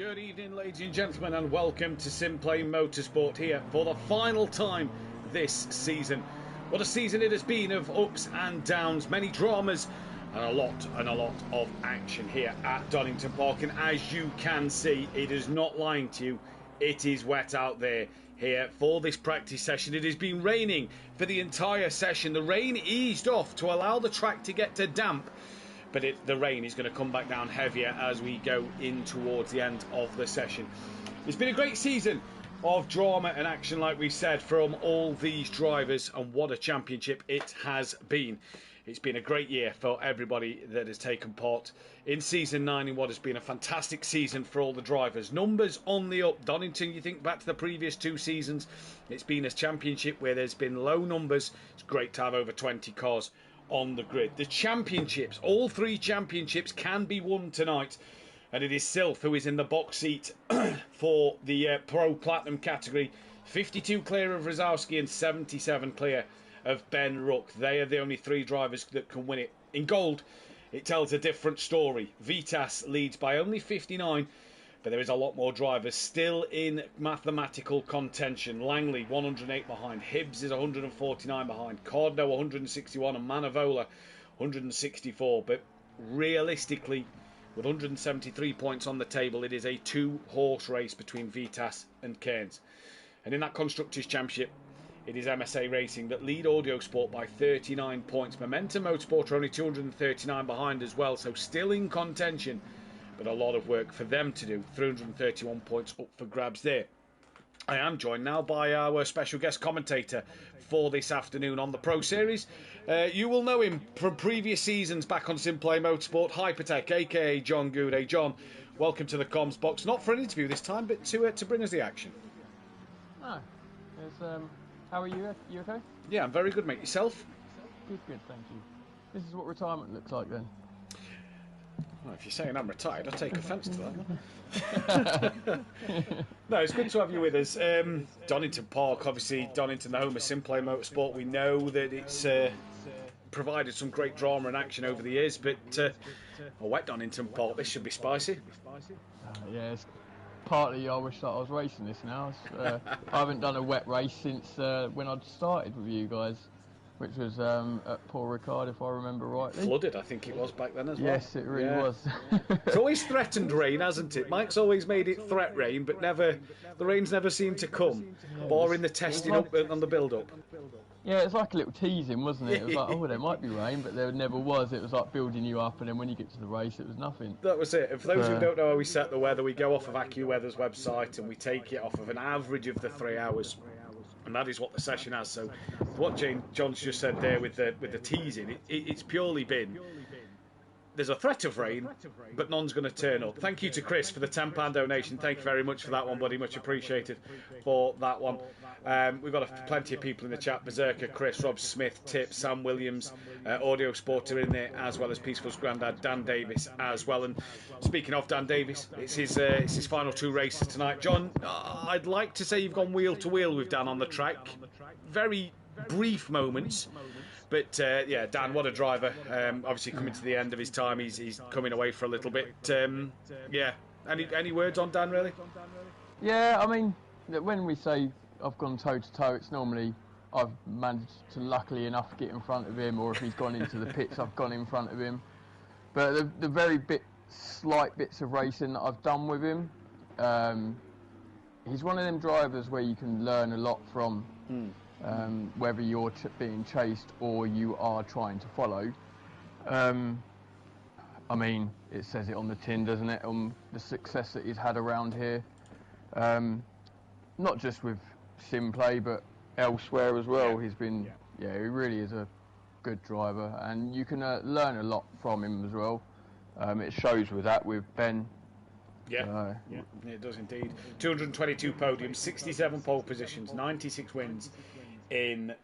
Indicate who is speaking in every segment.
Speaker 1: Good evening, ladies and gentlemen, and welcome to SimPlay Motorsport here for the final time this season. What a season it has been of ups and downs, many dramas, and a lot of action here at Donington Park. And as you can see, it is not lying to you, it is wet out there here for this practice session. It has been raining for the entire session. The rain eased off to allow the track to get to damp, but the rain is going to come back down heavier as we go in towards the end of the session. It's been a great season of drama and action, like we said, from all these drivers, and what a championship it has been. It's been a great year for everybody that has taken part in Season 9 in what has been a fantastic season for all the drivers. Numbers on the up. Donington, you think back to the previous two seasons, it's been a championship where there's been low numbers. It's great to have over 20 cars on the grid. The championships, all three championships can be won tonight, and it is Sylph who is in the box seat for the Pro Platinum category. 52 clear of Rosowski and 77 clear of Ben Rook. They are the only three drivers that can win it. In gold, it tells a different story. Vitas leads by only 59, but there is a lot more drivers still in mathematical contention. Langley 108 behind, Hibbs is 149 behind, Cordno 161 and Manavola 164. But realistically, with 173 points on the table, it is a two-horse race between Vitas and Cairns. And in that Constructors' Championship, it is MSA Racing that lead Audio Sport by 39 points. Momentum Motorsport are only 239 behind as well, so still in contention, but a lot of work for them to do. 331 points up for grabs there. I am joined now by our special guest commentator for this afternoon on the Pro Series. You will know him from previous seasons back on SimPlay Motorsport, Hypertech, aka John Gooday. John, welcome to the comms box. Not for an interview this time, but to bring us the action.
Speaker 2: No, how are you? You okay?
Speaker 1: Yeah, I'm very good, mate. Yourself?
Speaker 2: Good, thank you. This is what retirement looks like then.
Speaker 1: Well, if you're saying I'm retired, I'll take offence to that. No, it's good to have you with us. Donington Park, obviously, Donington, the home of SimPlay Motorsport. We know that it's provided some great drama and action over the years, but a wet Donington Park, this should be spicy.
Speaker 2: Yes. Partly I wish that I was racing this now. I haven't done a wet race since when I'd started with you guys, which was at Paul Ricard, if I remember rightly.
Speaker 1: Flooded, I think it was back then as well.
Speaker 2: Yes, it really was.
Speaker 1: It's always threatened rain, hasn't it? Mike's always made it threat rain, but the rain's never seemed to come, barring the testing up and the build-up.
Speaker 2: Yeah, it's like a little teasing, wasn't it? It was like, oh, there might be rain, but there never was. It was like building you up, and then when you get to the race, it was nothing.
Speaker 1: That was it. For those who don't know how we set the weather, we go off of AccuWeather's website, and we take it off of an average of the 3 hours. And that is what the session has. So what John's just said there with the teasing, it's purely been, there's a threat of rain, but none's going to turn up. Thank you to Chris for the £10 donation. Thank you very much for that one, buddy. Much appreciated for that one. We've got plenty of people in the chat. Berserker, Chris, Rob Smith, Tip, Sam Williams, Audio Sport are in there, as well as Peaceful's granddad, Dan Davis, as well. And speaking of Dan Davis, it's his final two races tonight. John, I'd like to say you've gone wheel to wheel with Dan on the track. Very brief moments. But yeah, Dan, what a driver. Obviously coming to the end of his time, he's coming away for a little bit. Yeah, any words on Dan, really?
Speaker 2: Yeah, I mean, when we say I've gone toe-to-toe, it's normally I've managed to, luckily enough, get in front of him, or if he's gone into the pits, I've gone in front of him. But the very slight bits of racing that I've done with him, he's one of them drivers where you can learn a lot from. Whether you're being chased or you are trying to follow. I mean, it says it on the tin, doesn't it, on the success that he's had around here. Not just with SimPlay, but elsewhere as well. He's been, he really is a good driver, and you can learn a lot from him as well. It shows with that, with Ben.
Speaker 1: Yeah, it does indeed. 222 podiums, 67 pole positions, 96 wins in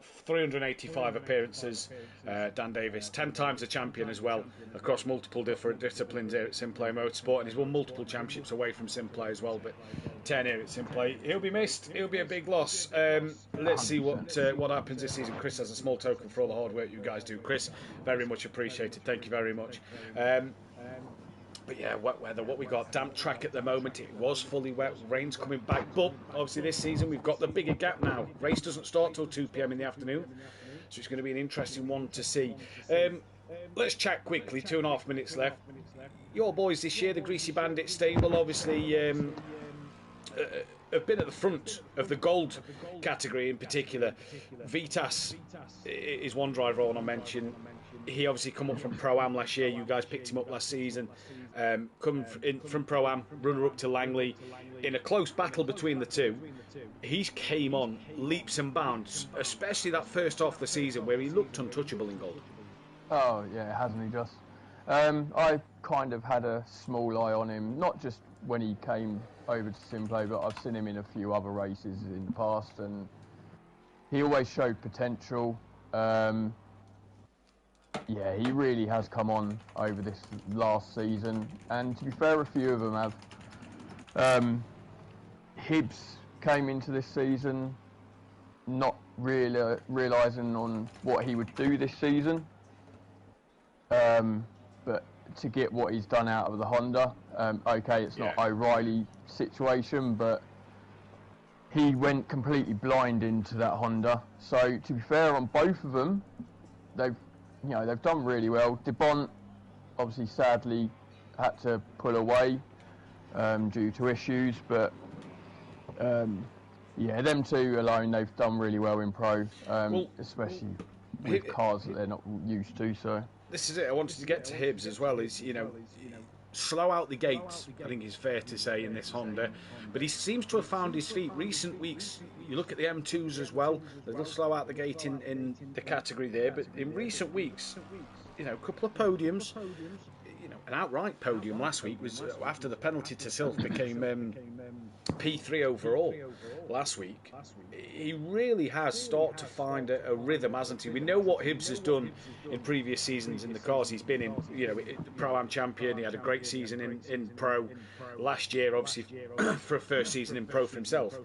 Speaker 1: 385 appearances. Dan Davis, 10 times a champion as well, across multiple different disciplines here at SimPlay Motorsport, and he's won multiple championships away from SimPlay as well, but 10 here at SimPlay. He'll be missed, he'll be a big loss. Let's see what happens this season. Chris has a small token for all the hard work you guys do. Chris, very much appreciated, thank you very much. But yeah, wet weather, what we got, damp track at the moment. It was fully wet, rain's coming back. But obviously this season we've got the bigger gap now. Race doesn't start till 2 p.m. in the afternoon. So it's going to be an interesting one to see. Let's chat quickly, 2.5 minutes left. Your boys this year, the Greasy Bandit stable, obviously have been at the front of the gold category in particular. Vitas is one driver I want to mention. He obviously come up from Pro-Am last year. You guys picked him up last season. Coming from Pro-Am, runner up to Langley. In a close battle between the two, he's came on leaps and bounds, especially that first half of the season where he looked untouchable in gold.
Speaker 2: Oh, yeah, hasn't he just? I kind of had a small eye on him, not just when he came over to SimPlay, but I've seen him in a few other races in the past, and he always showed potential. Yeah, he really has come on over this last season, and to be fair, a few of them have. Hibbs came into this season not really realising on what he would do this season, but to get what he's done out of the Honda, okay, it's not O'Reilly situation, but he went completely blind into that Honda. So to be fair, on both of them, they've done really well. DeBont obviously sadly had to pull away due to issues, but yeah, them two alone, they've done really well in Pro, especially with cars that they're not used to. So
Speaker 1: this is it. I wanted to get to Hibbs as well. Is slow out the gates, I think is fair to say, in this Honda, but he seems to have found his feet recent weeks. You look at the M2s as well, they'll slow out the gate in the category there, but in recent weeks, a couple of podiums, an outright podium last week was after the penalty to Silk became P3 overall last week. He really has started to find a rhythm, hasn't he? We know what Hibbs has done in previous seasons in the cars he's been in. Pro-Am champion. He had a great season in Pro last year, obviously for a first season in Pro for himself.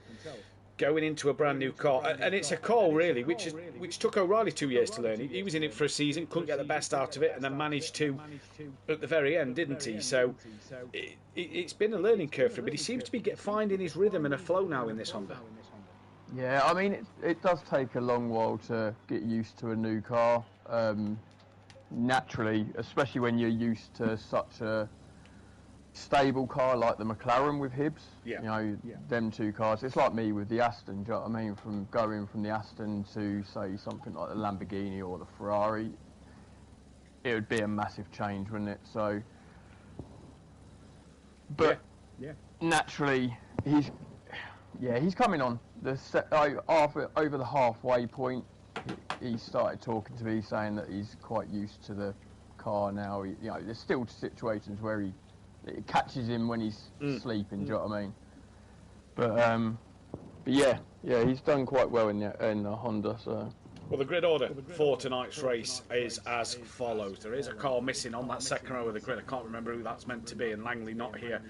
Speaker 1: Going into a brand new car, and it's a car really which took O'Reilly 2 years to learn. He was in it for a season, couldn't get the best out of it, and then managed to at the very end, didn't he? So it's been a learning curve for him, but he seems to be finding his rhythm and a flow now in this Honda.
Speaker 2: Yeah, I mean, it does take a long while to get used to a new car, naturally, especially when you're used to such a stable car like the McLaren with Hibbs. Them two cars, it's like me with the Aston, do you know what I mean? From going from the Aston to say something like the Lamborghini or the Ferrari, it would be a massive change, wouldn't it? So but naturally he's coming on over the halfway point. He started talking to me saying that he's quite used to the car now. There's still situations where it catches him when he's sleeping. Do you know what I mean? But yeah, he's done quite well in the Honda. So.
Speaker 1: Well, the grid order for tonight's race is as follows. There is a car missing on that second row of the grid. I can't remember who that's meant to be, and Langley not here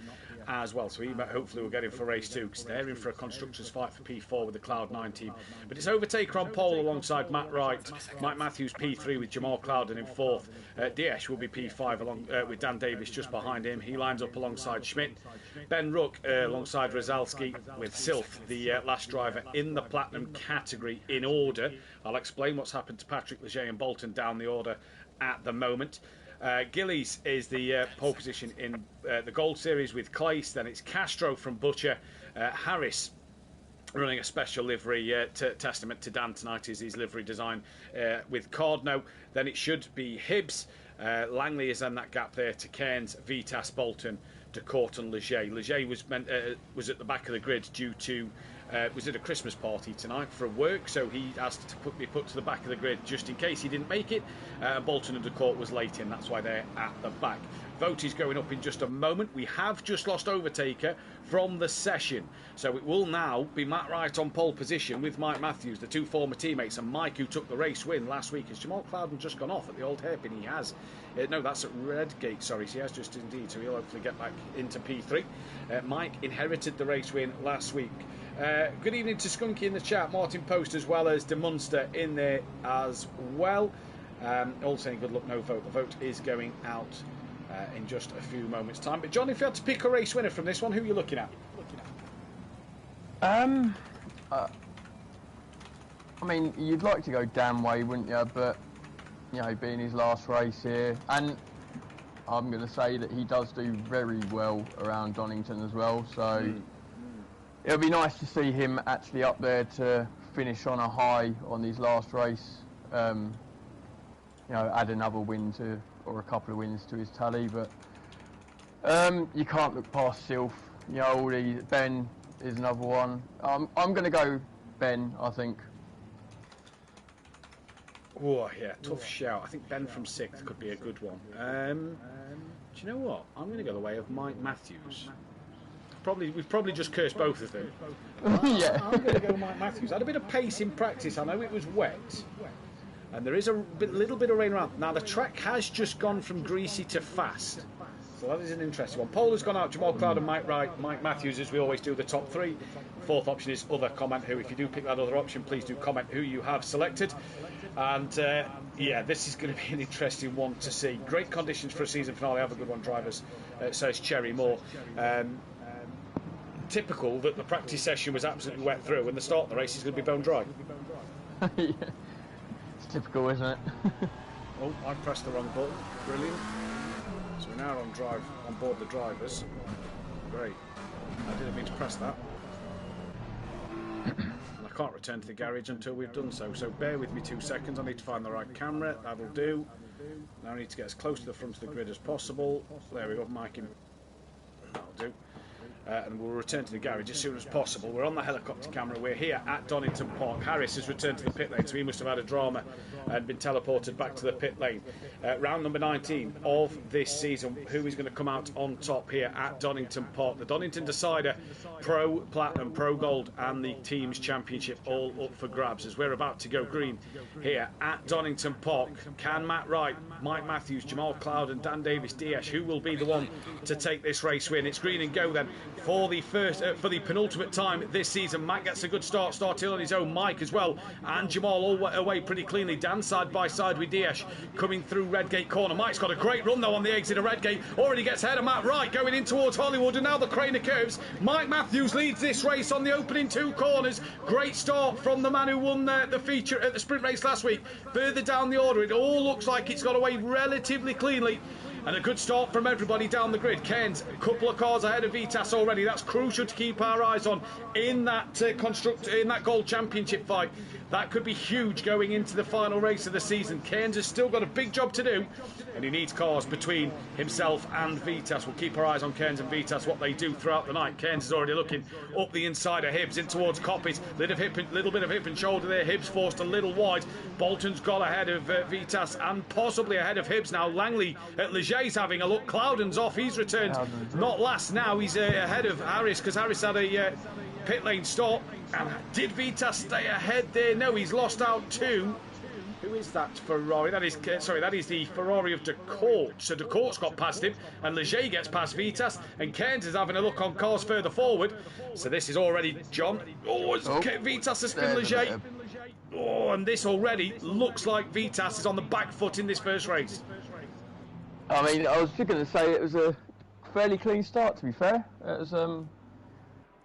Speaker 1: as well. So hopefully we'll get him for race 2, because they're in for a constructors fight for P4 with the Cloud9 team. But it's Overtaker on pole alongside Matt Wright. Mike Matthews P3 with Jamal Clouden in 4th. Diaz will be P5 along with Dan Davis just behind him. He lines up alongside Schmidt. Ben Rook alongside Rozalski with Silf, the last driver in the Platinum category in order. I'll explain what's happened to Patrick Leger and Bolton down the order at the moment. Gillies is the pole position in the Gold Series with Clace. Then it's Castro from Butcher. Harris running a special livery testament to Dan tonight is his livery design with Cardno. Then it should be Hibbs. Langley is in that gap there to Cairns, Vitas, Bolton, DeCourt and Leger. Leger was at the back of the grid due to was at a Christmas party tonight for work, so he asked to be put to the back of the grid just in case he didn't make it. Bolton and DeCourt was late in, that's why they're at the back. Vote is going up in just a moment. We have just lost Overtaker from the session, so it will now be Matt Wright on pole position with Mike Matthews, the two former teammates, and Mike, who took the race win last week. Has Jamal Clouden just gone off at the old hairpin? He has. No, that's at Redgate, sorry. So he has just indeed, so he'll hopefully get back into P3. Mike inherited the race win last week. Good evening to Skunky in the chat, Martin Post, as well as De Munster in there as well. All saying good luck, no vote. The vote is going out in just a few moments' time. But John, if you had to pick a race winner from this one, who are you looking at?
Speaker 2: I mean, you'd like to go Dan Way, wouldn't you? But, you know, being his last race here, and I'm going to say that he does do very well around Donington as well, so it'll be nice to see him actually up there to finish on a high on his last race. You know, add another win to, or a couple of wins to his tally, but you can't look past Sylph. You know, Ben is another one. I'm going to go Ben, I think.
Speaker 1: Oh, yeah, tough shout. I think Ben from 6th could be a good one. Do you know what? I'm going to go the way of Mike Matthews. We've probably just cursed both of them.
Speaker 2: Yeah.
Speaker 1: I'm going to go Mike Matthews. Had a bit of pace in practice. I know it was wet, and there is a little bit of rain around. Now, the track has just gone from greasy to fast. So that is an interesting one. Pole has gone out, Jamal Cloud and Mike Wright. Mike Matthews, as we always do, the top 3. Fourth option is other comment who. If you do pick that other option, please do comment who you have selected. And yeah, this is going to be an interesting one to see. Great conditions for a season finale. Have a good one, drivers, says Cherry Moore. Typical that the practice session was absolutely wet through, and the start of the race is going to be bone dry.
Speaker 2: Yeah. It's typical, isn't it?
Speaker 1: Oh, I pressed the wrong button. Brilliant. So we're now on board the drivers. Great. I didn't mean to press that. And I can't return to the garage until we've done so. So bear with me 2 seconds. I need to find the right camera. That'll do. Now I need to get as close to the front of the grid as possible. There we go, Mike. That'll do. And we'll return to the garage as soon as possible. We're on the helicopter camera. We're here at Donington Park. Harris has returned to the pit lane, so he must have had a drama and been teleported back to the pit lane. Round number 19 of this season. Who is going to come out on top here at Donington Park? The Donington Decider, Pro Platinum, Pro Gold, and the Teams Championship all up for grabs as we're about to go green here at Donington Park. Can Matt Wright, Mike Matthews, Jamal Cloud, and Dan Davis Diaz, who will be the one to take this race win? It's green and go then. For the penultimate time this season. Matt gets a good starting on his own. Mike as well, and Jamal all away pretty cleanly. Dan side by side with Diaz coming through Redgate corner. Mike's got a great run though on the exit of Redgate. Already gets ahead of Matt Wright going in towards Hollywood, and now the crane of curves. Mike Matthews leads this race on the opening 2 corners. Great start from the man who won the feature at the sprint race last week. Further down the order, it all looks like it's got away relatively cleanly. And a good start from everybody down the grid. Ken's a couple of cars ahead of Vitas already. That's crucial to keep our eyes on in that in that Gold Championship fight. That could be huge going into the final race of the season. Cairns has still got a big job to do, and he needs cars between himself and Vitas. We'll keep our eyes on Cairns and Vitas, what they do throughout the night. Cairns is already looking up the inside of Hibbs in towards Copies. Little bit of hip and shoulder there. Hibbs forced a little wide. Bolton's got ahead of Vitas and possibly ahead of Hibbs now. Langley at Leger's having a look. Cloudon's off. He's returned not last now. He's ahead of Harris because Harris had a pit lane stop. And did Vitas stay ahead there? No, he's lost out too. Who is that Ferrari? That is the Ferrari of Decourt. So Decourt's got past him, and Leger gets past Vitas, and Cairns is having a look on cars further forward. So this is already John. Vitas has spin Leger. Oh, and this already looks like Vitas is on the back foot in this first race.
Speaker 2: I mean, I was just going to say it was a fairly clean start, to be fair. It was,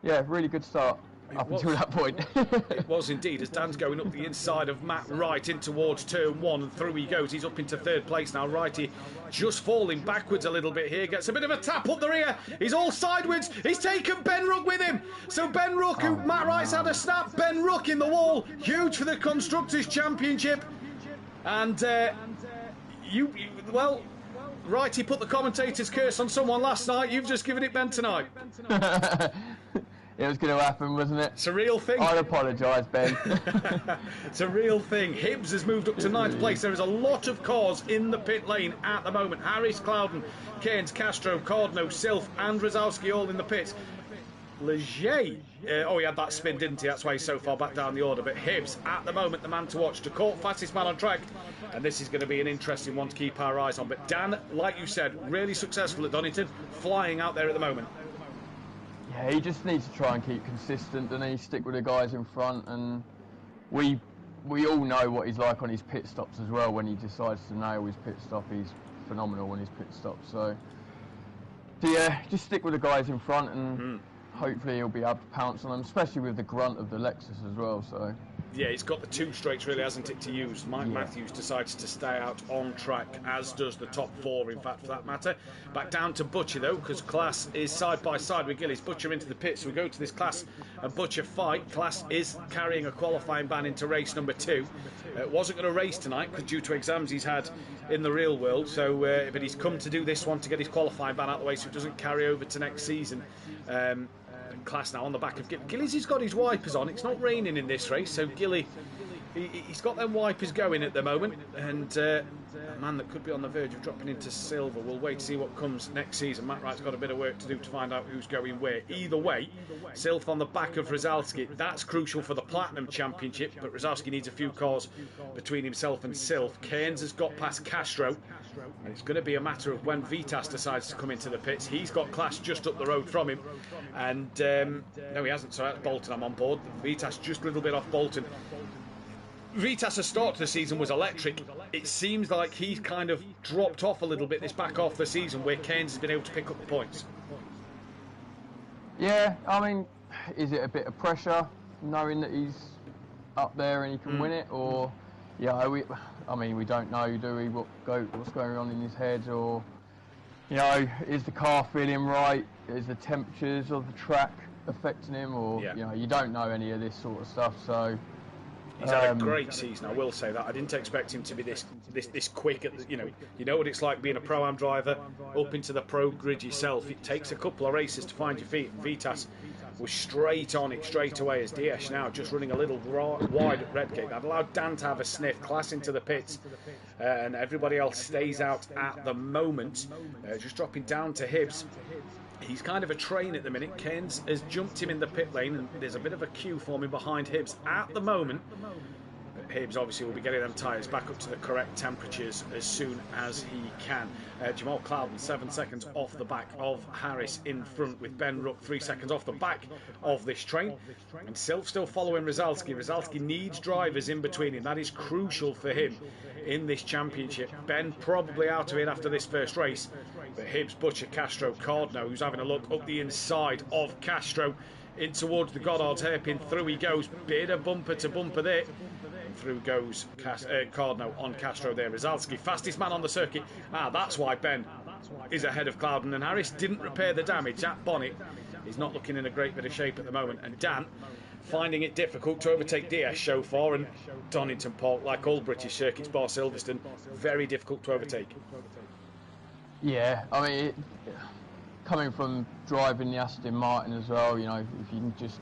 Speaker 2: yeah, really good start up until that point.
Speaker 1: It was indeed, as Dan's going up the inside of Matt Wright in towards turn 1, and through he goes. He's up into 3rd place now. Wrighty just falling backwards a little bit here. Gets a bit of a tap up the rear. He's all sideways. He's taken Ben Rook with him. So Ben Rook, who Matt Wright's had a snap. Ben Rook in the wall. Huge for the Constructors' Championship. And, well... Righty put the commentator's curse on someone last night. You've just given it Ben tonight.
Speaker 2: It was going to happen, wasn't it?
Speaker 1: It's a real thing.
Speaker 2: I'll apologise, Ben.
Speaker 1: It's a real thing. Hibbs has moved up to 9th place. There is a lot of cars in the pit lane at the moment. Harris, Clouden, Cairns, Castro, Cardno, Sylph and Rosowski all in the pits. Leger, he had that spin, didn't he? That's why he's so far back down the order. But Hibbs, at the moment, the man to watch. Decourt, fastest man on track. And this is going to be an interesting one to keep our eyes on. But Dan, like you said, really successful at Donington, flying out there at the moment.
Speaker 2: Yeah, he just needs to try and keep consistent, and he stick with the guys in front. And we all know what he's like on his pit stops as well. When he decides to nail his pit stop, he's phenomenal on his pit stop. So yeah, just stick with the guys in front, and hopefully he'll be able to pounce on them, especially with the grunt of the Lexus as well. So
Speaker 1: yeah, he's got the two straights really, hasn't it, to use. Mike Matthews decides to stay out on track, as does the top four, in fact, for that matter. Back down to Butcher, though, because Class is side by side with Gillies. Butcher into the pits, so we go to this Class and Butcher fight. Class is carrying a qualifying ban into race number 2. Wasn't going to race tonight, because due to exams he's had in the real world, so but he's come to do this one to get his qualifying ban out of the way so it doesn't carry over to next season. Class now on the back of Gillies. He's got his wipers on. It's not raining in this race, so Gilly, he's got them wipers going at the moment, and a man that could be on the verge of dropping into silver. We'll wait to see what comes next season. Matt Wright's got a bit of work to do to find out who's going where. Either way, Silf on the back of Rozalski. That's crucial for the Platinum Championship, but Rozalski needs a few cars between himself and Silf. Cairns has got past Castro, and it's going to be a matter of when Vitas decides to come into the pits. He's got Class just up the road from him, and no, he hasn't, so that's Bolton. I'm on board. Vitas just a little bit off Bolton. Vitas' start to the season was electric. It seems like he's kind of dropped off a little bit this back half of the season, where Cairns has been able to pick up the points.
Speaker 2: Yeah, I mean, is it a bit of pressure knowing that he's up there and he can win it, or yeah, we don't know, do we? What's going on in his head, or is the car feeling right? Is the temperatures of the track affecting him, or you don't know any of this sort of stuff. So
Speaker 1: he's had a great season, I will say that. I didn't expect him to be this quick. At the, you know what it's like being a Pro-Am driver up into the pro grid yourself. It takes a couple of races to find your feet. And Vitas was straight on it straight away, as Diaz now just running a little wide at Redgate. That allowed Dan to have a sniff, Class into the pits, and everybody else stays out at the moment. Just dropping down to Hibbs. He's kind of a train at the minute. Cairns has jumped him in the pit lane, and there's a bit of a queue forming behind Hibbs at the moment. Hibbs obviously will be getting them tyres back up to the correct temperatures as soon as he can. Jamal Clouden 7 seconds off the back of Harris in front, with Ben Ruck 3 seconds off the back of this train. And Silf still following Rozalski. Rozalski needs drivers in between him. That is crucial for him in this championship. Ben probably out of it after this first race. But Hibbs, Butcher, Castro, Cardno, who's having a look up the inside of Castro in towards the Goddard's hairpin. Through he goes. Bit of bumper to bumper there. Through goes Cardno on Castro there. Rozalski, fastest man on the circuit. That's why Ben is ahead of Clouden, and Harris didn't repair the damage. That bonnet is not looking in a great bit of shape at the moment, and Dan finding it difficult to overtake DS so far, and Donington Park, like all British circuits bar Silverstone, very difficult to overtake.
Speaker 2: Yeah, I mean, coming from driving the Aston Martin as well, if you can just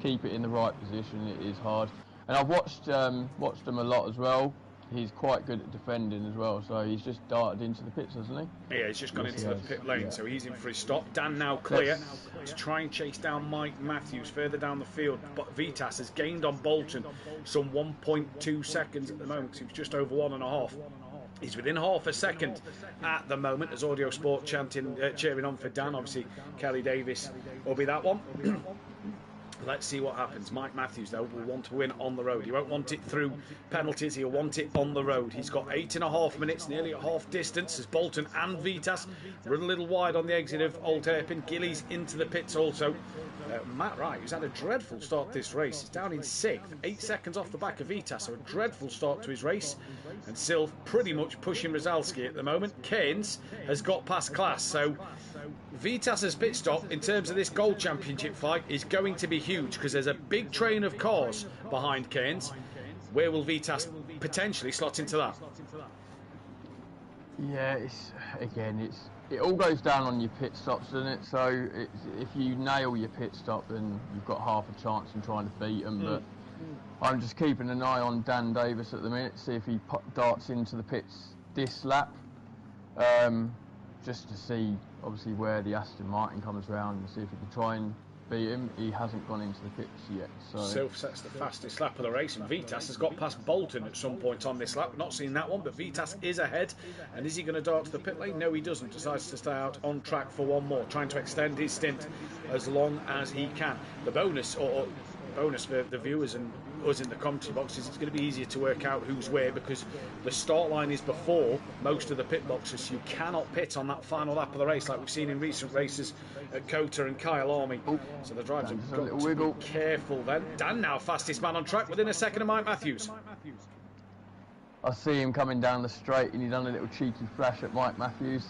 Speaker 2: keep it in the right position, it is hard. And I've watched him a lot as well. He's quite good at defending as well, so he's just darted into the pits, hasn't he?
Speaker 1: Yeah, he's just gone into the pit lane, so he's in for his stop. Dan now clear to try and chase down Mike Matthews further down the field, but Vitas has gained on Bolton some 1.2 seconds at the moment. He was just over 1.5. He's within half a second at the moment, as Audio Sport cheering on for Dan. Obviously, Kelly Davis will be that one. Let's see what happens. Mike Matthews, though, will want to win on the road. He won't want it through penalties. He'll want it on the road. He's got 8.5 minutes, nearly at half distance, as Bolton and Vitas run a little wide on the exit of Old Hairpin. Gillies into the pits also. Matt Wright, who's had a dreadful start to this race, is down in 6th, 8 seconds off the back of Vitas, so a dreadful start to his race. And Silv pretty much pushing Rozalski at the moment. Cairns has got past Class, so Vitas's pit stop in terms of this Gold Championship fight is going to be huge, because there's a big train of cars behind Cairns. Where will Vitas potentially slot into that?
Speaker 2: Yeah, it all goes down on your pit stops, doesn't it? So if you nail your pit stop, then you've got half a chance in trying to beat them. But I'm just keeping an eye on Dan Davis at the minute, see if he darts into the pits this lap, just to see obviously where the Aston Martin comes around and see if he can try and beat him. He hasn't gone into the pits yet. So
Speaker 1: Silf sets the fastest lap of the race, and Vitas has got past Bolton at some point on this lap. Not seen that one, but Vitas is ahead. And is he going to dart to the pit lane? No, he doesn't. Decides to stay out on track for one more, trying to extend his stint as long as he can. The bonus, or bonus for the viewers and us in the commentary boxes. It's going to be easier to work out who's where because the start line is before most of the pit boxes. So you cannot pit on that final lap of the race like we've seen in recent races at Kota and Kyle Army. So the drivers have got to be careful then. Dan now fastest man on track within a second of Mike Matthews.
Speaker 2: I see him coming down the straight and he done a little cheeky flash at Mike Matthews.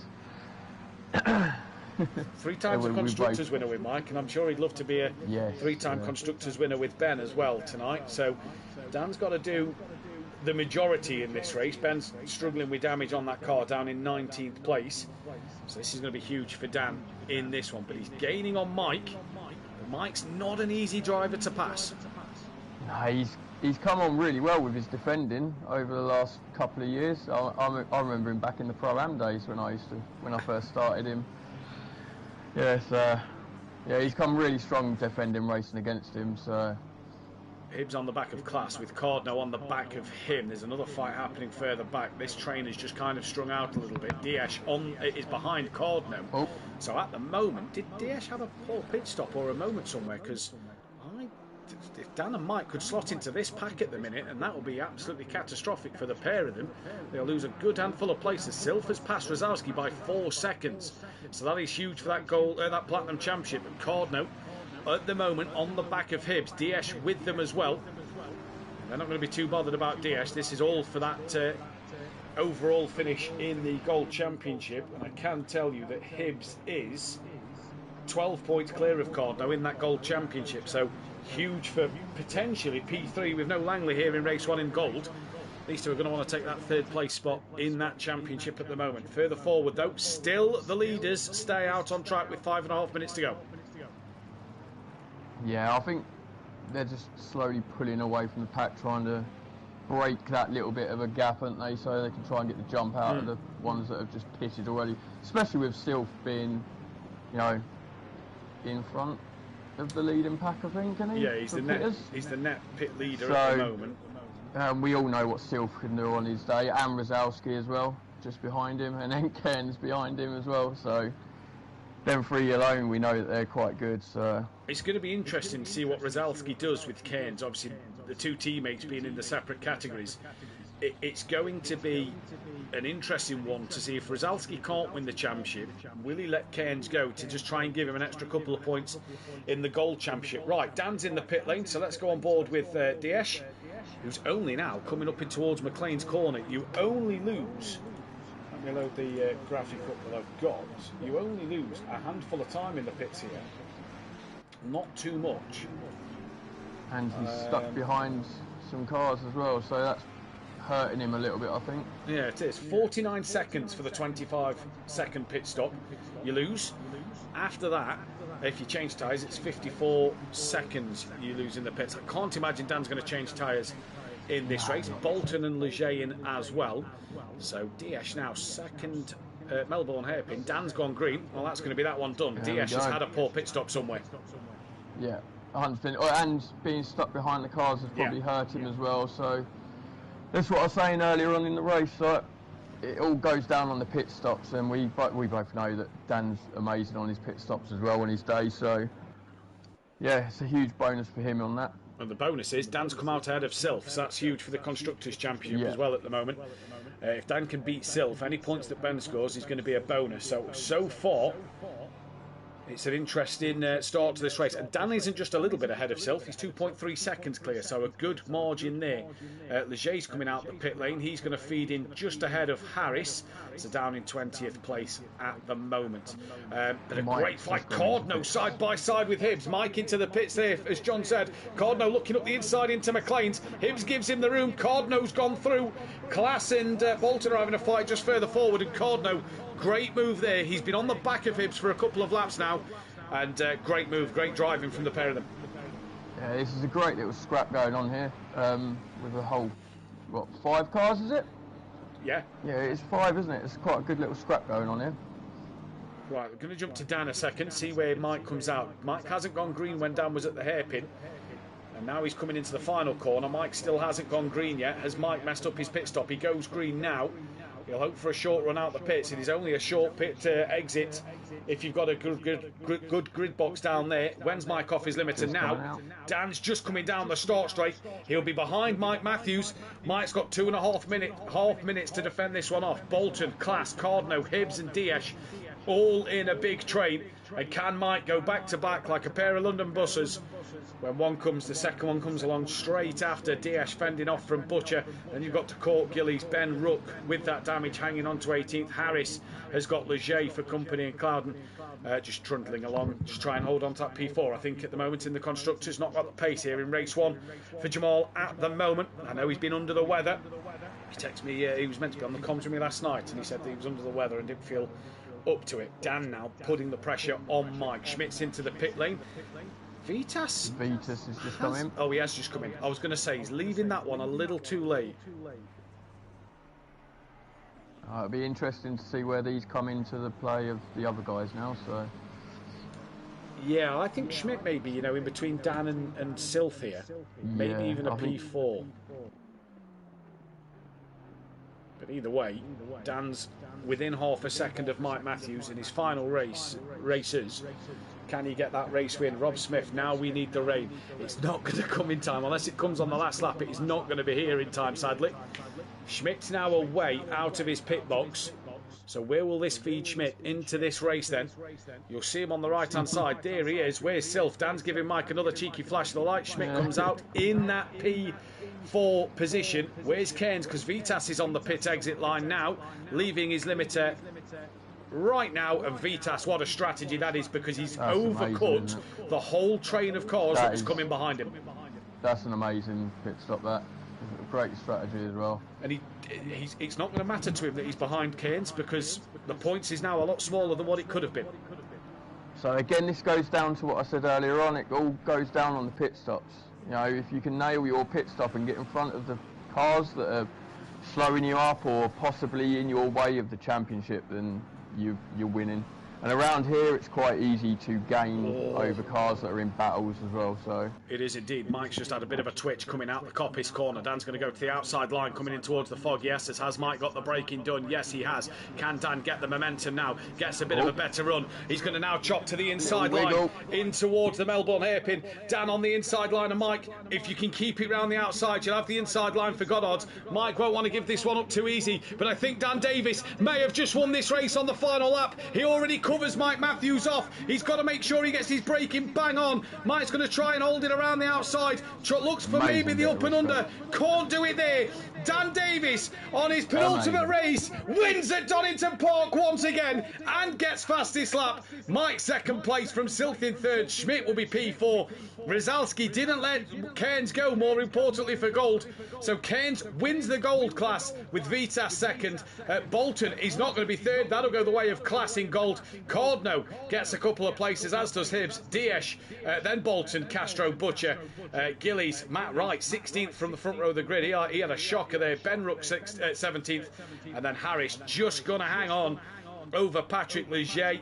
Speaker 1: 3 times a Constructors winner with Mike, and I'm sure he'd love to be a 3-time Constructors winner with Ben as well tonight. So Dan's got to do the majority in this race. Ben's struggling with damage on that car, down in 19th place. So this is going to be huge for Dan in this one. But he's gaining on Mike. But Mike's not an easy driver to pass.
Speaker 2: No, he's come on really well with his defending over the last couple of years. I remember him back in the Pro-Am days when I first started him. Yes, he's come really strong defending, racing against him. So
Speaker 1: Hibbs on the back of Class with Cardno on the back of him. There's another fight happening further back. This train is just kind of strung out a little bit. Diaz is behind Cardno.
Speaker 2: Oh.
Speaker 1: So at the moment, did Diaz have a poor pit stop or a moment somewhere? Because if Dan and Mike could slot into this pack at the minute, and that will be absolutely catastrophic for the pair of them, they'll lose a good handful of places. Silf has passed Rosowski by 4 seconds, so that is huge for that that Platinum Championship. And Cardno at the moment on the back of Hibbs, Diaz with them as well. They're not going to be too bothered about Diaz. This is all for that overall finish in the Gold Championship, and I can tell you that Hibbs is 12 points clear of Cardno in that Gold Championship, so huge for potentially P3 with no Langley here in race 1 in gold. These two are going to want to take that 3rd place spot in that championship at the moment. Further forward though, still the leaders stay out on track with 5.5 minutes to go.
Speaker 2: Yeah, I think they're just slowly pulling away from the pack, trying to break that little bit of a gap, aren't they, so they can try and get the jump out of the ones that have just pitted already, especially with Silf being, in front of the leading pack, I think, isn't he?
Speaker 1: Yeah, he's the net pit leader at the moment.
Speaker 2: We all know what Silf can do on his day, and Rosowski as well, just behind him, and then Ken's behind him as well, so them 3 alone, we know that they're quite good. So
Speaker 1: it's going to be interesting to see what Rosowski does with Cairns. Obviously, the 2 teammates being in the separate categories. It's going to be an interesting one to see if Rosowski can't win the championship. Will he let Cairns go to just try and give him an extra couple of points in the Gold Championship? Right, Dan's in the pit lane, so let's go on board with Diaz, who's only now coming up in towards McLean's corner. You only lose, let me load the graphic up that I've got, you only lose a handful of time in the pits here. Not too much.
Speaker 2: And he's stuck behind some cars as well, so that's hurting him a little bit, I think.
Speaker 1: Yeah, it is. 49 seconds for the 25-second pit stop. You lose. After that, if you change tyres, it's 54 seconds you lose in the pits. I can't imagine Dan's going to change tyres in this race. Bolton and Leger in as well. So Diaz now second, Melbourne hairpin. Dan's gone green. Well, that's going to be that one done. Diaz has had a poor pit stop somewhere.
Speaker 2: Yeah, 100%. And being stuck behind the cars has probably hurt him as well. So that's what I was saying earlier on in the race. So it all goes down on the pit stops, and we both know that Dan's amazing on his pit stops as well on his day. So yeah, it's a huge bonus for him on that.
Speaker 1: And the bonus is Dan's come out ahead of Silf, so that's huge for the Constructors' Championship as well at the moment. If Dan can beat Silf, any points that Ben scores is going to be a bonus. So far, it's an interesting start to this race. And Dan isn't just a little bit ahead of Silf, he's 2.3 seconds clear, so a good margin there. Leger's coming out the pit lane, he's going to feed in just ahead of Harris, so down in 20th place at the moment. But a great fight, Cardno side by side with Hibbs. Mike into the pits there, as John said. Cardno looking up the inside into McLean's. Hibbs gives him the room, Cardno's gone through. Class and Bolton are having a fight just further forward, and Cardno, great move there. He's been on the back of Hibbs for a couple of laps now, and great move, great driving from the pair of them.
Speaker 2: Yeah, this is a great little scrap going on here, with a whole, 5 cars, is it?
Speaker 1: Yeah.
Speaker 2: Yeah, it's 5, isn't it? It's quite a good little scrap going on here.
Speaker 1: Right, we're going to jump to Dan a second, see where Mike comes out. Mike hasn't gone green when Dan was at the hairpin, and now he's coming into the final corner. Mike still hasn't gone green yet. Has Mike messed up his pit stop? He goes green now. He'll hope for a short run out the pits. It is only a short pit exit if you've got a good grid box down there. When's Mike off his limiter now? Dan's just coming down the start straight. He'll be behind Mike Matthews. Mike's got 2.5 minutes to defend this one off. Bolton, Class, Cardno, Hibbs and Diaz all in a big train. And can Mike go back to back like a pair of London buses? When one comes, the second one comes along straight after. Diaz fending off from Butcher. Then you've got to Court Gillies, Ben Rook with that damage hanging on to 18th. Harris has got Leger for Company and Clouden just trundling along. Just try and hold on to that P4. I think at the moment in the Constructors, not got the pace here in race 1 for Jamal at the moment. I know he's been under the weather. He texted me, he was meant to be on the comms with me last night, and he said that he was under the weather and didn't feel up to it. Dan now putting the pressure on Mike. Schmidt's into the pit lane. Vitas
Speaker 2: has just come in.
Speaker 1: Oh, he has just come in. I was going to say, he's leaving that one a little too late.
Speaker 2: It'll be interesting to see where these come into the play of the other guys now. So
Speaker 1: yeah, I think Schmidt maybe, you know, in between Dan and Sylph here. Maybe even a P4. But either way, Dan's within half a second of Mike Matthews in his final races. Can he get that race win? Rob Smith, now we need the rain. It's not going to come in time. Unless it comes on the last lap, it is not going to be here in time, sadly. Schmidt's now away out of his pit box. So where will this feed Schmidt into this race then? You'll see him on the right-hand side. There he is. Where's Sylph? Dan's giving Mike another cheeky flash of the light. Schmidt comes out in that P4 position. Where's Cairns? Because Vitas is on the pit exit line now, leaving his limiter right now. And Vitas, what a strategy that is, because he's overcut the whole train of cars that was coming behind him.
Speaker 2: That's an amazing pit stop, that. Great strategy as well.
Speaker 1: And it's not going to matter to him that he's behind Cairns, because the points is now a lot smaller than what it could have been.
Speaker 2: So again, this goes down to what I said earlier on. It all goes down on the pit stops. You know, if you can nail your pit stop and get in front of the cars that are slowing you up or possibly in your way of the championship, then you're winning. And around here, it's quite easy to gain over cars that are in battles as well. So
Speaker 1: it is indeed. Mike's just had a bit of a twitch coming out the coppice corner. Dan's going to go to the outside line, coming in towards the fog. Yes, has Mike got the braking done? Yes, he has. Can Dan get the momentum now? Gets a bit of a better run. He's going to now chop to the inside line, in towards the Melbourne hairpin. Dan on the inside line, and Mike, if you can keep it round the outside, you'll have the inside line for Goddard. Mike won't want to give this one up too easy, but I think Dan Davis may have just won this race on the final lap. He already covers Mike Matthews off. He's got to make sure he gets his braking bang on. Mike's going to try and hold it around the outside. Looks for maybe the up and under. Can't do it there. Dan Davis on his penultimate race wins at Donington Park once again and gets fastest lap. Mike second place from Sylph in third. Schmidt will be P4. Rizalski didn't let Cairns go, more importantly for gold. So Cairns wins the gold class with Vitas second. Bolton is not going to be third. That'll go the way of Class in gold. Cardno gets a couple of places, as does Hibbs. Diaz, then Bolton, Castro, Butcher, Gillies, Matt Wright, 16th from the front row of the grid. He had a shocker there. Ben Rook, 17th. And then Harris just going to hang on over Patrick Leger.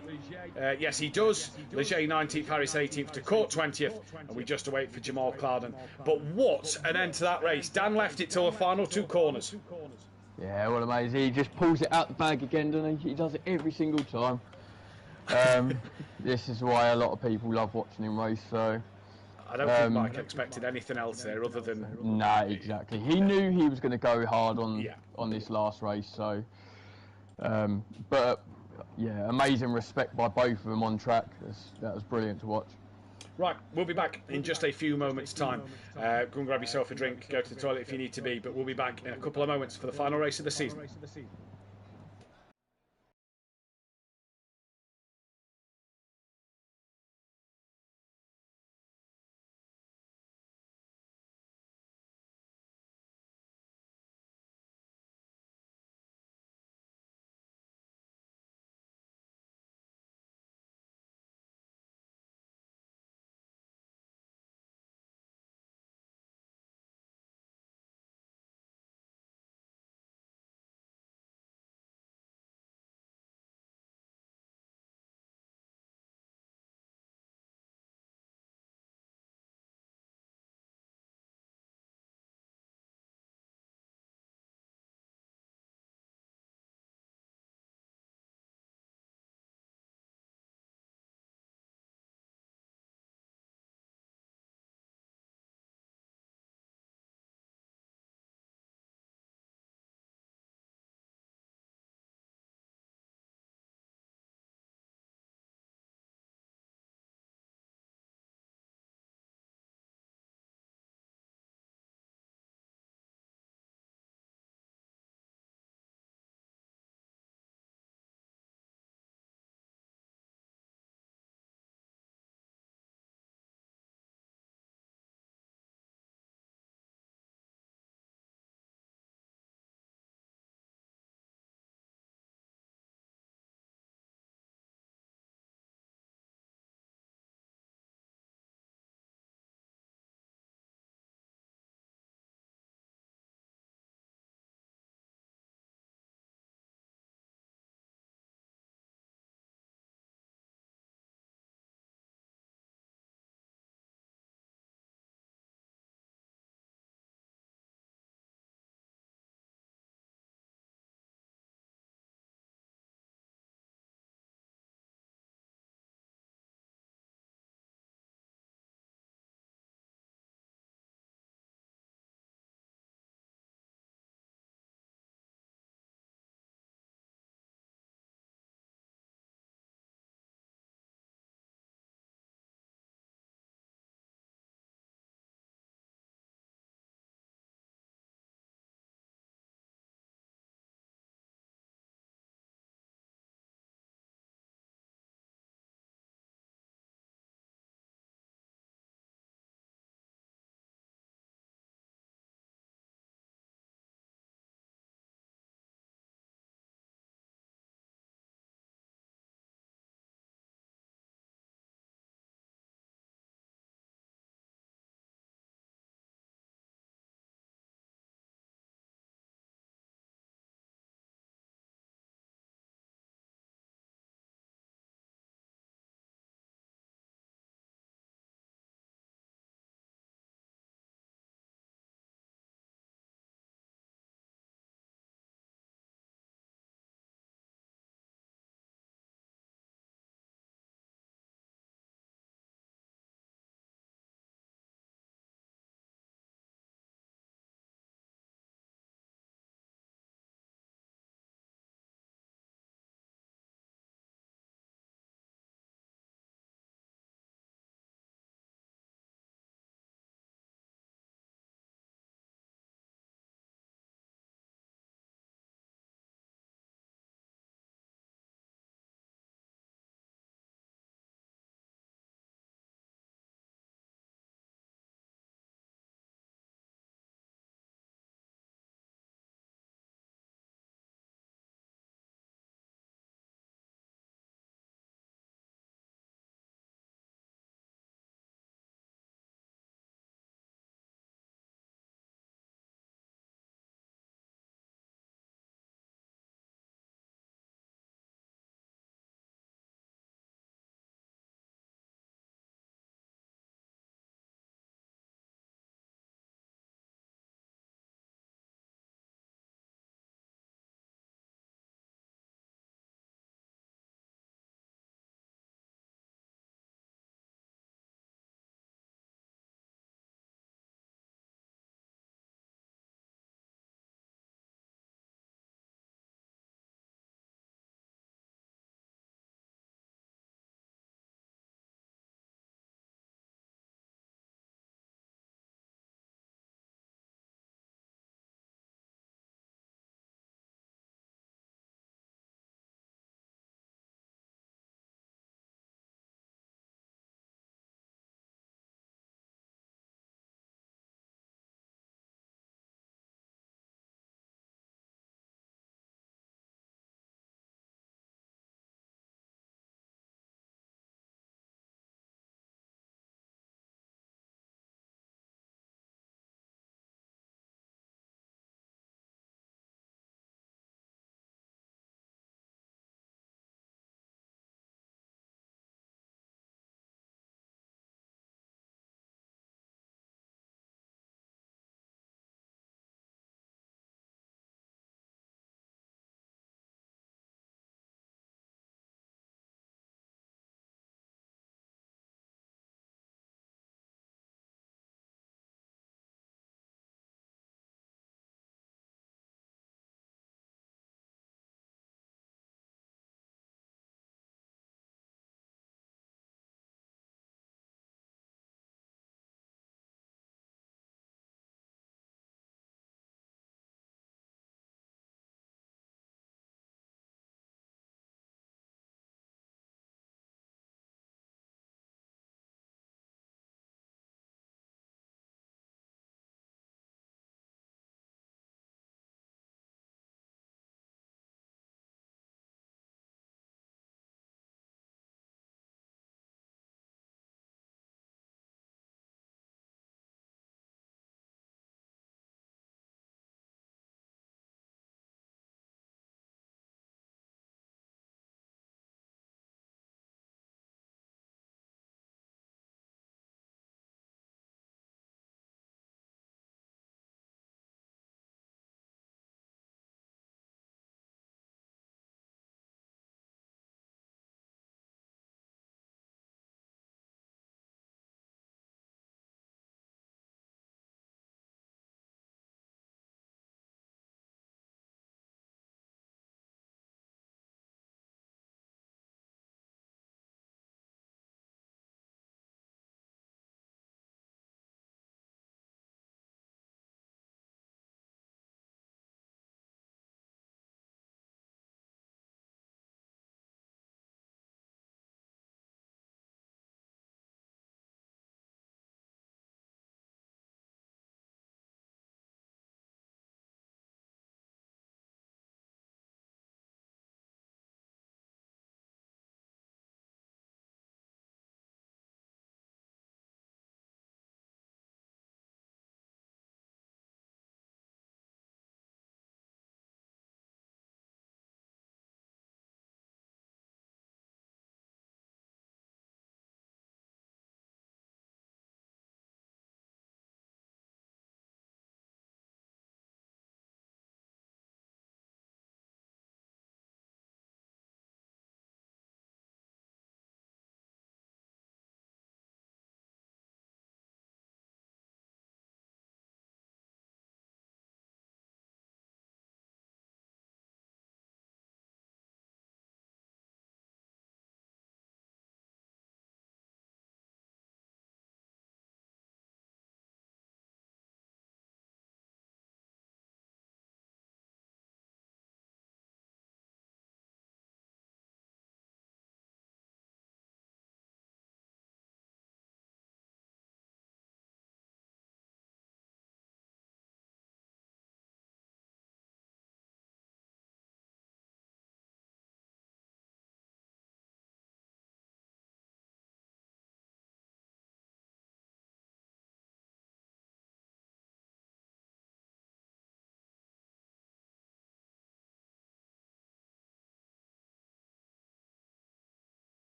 Speaker 1: Yes, he does. Leger 19th, Harris 18th to Court 20th, and we just await for Jamal Clouden. But what an end to that race. Dan left it till the final 2 corners.
Speaker 2: Yeah, what amazing. He just pulls it out the bag again, doesn't he? He does it every single time. This is why a lot of people love watching him race. So
Speaker 1: I don't think Mike expected anything else there other than...
Speaker 2: Nah, exactly. He knew he was going to go hard on this last race. So, but yeah, amazing respect by both of them on track. That was brilliant to watch.
Speaker 1: Right, we'll be back in just a few moments' time. Go and grab yourself a drink, go to the toilet if you need to be, but we'll be back in a couple of moments for the final race of the season.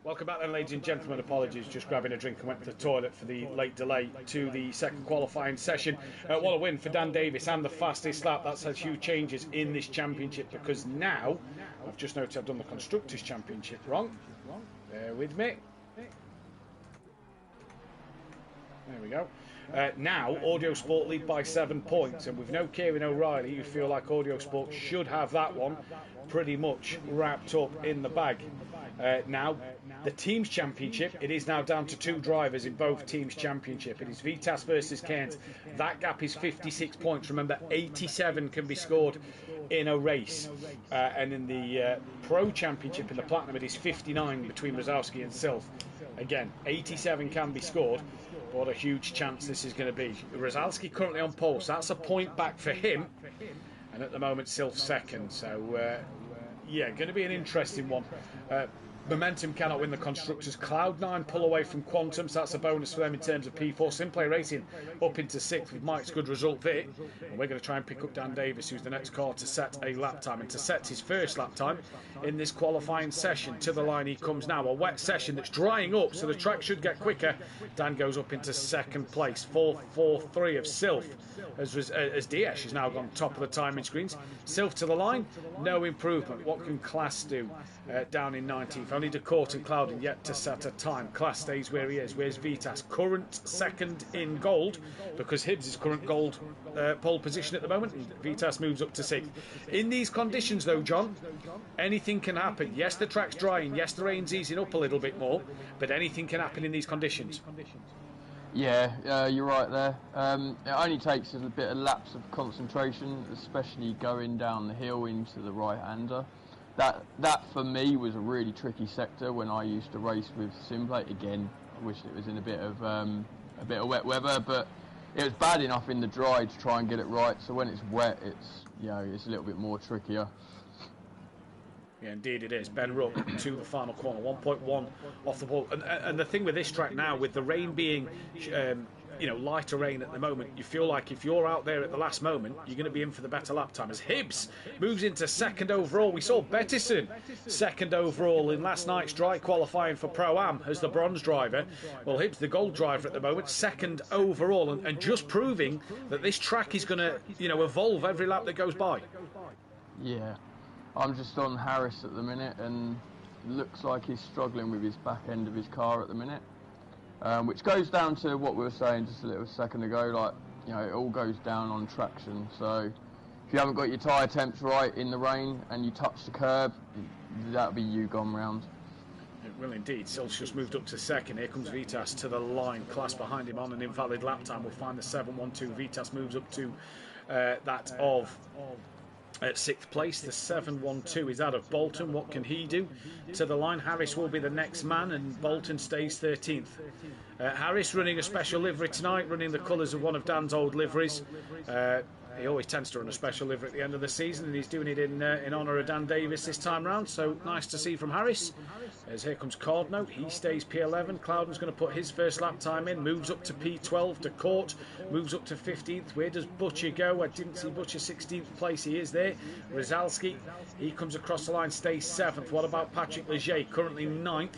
Speaker 1: Welcome back then, ladies and gentlemen. Apologies, just grabbing a drink and went to the toilet for the late delay to the second qualifying session. What a win for Dan Davis and the fastest lap. That's had huge changes in this championship, because now, I've just noticed I've done the Constructors' Championship wrong. Bear with me. There we go. Now, Audio Sport lead by 7 points, and with no Kieran O'Reilly, you feel like Audio Sport should have that one pretty much wrapped up in the bag. Now, the Teams Championship, it is now down to 2 drivers in both Teams Championship. It is Vitas versus Cairns. That gap is 56 points. Remember, 87 can be scored in a race. And in the Pro Championship, in the Platinum, it is 59 between Rosowski and Sylph. Again, 87 can be scored. What a huge chance this is going to be. Rosowski currently on pole, so that's a point back for him. And at the moment, Sylph second. So, yeah, going to be an interesting one. Momentum cannot win the Constructors. Cloud9 pull away from Quantum, so that's a bonus for them in terms of P4. SimPlay Racing up into 6th with Mike's good result there. And we're going to try and pick up Dan Davis, who's the next car to set a lap time. And to set his first lap time in this qualifying session, to the line he comes now. A wet session that's drying up, so the track should get quicker. Dan goes up into 2nd place. 4.43 of Sylph, as Diaz has now gone top of the timing screens. Sylph to the line, no improvement. What can Class do down in 19th? Only DeCourt and Clouden yet to set a time. Class stays where he is. Where's Vitas? Current second in gold, because Hibbs is current gold pole position at the moment, and Vitas moves up to 6th. In these conditions though, John, anything can happen. Yes, the track's drying. Yes, the rain's easing up a little bit more, but anything can happen in these conditions.
Speaker 2: Yeah, you're right there. It only takes a bit of lapse of concentration, especially going down the hill into the right-hander. That for me was a really tricky sector when I used to race with SimPlay. Again, I wish it was in a bit of wet weather, but it was bad enough in the dry to try and get it right. So when it's wet, it's a little bit more trickier.
Speaker 1: Yeah, indeed it is. Ben Ruck to the final corner, 1.1 off the ball. And the thing with this track now, with the rain being, lighter rain at the moment, you feel like if you're out there at the last moment, you're going to be in for the better lap time. As Hibbs moves into 2nd overall. We saw Bettison 2nd overall in last night's dry qualifying for Pro-Am as the bronze driver. Well, Hibbs, the gold driver at the moment, 2nd overall, and just proving that this track is going to, evolve every lap that goes by.
Speaker 2: Yeah. I'm just on Harris at the minute, and looks like he's struggling with his back end of his car at the minute, which goes down to what we were saying just a little second ago. It all goes down on traction. So if you haven't got your tyre temps right in the rain and you touch the curb, that'll be you gone round.
Speaker 1: It will indeed. Sylph's just moved up to 2nd. Here comes Vitas to the line. Class behind him on an invalid lap time. We'll find the 7.12. Vitas moves up to that of... At 6th place, the 7.12 is out of Bolton. What can he do? To the line, Harris will be the next man, and Bolton stays 13th. Harris running a special livery tonight, running the colours of one of Dan's old liveries. He always tends to run a special livery at the end of the season, and he's doing it in honour of Dan Davis this time round. So nice to see from Harris. As here comes Cardno, he stays P11. Clouden's going to put his first lap time in, moves up to P12. DeCourt moves up to 15th. Where does Butcher go? I didn't see Butcher 16th place. He is there. Rosowski, he comes across the line, stays 7th. What about Patrick Leger, currently 9th,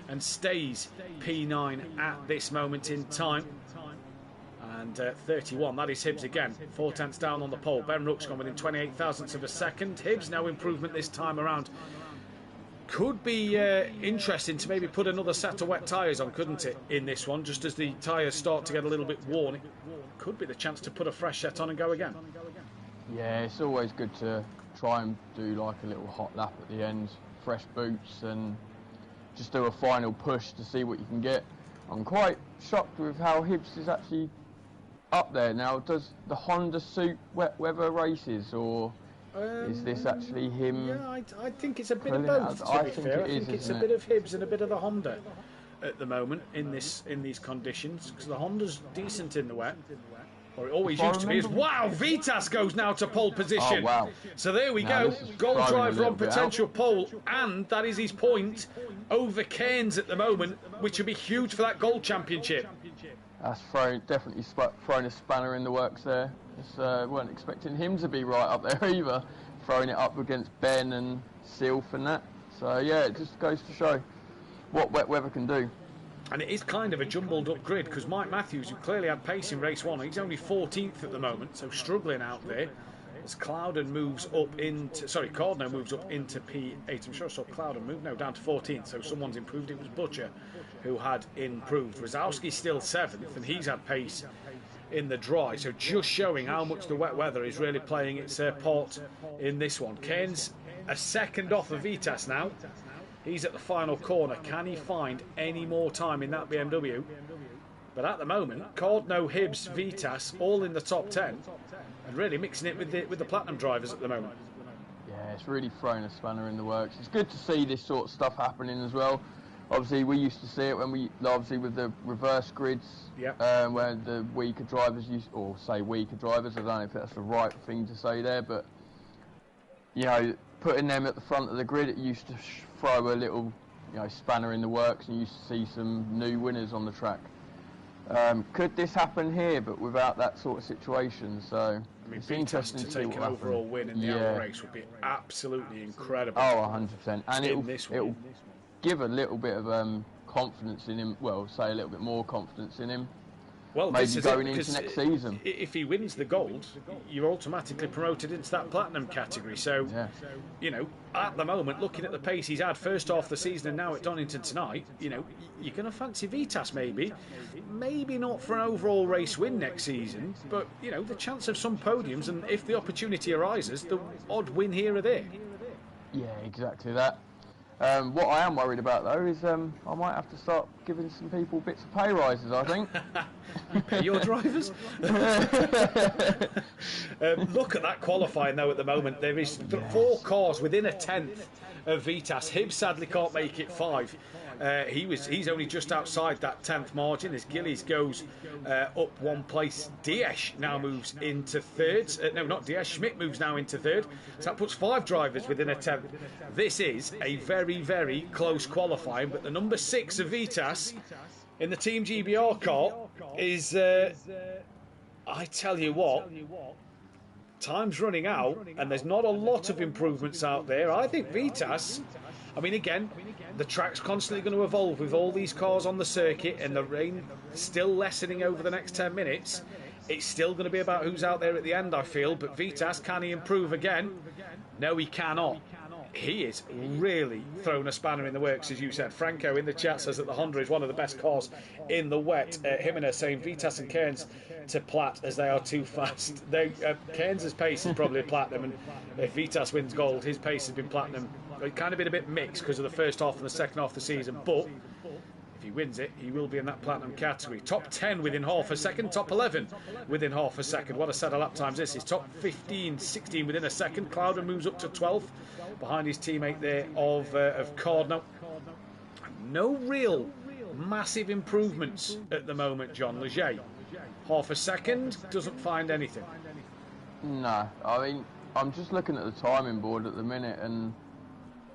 Speaker 1: and stays P9 at this moment in time. And 31, that is Hibbs again, 4 tenths down on the pole. Ben Rook's gone within 28 thousandths of a second. Hibbs, no improvement this time around. Could be interesting to maybe put another set of wet tyres on, couldn't it, in this one? Just as the tyres start to get a little bit worn, it could be the chance to put a fresh set on and go again.
Speaker 2: Yeah, it's always good to try and do like a little hot lap at the end, fresh boots, and just do a final push to see what you can get. I'm quite shocked with how Hibbs is actually up there now. Does the Honda suit wet weather races, or is this actually him?
Speaker 1: Yeah, I think it's a bit of both, to be fair. I think it's a bit of Hibbs and a bit of the Honda at the moment in these conditions, because the Honda's decent in the wet, or it always used to be. Wow, Vitas goes now to pole position.
Speaker 2: Oh, wow.
Speaker 1: So there we go. Gold driver on potential pole, and that is his point over Cairns at the moment, which would be huge for that gold championship.
Speaker 2: That's definitely thrown a spanner in the works there. Weren't expecting him to be right up there either, throwing it up against Ben and Sylph and that. So yeah, it just goes to show. what wet weather can do.
Speaker 1: And it is kind of a jumbled up grid, because Mike Matthews, who clearly had pace in race 1, he's only 14th at the moment, so struggling out there. As Cowden moves up into, Cordno moves up into P8. I'm sure I saw Cowden move, no, down to 14th, so someone's improved. It was Butcher who had improved. Rosowski's still 7th, and he's had pace in the dry, so just showing how much the wet weather is really playing its part in this one. Cairns a second off of Vitas now. He's at the final corner. Can he find any more time in that BMW? But at the moment, Cordno, Hibbs, Vitas, all in the top 10, and really mixing it with the platinum drivers at the moment.
Speaker 2: Yeah, it's really thrown a spanner in the works. It's good to see this sort of stuff happening as well. Obviously, we used to see it when with the reverse grids, where the weaker drivers weaker drivers. I don't know if that's the right thing to say there, but you know, putting them at the front of the grid, it used to throw a little, spanner in the works, and you used to see some new winners on the track. Could this happen here, but without that sort of situation? So
Speaker 1: I mean,
Speaker 2: it's interesting
Speaker 1: to take an overall win in the Alba race would be absolutely incredible.
Speaker 2: Oh, 100%, and it'll give a little bit of confidence in him. Well, say a little bit more confidence in him.
Speaker 1: Well,
Speaker 2: maybe
Speaker 1: this is
Speaker 2: going into next season.
Speaker 1: If he wins the gold, you're automatically promoted into that platinum category. So, at the moment, looking at the pace he's had first half the season and now at Donington tonight, you're going to fancy Vitas maybe. Maybe not for an overall race win next season, but, the chance of some podiums, and if the opportunity arises, the odd win here or there.
Speaker 2: Yeah, exactly that. What I am worried about, though, is I might have to start giving some people bits of pay rises, I think.
Speaker 1: You pay your drivers? Look at that qualifying, though, at the moment. There is 4 cars within a tenth of Vitas. Hibbs sadly can't make it 5. He's only just outside that 10th margin as Gillies goes up 1 place. Diaz now moves into 3rd. No, not Diaz. Schmidt moves now into 3rd. So that puts 5 drivers within a 10th. This is a very, very close qualifying, but the number 6 of Vitas in the Team GBR car is, I tell you what, time's running out, and there's not a lot of improvements out there. I think Vitas, I mean, again, the track's constantly going to evolve with all these cars on the circuit and the rain still lessening over the next 10 minutes. It's still going to be about who's out there at the end, I feel. But Vitas, can he improve again? No, he cannot. He is really thrown a spanner in the works, as you said. Franco in the chat says that the Honda is one of the best cars in the wet. Jimenez saying Vitas and Cairns to Platt as they are too fast. Cairns' pace is probably platinum, and if Vitas wins gold, his pace has been platinum. It's kind of been a bit mixed because of the first half and the second half of the season, but if he wins it, he will be in that platinum category. Top 10 within half a second, top 11 within half a second. What a set of lap times this is. Top 15, 16 within a second. Clouder moves up to 12th behind his teammate there of Cordno. No real massive improvements at the moment, John. Leger, half a second, doesn't find anything.
Speaker 2: No, I mean, I'm just looking at the timing board at the minute, and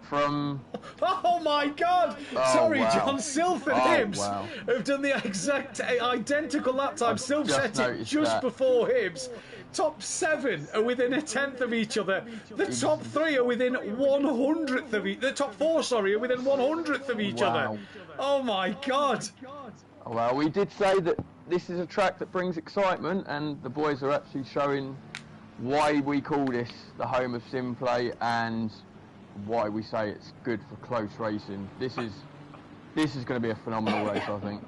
Speaker 2: from...
Speaker 1: Oh my God! Sorry, wow. John. Sylph and Hibbs have done the exact identical lap time. Sylph set it just before Hibbs. Top 7 are within a tenth of each other. The top 3 are within 100th of each. The top 4, are within 100th of each other. Oh my God!
Speaker 2: Well, we did say that this is a track that brings excitement, and the boys are actually showing why we call this the home of SimPlay and why we say it's good for close racing. This is going to be a phenomenal race, I think.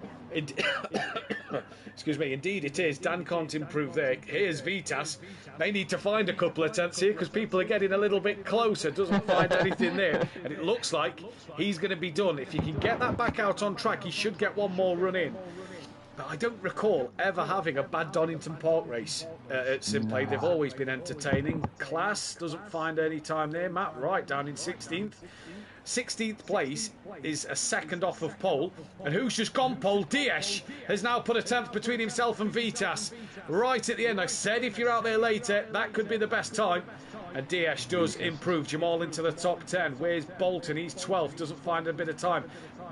Speaker 1: Excuse me, indeed it is. Dan can't improve there. Here's Vitas. They need to find a couple of tenths here because people are getting a little bit closer. Doesn't find anything there. And it looks like he's going to be done. If he can get that back out on track, he should get one more run in. But I don't recall ever having a bad Donington Park race at SimPlay. No. They've always been entertaining. Class doesn't find any time there. Matt Wright down in 16th. 16th place is a second off of pole. And who's just gone pole? Diaz has now put a 10th between himself and Vitas. Right at the end, I said if you're out there later, that could be the best time. And Diaz does improve. Jamal into the top 10. Where's Bolton? He's 12th, doesn't find a bit of time.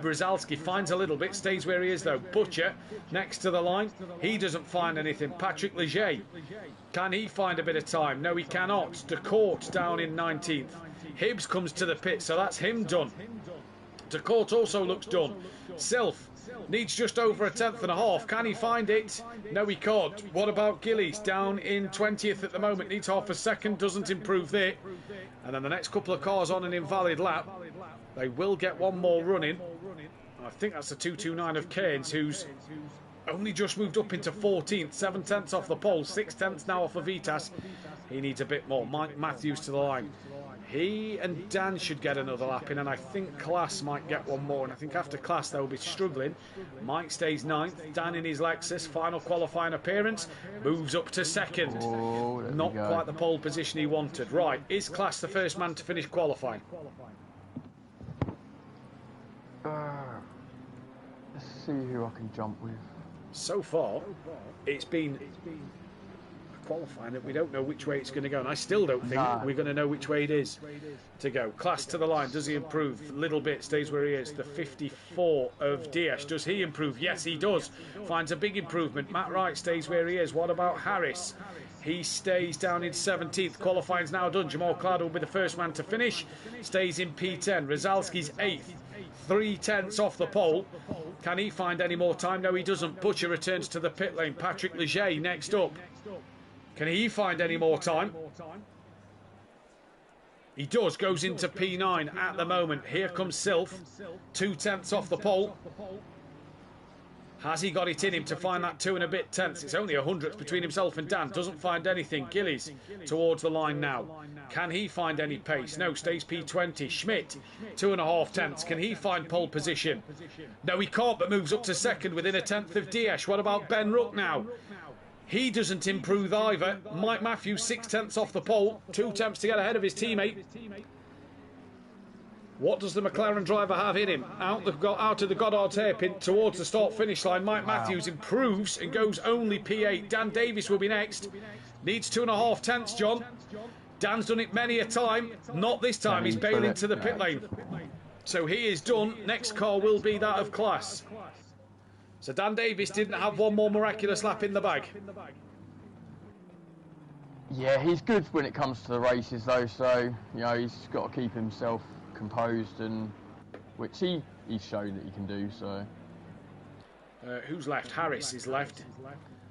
Speaker 1: Brzezalski finds a little bit, stays where he is though. Butcher next to the line. He doesn't find anything. Patrick Leger, can he find a bit of time? No, he cannot. De Court down in 19th. Hibbs comes to the pit, so that's him done. De Court also looks done. Sylph needs just over a 1/10.5. Can he find it? No, he can't. What about Gillies? Down in 20th at the moment. Needs half a second. Doesn't improve there. And then the next couple of cars on an invalid lap. They will get one more running. I think that's the 229 of Keynes, who's only just moved up into 14th. 7/10 off the pole. 6/10 now off of Vitas. He needs a bit more. Mike Matthews to the line. He and Dan should get another lap in, and I think Class might get one more. And I think after Class they'll be struggling. Mike stays 9th. Dan in his Lexus, final qualifying appearance, moves up to 2nd.
Speaker 2: Oh,
Speaker 1: not quite the pole position he wanted. Right, is Class the first man to finish qualifying?
Speaker 2: Let's see who I can jump with.
Speaker 1: So far, it's been qualifying that we don't know which way it's going to go, and I still don't think we're going to know which way it is to go. Class to the line. Does he improve? A little bit. Stays where he is. The 54 of Diaz. Does he improve? Yes, he does. Finds a big improvement. Matt Wright stays where he is. What about Harris? He stays down in 17th. Qualifying's now done. Jamal Cloud will be the first man to finish. Stays in P10. Rozalski's 8th. 3/10 off the pole. Can he find any more time? No, he doesn't. Butcher returns to the pit lane. Patrick Leger next up. Can he find any more time? He does. Goes into P9 at the moment. Here comes Sylph. 2/10 off the pole. Has he got it in him to find that 2 and a bit tenths? It's only 100th between himself and Dan. Doesn't find anything. Gillies towards the line now. Can he find any pace? No, stays P20. Schmidt, 2.5 tenths. Can he find pole position? No, he can't, but moves up to 2nd within a 10th of Diaz. What about Ben Rook now? He doesn't improve either. Mike Mathew, 6/10 off the pole. 2 attempts to get ahead of his teammate. What does the McLaren driver have in him? Out of the Goddard's hairpin towards the start-finish line. Mike Matthews improves and goes only P8. Dan Davis will be next. Needs 2.5 tenths, John. Dan's done it many a time. Not this time. He's bailing to the pit lane. So he is done. Next car will be that of Class. So Dan Davis didn't have one more miraculous lap in the bag.
Speaker 2: Yeah, he's good when it comes to the races though, so you know he's got to keep himself composed, and which he's shown that he can do. So
Speaker 1: who's left? Harris is left.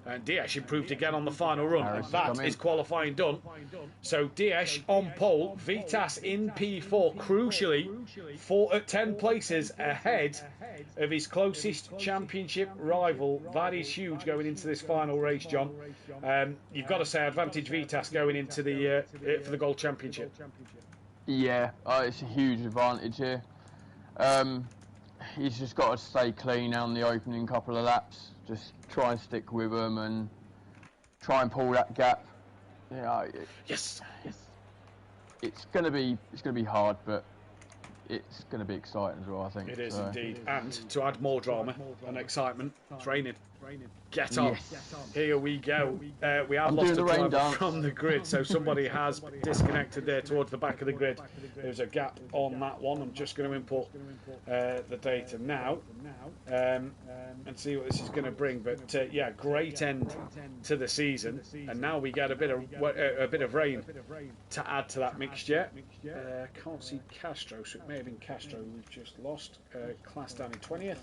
Speaker 1: And Diaz improved again on the final run.
Speaker 2: Harris
Speaker 1: And that is qualifying done. So Diaz on pole, Vitas in P4, crucially 10 places ahead of his closest championship rival. That is huge going into this final race, John. You've got to say advantage Vitas going into the for the Gold Championship.
Speaker 2: Yeah, it's a huge advantage here. He's just got to stay clean on the opening couple of laps. Just try and stick with them and try and pull that gap. Yeah,
Speaker 1: yes.
Speaker 2: It's gonna be hard, but it's gonna be exciting as well. I think
Speaker 1: it is indeed. And to add more drama and excitement, it's raining. Get on. Yes. Here we go. We have lost a driver from the grid, so somebody has disconnected there towards the back of the grid. There's a gap on that one. I'm just going to import the data now and see what this is going to bring. But yeah, great end to the season, and now we get a bit of rain to add to that mixture. Can't see Castro, so it may have been Castro we've just lost. Class down in 20th.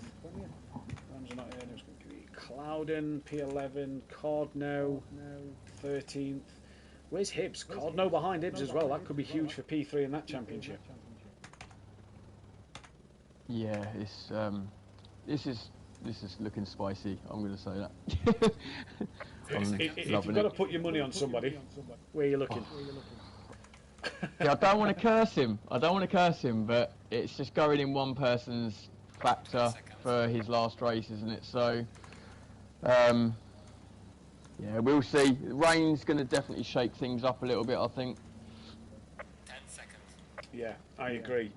Speaker 1: Clouden, P11, Cardno, 13th. Where's Hibbs? Cardno behind Hibbs as well. That could be huge for P3 in that championship.
Speaker 2: Yeah, it's this is looking spicy. I'm going to say that.
Speaker 1: If you've got to put your money on somebody, where are you looking?
Speaker 2: Yeah, I don't want to curse him. But it's just going in one person's factor for his last race, isn't it? So. Yeah, we'll see. Rain's going to definitely shake things up a little bit, I think.
Speaker 3: 10 seconds.
Speaker 1: Yeah, I agree.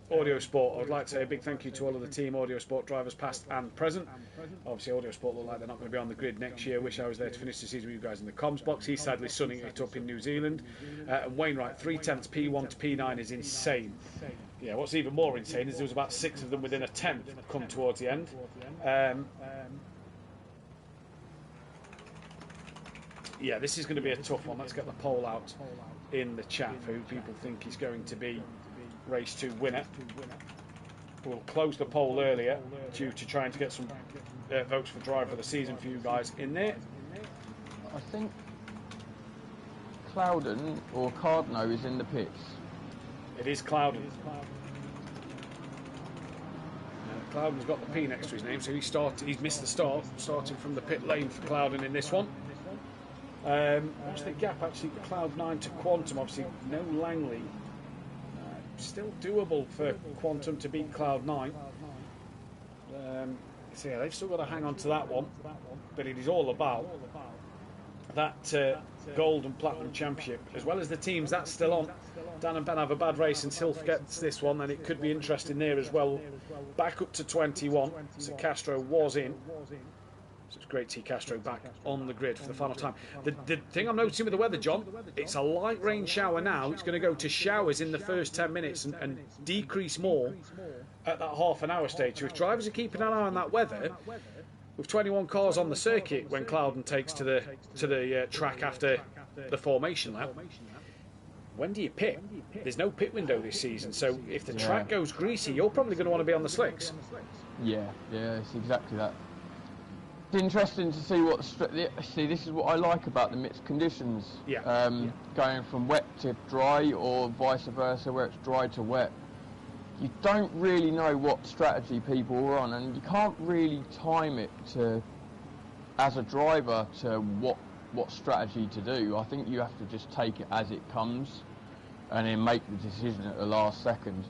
Speaker 1: Audio Sport, I'd like to say a big thank you to all of the team Audio Sport drivers past and present. Obviously Audio Sport look like they're not going to be on the grid next year. Wish I was there to finish the season with you guys in the comms box. He's sadly sunning it up in New Zealand. And Wainwright, 3/10 P1 to P9 is insane. Yeah, what's even more insane is there was about 6 of them within a 10th come towards the end. Yeah, this is going to be a tough one. Let's get the poll out in the chat for who people think is going to be race 2 winner. We'll close the poll earlier due to trying to get some votes for driver of the season for you guys in there.
Speaker 2: I think Clouden or Cardno is in the pits.
Speaker 1: It is Clouden. Cloudon's got the P next to his name, so he's missed the start, starting from the pit lane for Clouden in this one. What's the gap actually? Cloud9 to Quantum, obviously no Langley. Still doable for Quantum to beat Cloud9. So yeah, they've still got to hang on to that one, but it is all about that gold and platinum championship, as well as the teams that's still on. Dan and Ben have a bad race, and Sylph gets this one, then it could be interesting there as well. Back up to 21, so Castro was in. So it's great to see Castro back on the grid for the final time. The thing I'm noticing with the weather, John, it's a light rain shower now. It's going to go to showers in the first 10 minutes and decrease more at that half an hour stage. So if drivers are keeping an eye on that weather, with 21 cars on the circuit when Clouden takes to the track after the formation lap, when do you pit? There's no pit window this season, so if the track goes greasy, you're probably going to want to be on the slicks.
Speaker 2: Yeah, it's exactly that. It's interesting to see this is what I like about the mixed conditions.
Speaker 1: Yeah.
Speaker 2: Going from wet to dry or vice versa, where it's dry to wet. You don't really know what strategy people are on, and you can't really time it to, as a driver, to what strategy to do. I think you have to just take it as it comes and then make the decision at the last second.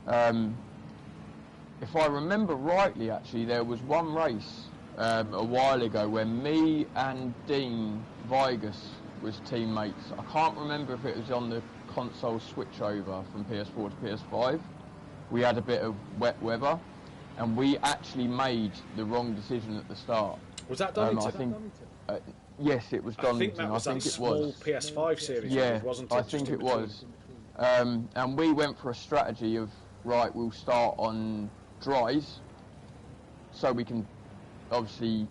Speaker 2: If I remember rightly, actually, there was one race a while ago when me and Dean Vigas was teammates. I can't remember if it was on the console switchover from PS4 to PS5. We had a bit of wet weather, and we actually made the wrong decision at the start.
Speaker 1: Was that Donginton?
Speaker 2: I think, yes, it was Donginton.
Speaker 1: I think that was that small PS5 series,
Speaker 2: yeah,
Speaker 1: wasn't it?
Speaker 2: I think it was. And we went for a strategy of, right, we'll start on dries, so we can obviously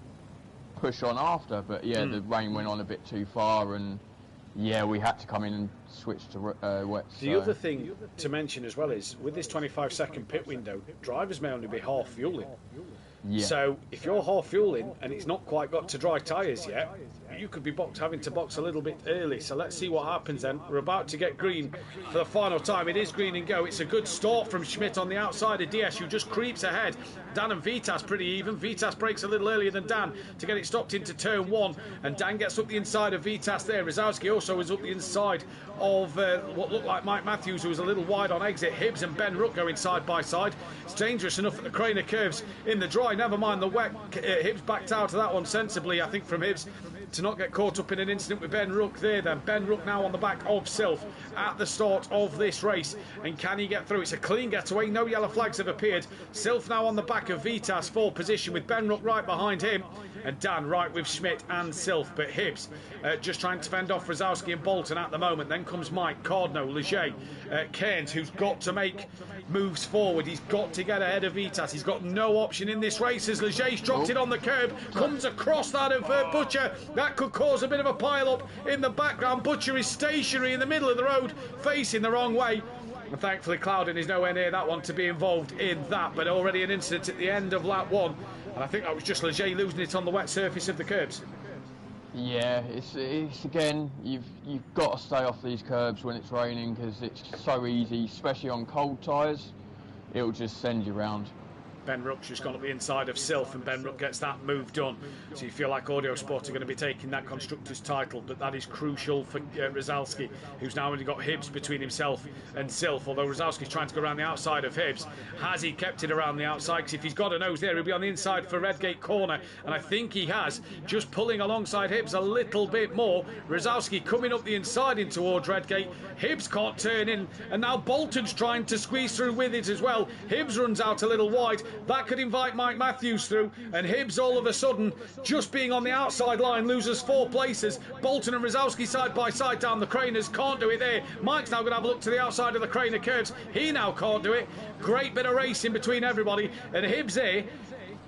Speaker 2: push on after. But yeah, the rain went on a bit too far, and yeah, we had to come in and switch to wet.
Speaker 1: The other thing to mention as well is, with this 25-second pit window, drivers may only be half fueling.
Speaker 2: Yeah.
Speaker 1: So if you're half fueling and it's not quite got to dry tyres yet, you could be having to box a little bit early. So let's see what happens then. We're about to get green for the final time. It is green and go. It's a good start from Schmidt on the outside of DS, who just creeps ahead. Dan and Vitas pretty even. Vitas breaks a little earlier than Dan to get it stopped into turn one, and Dan gets up the inside of Vitas there. Rosowski also is up the inside of what looked like Mike Matthews, who was a little wide on exit. Hibbs and Ben Rook going side by side. It's dangerous enough at the Craner curves in the dry, never mind the wet. Hibbs backed out of that one sensibly, I think, from Hibbs, to not get caught up in an incident with Ben Rook there then. Ben Rook now on the back of Sylph at the start of this race, and can he get through? It's a clean getaway, no yellow flags have appeared. Sylph now on the back of Vitas for position, with Ben Rook right behind him, and Dan right with Schmidt and Sylph. But Hibbs just trying to fend off Rosowski and Bolton at the moment. Then comes Mike, Cardno, Leger, Cairns, who's got to make moves forward. He's got to get ahead of Vitas. He's got no option in this race as Leger's dropped it on the curb, comes across that of Butcher. That could cause a bit of a pile-up in the background. Butcher is stationary in the middle of the road, facing the wrong way. And thankfully Clouden is nowhere near that one to be involved in that, but already an incident at the end of lap one, and I think that was just Leger losing it on the wet surface of the curbs.
Speaker 2: Yeah, it's again, you've got to stay off these curbs when it's raining, because it's so easy, especially on cold tyres. It'll just send you round.
Speaker 1: Ben Rook's just gone up the inside of Sylph, and Ben Rook gets that move done. So you feel like Audio Sport are going to be taking that Constructors' title, but that is crucial for Rosowski, who's now only got Hibbs between himself and Sylph, although Rosowski's trying to go around the outside of Hibbs. Has he kept it around the outside? Because if he's got a nose there, he'll be on the inside for Redgate corner, and I think he has, just pulling alongside Hibbs a little bit more. Rosowski coming up the inside in towards Redgate. Hibbs can't turn in, and now Bolton's trying to squeeze through with it as well. Hibbs runs out a little wide. That could invite Mike Matthews through, and Hibbs all of a sudden, just being on the outside line, loses 4 places. Bolton and Rosowski side by side down the Craners, can't do it there. Mike's now going to have a look to the outside of the Craner curves. He now can't do it. Great bit of racing between everybody, and Hibbs there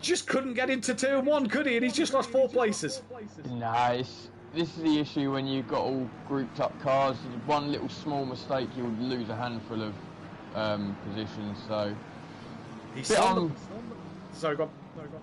Speaker 1: just couldn't get into turn one, could he? And he's just lost 4 places.
Speaker 2: Nice. This is the issue when you've got all grouped up cars. One little small mistake, you'll lose a handful of positions. So
Speaker 1: He's still sorry, go on.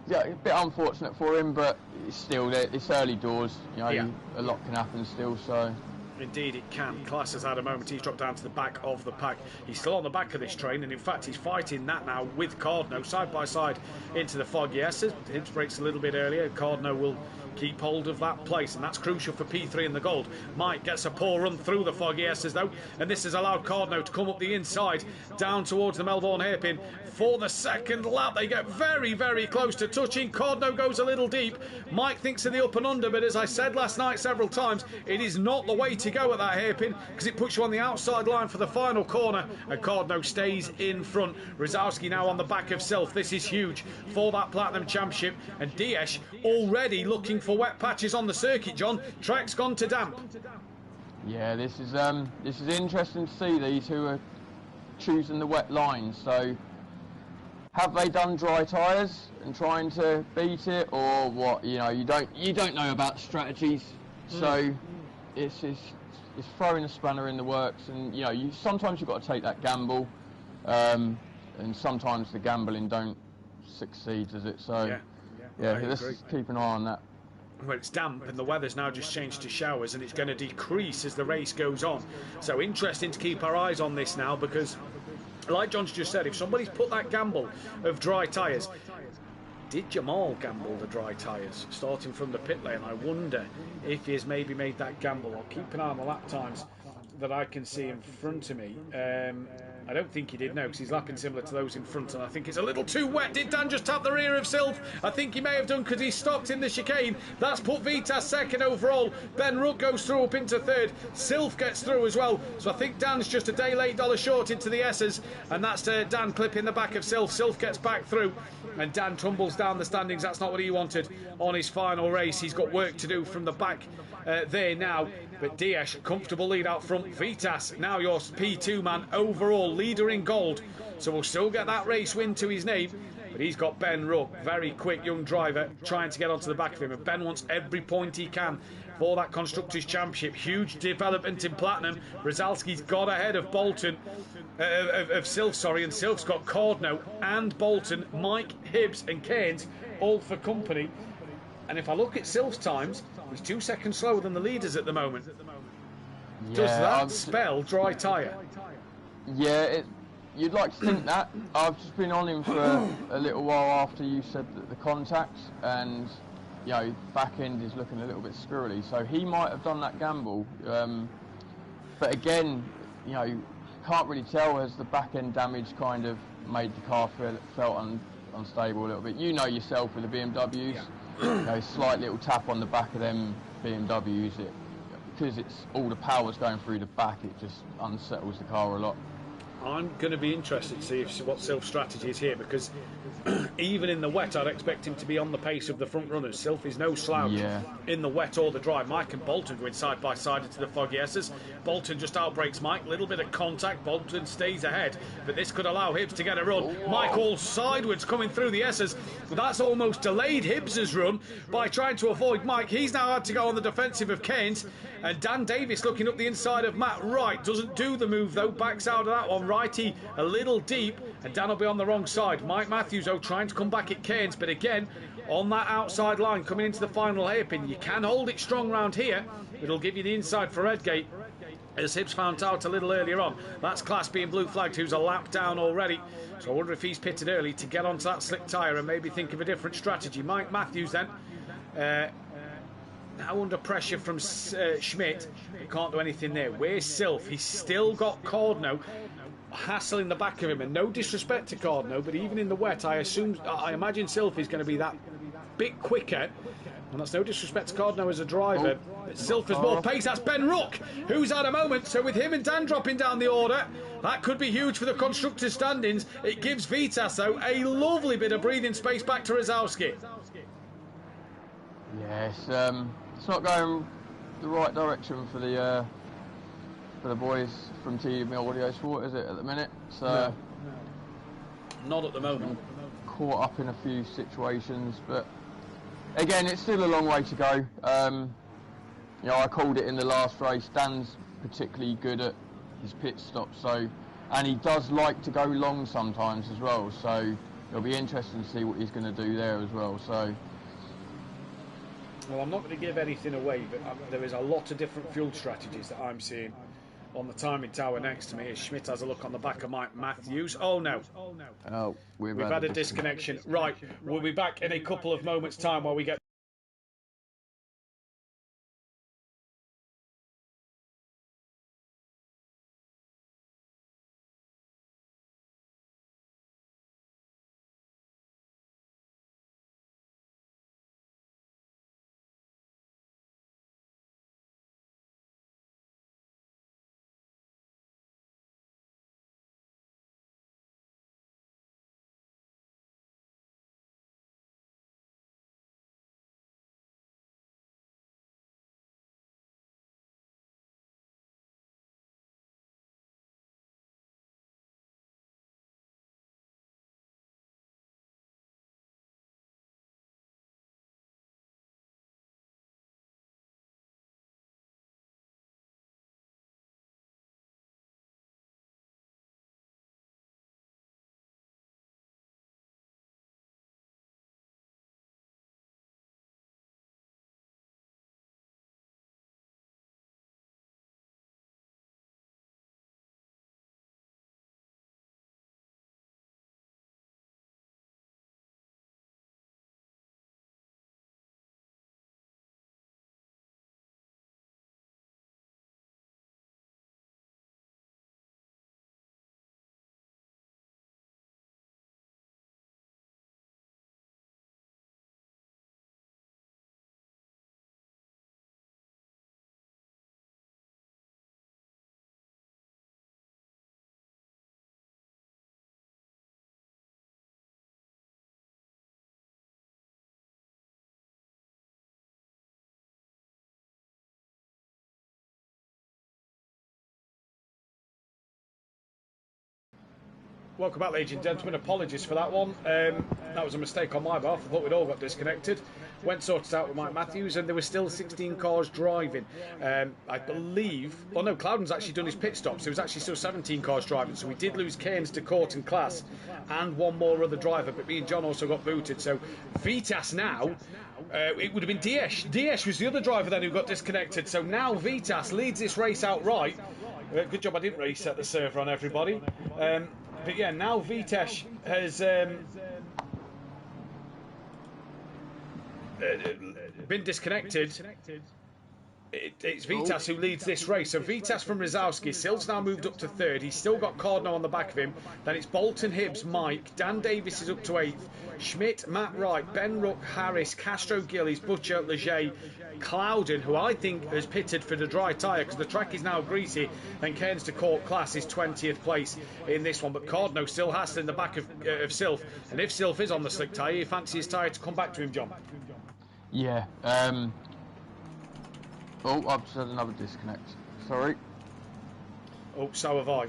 Speaker 2: Yeah, a bit unfortunate for him, but still, it's early doors. You know,
Speaker 1: Yeah.
Speaker 2: a lot can happen still. So.
Speaker 1: Indeed it can. Class has had a moment. He's dropped down to the back of the pack. He's still on the back of this train, and in fact he's fighting that now with Cardno side by side into the fog. Yes, Hibbs breaks a little bit earlier. Cardno will keep hold of that place, and that's crucial for P3 in the gold. Mike gets a poor run through the foggy S's though, and this has allowed Cardno to come up the inside down towards the Melbourne hairpin for the second lap. They get very, very close to touching. Cardno goes a little deep. Mike thinks of the up and under, but as I said last night several times, it is not the way to go at that hairpin, because it puts you on the outside line for the final corner, and Cardno stays in front. Rosowski now on the back of Self. This is huge for that Platinum Championship, and Diaz already looking for wet patches on the circuit. John, track's gone to damp.
Speaker 2: Yeah, this is interesting to see these who are choosing the wet lines. So, have they done dry tyres and trying to beat it, or what? You know, you don't know about strategies, so it's throwing a spanner in the works. And you know, sometimes you've got to take that gamble, and sometimes the gambling don't succeed, does it? So yeah, let's keep an eye on that.
Speaker 1: Well, it's damp and the weather's now just changed to showers, and it's going to decrease as the race goes on. So interesting to keep our eyes on this now, because like John's just said, if somebody's put that gamble of dry tyres, did Jamal gamble the dry tyres starting from the pit lane? I wonder if he has maybe made that gamble. I'll keep an eye on the lap times that I can see in front of me. I don't think he did, no, because he's lapping similar to those in front, and I think it's a little too wet. Did Dan just tap the rear of Sylph? I think he may have done, because he stopped in the chicane. That's put Vitas second overall. Ben Rook goes through up into third. Sylph gets through as well. So I think Dan's just a day late, dollar short into the S's, and that's Dan clipping the back of Sylph. Sylph gets back through, and Dan tumbles down the standings. That's not what he wanted on his final race. He's got work to do from the back there now. But Diaz, comfortable lead out front. Vitas, now your P2 man, overall leader in gold. So we'll still get that race win to his name. But he's got Ben Ruck, very quick young driver, trying to get onto the back of him. And Ben wants every point he can for that Constructors' Championship. Huge development in Platinum. Rozalski's got ahead of Bolton, of Sylph, sorry, and Sylph's got Cardno and Bolton, Mike, Hibbs and Keynes, all for company. And if I look at Sylph's times, he's 2 seconds slower than the leaders at the moment. Yeah, does that spell dry tyre?
Speaker 2: Yeah, you'd like to think that. I've just been on him for a little while after you said that the contact, and you know, back end is looking a little bit squirrely, so he might have done that gamble. But again, you know, can't really tell, as the back end damage kind of made the car felt unstable a little bit. You know yourself with the BMWs. Yeah. You know, slight little tap on the back of them BMWs, because it's all the power's going through the back, it just unsettles the car a lot.
Speaker 1: I'm going to be interested to see what Sylph's strategy is here, because even in the wet, I'd expect him to be on the pace of the front runners. Sylph is no slouch in the wet or the dry. Mike and Bolton going side by side into the foggy S's. Bolton just outbrakes Mike, little bit of contact. Bolton stays ahead, but this could allow Hibbs to get a run. Mike all sideways coming through the S's. That's almost delayed Hibbs's run by trying to avoid Mike. He's now had to go on the defensive of Keynes, and Dan Davis looking up the inside of Matt Wright. Doesn't do the move though, backs out of that one. Righty a little deep, and Dan will be on the wrong side. Mike Matthews though trying to come back at Keynes, but again on that outside line coming into the final hairpin. You can hold it strong round here. It'll give you the inside for Redgate, as Hibbs found out a little earlier on. That's Class being blue flagged, who's a lap down already. So I wonder if he's pitted early to get onto that slick tyre and maybe think of a different strategy. Mike Matthews then now under pressure from Schmidt, but can't do anything there. Where's Sylph? He's still got Cardno hassling the back of him, and no disrespect to Cardno, but even in the wet, I imagine Sylph is going to be that bit quicker, and that's no disrespect to Cardno as a driver. But Sylph has more pace. That's Ben Rook, who's at a moment. So with him and Dan dropping down the order, that could be huge for the constructors' standings. It gives Vitas though a lovely bit of breathing space back to Rozalski.
Speaker 2: Yes, it's not going the right direction for the boys from TD Audio Sport, is it, at the minute? So
Speaker 1: no. Not at the moment.
Speaker 2: Caught up in a few situations, but again, it's still a long way to go. You know, I called it in the last race. Dan's particularly good at his pit stops, and he does like to go long sometimes as well. So it'll be interesting to see what he's going to do there as well. So,
Speaker 1: well, I'm not going to give anything away, but there is a lot of different fuel strategies that I'm seeing on the timing tower next to me as Schmidt has a look on the back of Mike Matthews. Oh no.
Speaker 2: oh, we've
Speaker 1: had a disconnection. Right, we'll be back in a couple of moments' time while we get... Welcome back, ladies and gentlemen. Apologies for that one. That was a mistake on my behalf. I thought we'd all got disconnected. Went sorted out with Mike Matthews, and there were still 16 cars driving. I believe... Oh no, Cloudon's actually done his pit stops. There was actually still 17 cars driving, so we did lose Cairns to court in class and one more other driver, but me and John also got booted. So Vitas now... it would have been Diesch. Diesch was the other driver then who got disconnected. So now Vitas leads this race outright. Good job I didn't reset the server on everybody. But yeah, now Vitas has been disconnected. It's Vitas who leads this race. So Vitas from Rysowski. Sil's now moved up to third. He's still got Cardno on the back of him. Then it's Bolton, Hibbs, Mike. Dan Davis is up to eighth. Schmidt, Matt Wright, Ben Ruck, Harris, Castro Gillies, Butcher, Leger, Cloudon, who I think has pitted for the dry tyre because the track is now greasy. Then Cairns to Court class is 20th place in this one. But Cardno still has in the back of Silf. And if Silf is on the slick tyre, you fancy his tyre to come back to him, John?
Speaker 2: Yeah. Oh, I've just had another disconnect. Sorry.
Speaker 1: Oh, so have I.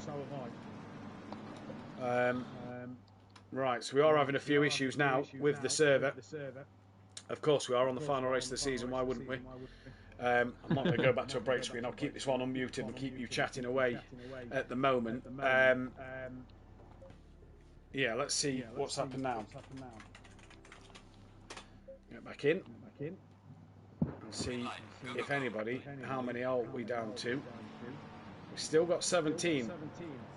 Speaker 1: Right, so we are having a few issues now with the server. Of course, we are on the final race of the season. Why wouldn't we? I'm not going to go back to a break screen. I'll keep this one unmuted and keep you chatting away at the moment. Yeah, let's see what's happened now. Get back in. And see if anybody, how many are we down to? We've still got 17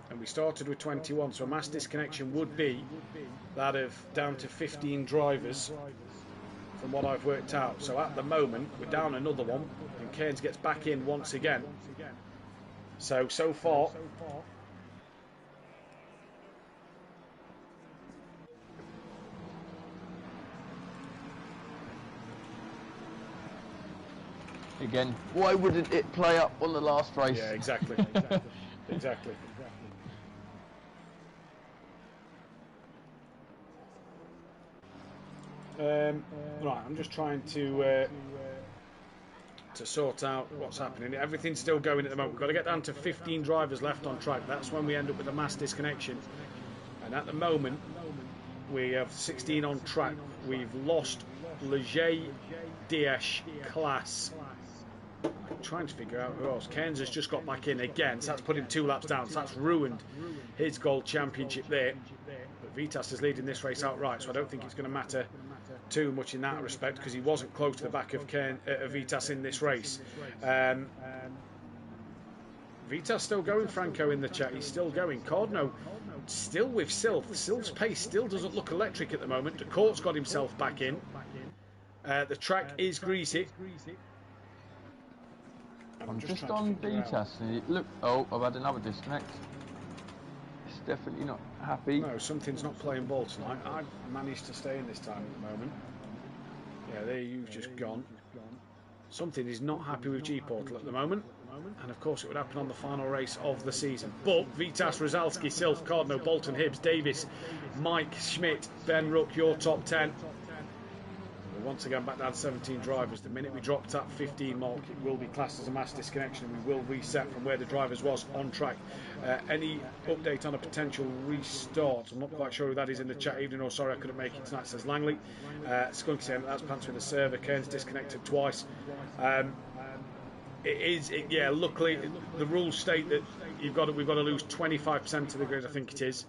Speaker 1: and we started with 21, so a mass disconnection would be that of down to 15 drivers from what I've worked out. So at the moment we're down another one and Cairns gets back in once again. So far
Speaker 2: again, why wouldn't it play up on the last race?
Speaker 1: Yeah, exactly. Exactly. Right, I'm just trying to sort out what's happening. Everything's still going at the moment. We've got to get down to 15 drivers left on track. That's when we end up with a mass disconnection. And at the moment, we have 16 on track. We've lost Leger, Diesch, Class. I'm trying to figure out who else. Cairns has just got back in again, so that's put him 2 laps down. So that's ruined his gold championship there. But But Vitas is leading this race outright, so I don't think it's going to matter too much in that respect, because he wasn't close to the back of Vitas in this race. Vitas still going, Franco, in the chat. He's still going. Cardno still with Sylph. Sylph's pace still doesn't look electric at the moment. De Court's got himself back in. The track is greasy.
Speaker 2: I'm just on Vitas. Look, oh, I've had another disconnect. It's definitely not happy.
Speaker 1: No, something's not playing ball tonight. I've managed to stay in this time at the moment. Yeah, there you've just gone. Something is not happy with G-Portal at the moment. And of course it would happen on the final race of the season. But Vitas, Rozalski, Sylph, Cardno, Bolton, Hibbs, Davis, Mike, Schmidt, Ben Rook, your top 10. We're once again back down to 17 drivers. The minute we drop that 15 mark, it will be classed as a mass disconnection, and we will reset from where the drivers was on track. Any update on a potential restart? I'm not quite sure who that is in the chat evening. Or sorry, I couldn't make it tonight, says Langley. Skunk saying that's pants with the server. Cairns disconnected twice. Yeah, luckily the rules state that we've got to lose 25% of the grid, I think it is,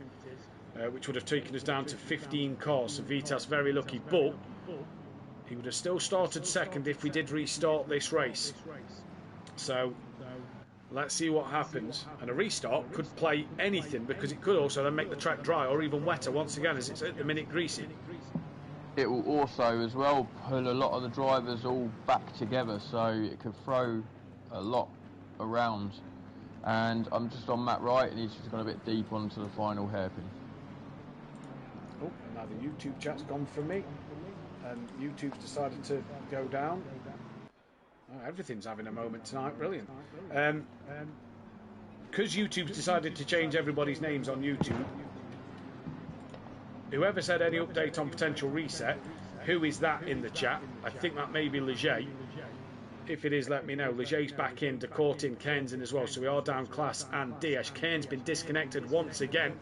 Speaker 1: which would have taken us down to 15 cars. So Vitas very lucky, but he would have still started second if we did restart this race. So let's see what happens. And a restart could play anything, because it could also then make the track dry or even wetter once again, as it's at the minute greasy.
Speaker 2: It will also as well pull a lot of the drivers all back together, so it could throw a lot around. And I'm just on Matt Wright, and he's just gone a bit deep onto the final hairpin.
Speaker 1: Oh, now the YouTube chat's gone for me, and YouTube's decided to go down. Oh, everything's having a moment tonight. Brilliant. Because YouTube's decided to change everybody's names on YouTube, whoever said any update on potential reset, who is that in the chat? I think that may be Leger. If it is, let me know. Leger's back in, De Court in, Cairns in as well. So we are down Class and Diaz. Cairns been disconnected once again.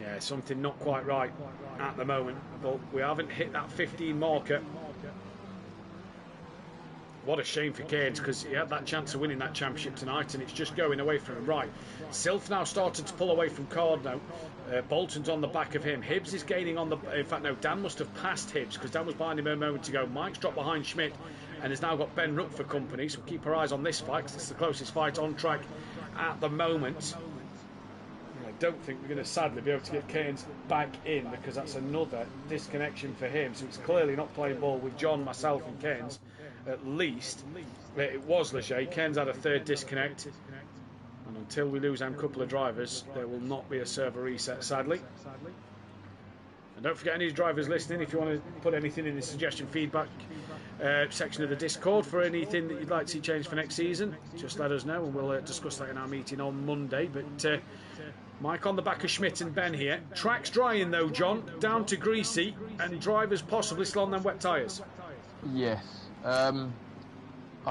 Speaker 1: Yeah, something not quite right at the moment. But we haven't hit that 15 marker. What a shame for Cairns, because he had that chance of winning that championship tonight, and it's just going away from him. Right, Sylph now started to pull away from Cardno. Bolton's on the back of him. Hibbs is gaining on the... In fact, no, Dan must have passed Hibbs, because Dan was behind him a moment ago. Mike's dropped behind Schmidt and has now got Ben Rook for company, so we'll keep our eyes on this fight, because it's the closest fight on track at the moment. I don't think we're going to sadly be able to get Cairns back in, because that's another disconnection for him. So it's clearly not playing ball with John, myself and Cairns. At least it was Leger. Cairns had a third disconnect, and until we lose them couple of drivers, there will not be a server reset, sadly. And don't forget, any drivers listening, if you want to put anything in the suggestion feedback section of the Discord for anything that you'd like to see changed for next season, just let us know, and we'll discuss that in our meeting on Monday. But Mike on the back of Schmidt and Ben here. Track's drying though, John, down to greasy, and drivers possibly still on them wet tyres.
Speaker 2: Yes. I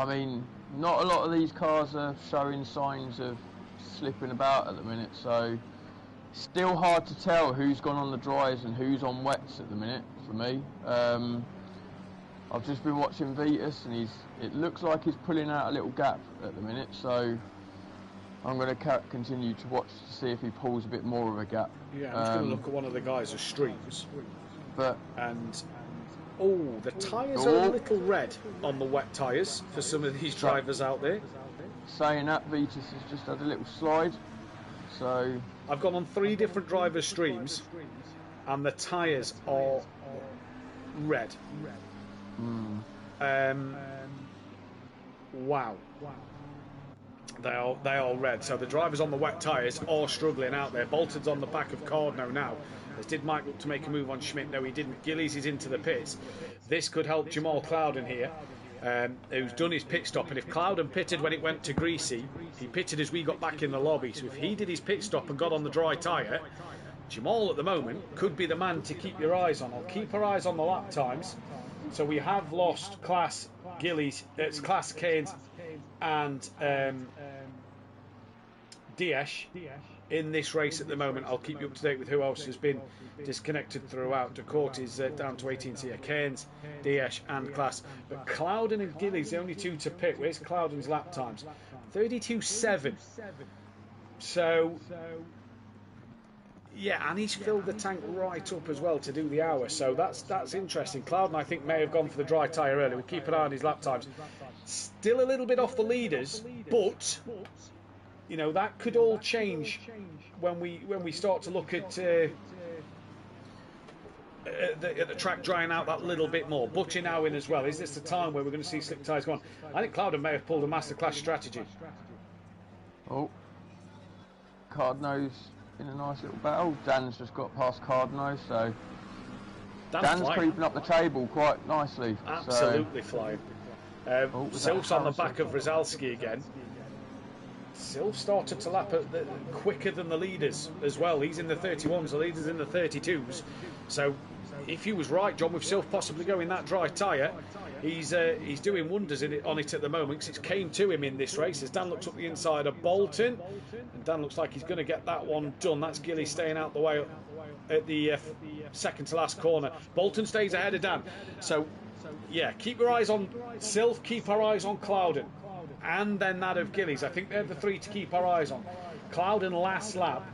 Speaker 2: mean, not a lot of these cars are showing signs of slipping about at the minute, so still hard to tell who's gone on the dries and who's on wets at the minute for me. I've just been watching Vitas, and it looks like he's pulling out a little gap at the minute, so I'm going to continue to watch to see if he pulls a bit more of a gap.
Speaker 1: Yeah, I'm just going to look at one of the guys' streams. And oh, the tyres are a little red on the wet tyres for some of these drivers out there.
Speaker 2: Saying that, Vitas has just had a little slide. So
Speaker 1: I've gone on 3 different drivers' streams, and the tyres are red. Wow. They are red. So the drivers on the wet tyres are struggling out there. Bolton's on the back of Cardno now. As did Mike look to make a move on Schmidt? No, he didn't. Gillies is into the pits. This could help Jamal Clouden here, who's done his pit stop. And if Clouden pitted when it went to greasy, he pitted as we got back in the lobby. So if he did his pit stop and got on the dry tyre, Jamal at the moment could be the man to keep your eyes on. I'll keep our eyes on the lap times. So we have lost Class Gillies, it's Class Cairns and Diaz in this race at the moment. I'll keep you up to date with who else has been disconnected throughout. De Court is down to 18, so yeah, Cairns, Diaz and Class. But Clouden and Gillies, the only 2 to pit. Where's Clouden's lap times? 32.7. So Yeah, and he's filled the tank right up as well to do the hour, so that's interesting. Clouden, I think, may have gone for the dry tyre early. We keep an eye on his lap times. Still a little bit off the leaders, but you know that could all change when we start to look at the track drying out that little bit more. Butcher now in as well. Is this the time where we're going to see slick tyres go on? I think Clouden may have pulled a masterclass strategy.
Speaker 2: Oh, Cardno's in a nice little battle. Dan's just got past Cardno, so Dan's creeping up the table quite nicely.
Speaker 1: Absolutely flying. Sylph's on the back of Rzalski again. Sylph started to lap quicker than the leaders as well. He's in the 31s, the leaders in the 32s. So if you was right, John, with Sylph possibly going that dry tyre, he's doing wonders on it at the moment, because it's came to him in this race as Dan looks up the inside of Bolton, and Dan looks like he's going to get that one done. That's Gilly staying out the way at the second to last corner. Bolton stays ahead of Dan. So yeah, keep your eyes on Sylph, keep our eyes on Clouden, and then that of Gillies. I think they're the three to keep our eyes on. Clouden last lap.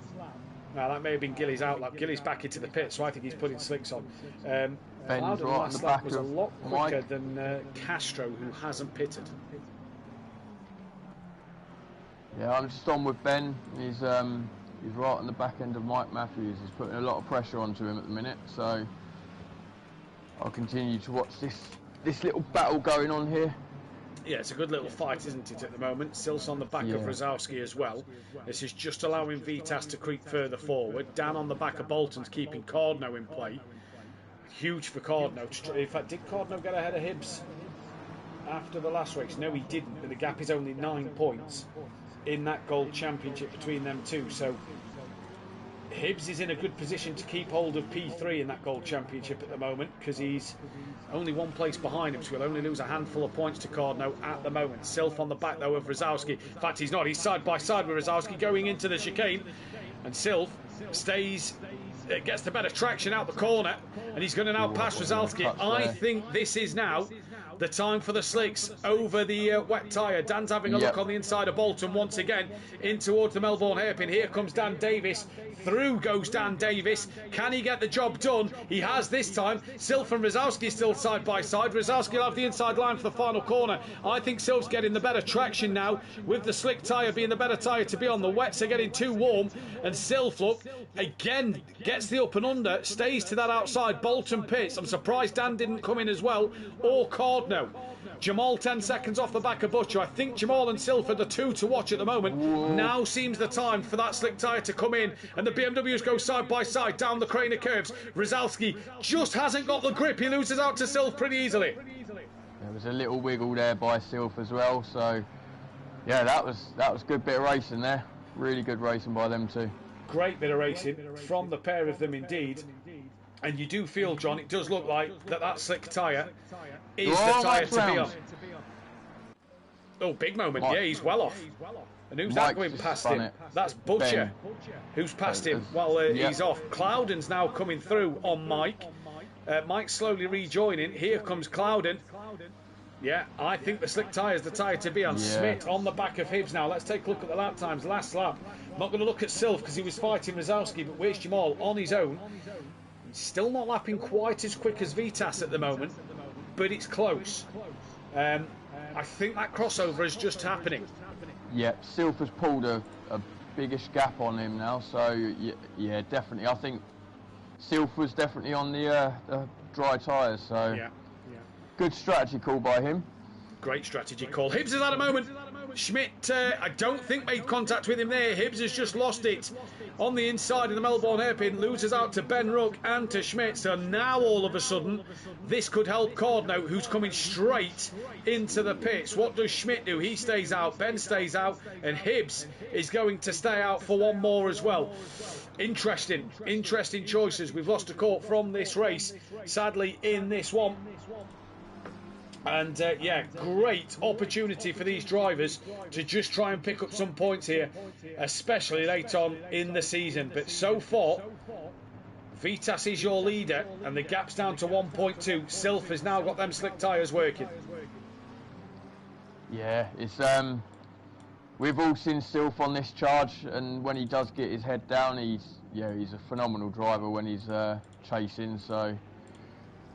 Speaker 1: Now that may have been Gillies out lap. Gillies back into the pit, so I think he's putting slicks on. Clouden last lap was a lot quicker than Castro, who hasn't pitted.
Speaker 2: Yeah, I'm just on with Ben. He's right on the back end of Mike Matthews. He's putting a lot of pressure onto him at the minute, so I'll continue to watch this little battle going on here.
Speaker 1: Yeah, it's a good little fight, isn't it, at the moment? Sylph's on the back of Rzalski as well. This is just allowing Vitas to creep further forward. Dan on the back of Bolton's keeping Cardno in play. Huge for Cardno. In fact, did Cardno get ahead of Hibbs after the last race? No, he didn't, but the gap is only 9 points in that Gold Championship between them two. So Hibbs is in a good position to keep hold of P3 in that Gold Championship at the moment, because he's only 1 place behind him, so he'll only lose a handful of points to Cardno at the moment. Sylph on the back, though, of Rzalski. In fact, he's not. He's side by side with Rzalski going into the chicane, and Sylph gets the better traction out the corner, and he's going to now pass Rzalski. I think this is now the time for the slicks over the wet tyre. Dan's having a look on the inside of Bolton once again in towards the Melbourne hairpin. Here comes Dan Davis. Through goes Dan Davis. Can he get the job done? He has this time. Sylph and Rzalski still side by side. Rzalski will have the inside line for the final corner. I think Sylph's getting the better traction now, with the slick tyre being the better tyre to be on. The wets are getting too warm, and Sylph, look, again gets the up and under, stays to that outside. Bolton pits. I'm surprised Dan didn't come in as well, or Cardno. Jamal 10 seconds off the back of Butcher. I think Jamal and Sylph are the two to watch at the moment. Now seems the time for that slick tyre to come in, and the BMWs go side by side down the crane of curves. Rzalski just hasn't got the grip. He loses out to Sylph pretty easily.
Speaker 2: There was a little wiggle there by Sylph as well, so yeah, that was a good bit of racing there. Really good racing by them two.
Speaker 1: Great bit of racing from the pair of them indeed. And you do feel, John, it does look like that slick tyre is the tyre to be on. Oh, big moment. Yeah, he's well off. And who's that going past him? That's Butcher, who's passed him while he's off. Clouden's now coming through on Mike. Mike's slowly rejoining. Here comes Clouden. Yeah, I think the slick tyre is the tyre to be on. Smith on the back of Hibbs now. Let's take a look at the lap times. Last lap. Not going to look at Sylph because he was fighting Rzalski, but where's Jamal on his own? Still not lapping quite as quick as Vitas at the moment, but it's close. I think that crossover is just happening.
Speaker 2: Yeah, Sylph has pulled a biggish gap on him now, so yeah, definitely. I think Sylph was definitely on the dry tyres, so good strategy call by him.
Speaker 1: Great strategy call. Hibbs is at a moment. Schmidt, I don't think made contact with him there. Hibbs has just lost it on the inside of the Melbourne hairpin. Loses out to Ben Ruck and to Schmidt. So now all of a sudden, this could help Cardno, who's coming straight into the pits. What does Schmidt do? He stays out, Ben stays out, and Hibbs is going to stay out for one more as well. Interesting choices. We've lost a court from this race, sadly, in this one. And yeah, great opportunity for these drivers to just try and pick up some points here, especially late on in the season. But so far, Vitas is your leader, and the gap's down to 1.2. Sylph has now got them slick tyres working.
Speaker 2: Yeah, it's we've all seen Sylph on this charge, and when he does get his head down, he's a phenomenal driver when he's chasing. So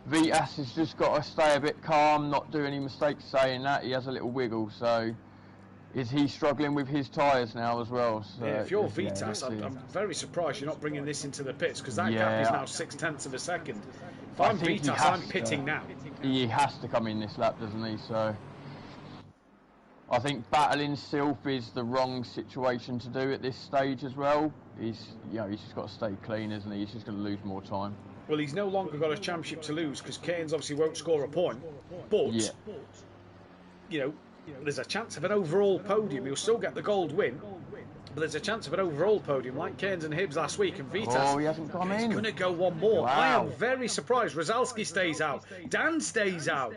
Speaker 2: Vitas has just got to stay a bit calm, not do any mistakes saying that. He has a little wiggle, so is he struggling with his tyres now as well? So
Speaker 1: yeah, if you're Vitas, I'm very surprised you're not bringing this into the pits, because that gap is now 0.6 of a second. If I'm Vitas, I'm pitting now.
Speaker 2: He has to come in this lap, doesn't he? So I think battling Sylph is the wrong situation to do at this stage as well. He's just got to stay clean, isn't he? He's just going to lose more time.
Speaker 1: Well, he's no longer got a championship to lose, because Cairns obviously won't score a point. But there's a chance of an overall podium. He'll still get the gold win, but there's a chance of an overall podium, like Cairns and Hibbs last week. And Vitas,
Speaker 2: he hasn't gone in.
Speaker 1: He's going to go one more.
Speaker 2: Wow.
Speaker 1: I am very surprised. Rozalski stays out. Dan stays out.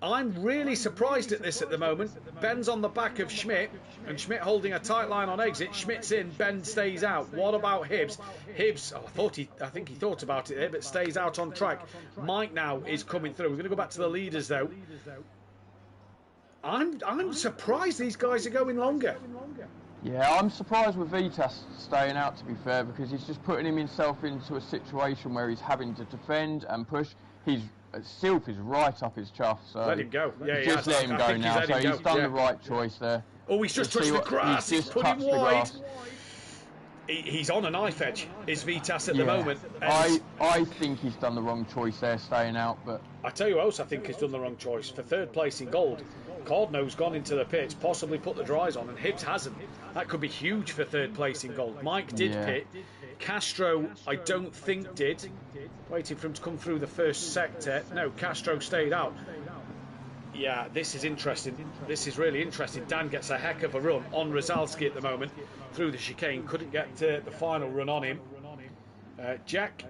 Speaker 1: I'm really surprised at this at the moment. Ben's on the back of Schmidt, and Schmidt holding a tight line on exit. Schmidt's in, Ben stays out. What about Hibbs? Hibbs, I think he thought about it there, but stays out on track. Mike now is coming through. We're going to go back to the leaders though. I'm surprised these guys are going longer.
Speaker 2: Yeah, I'm surprised with Vitas staying out, to be fair, because he's just putting himself into a situation where he's having to defend and push. Sylph is right up his chuff, so
Speaker 1: let him go. Yeah,
Speaker 2: just let him go now. So he's done the right choice there.
Speaker 1: Oh, he's just touched the grass. He's put him wide. He's on a knife edge, is Vitas at the moment.
Speaker 2: I think he's done the wrong choice there, staying out. But
Speaker 1: I tell you who else I think has done the wrong choice. For third place in gold, Cordno's gone into the pits, possibly put the dries on, and Hibbs hasn't. That could be huge for third place in gold. Mike did pit. Castro, I don't think did. Waiting for him to come through the first sector. No, Castro stayed out. Yeah, this is interesting. This is really interesting. Dan gets a heck of a run on Rozalski at the moment through the chicane. Couldn't get the final run on him. Jack,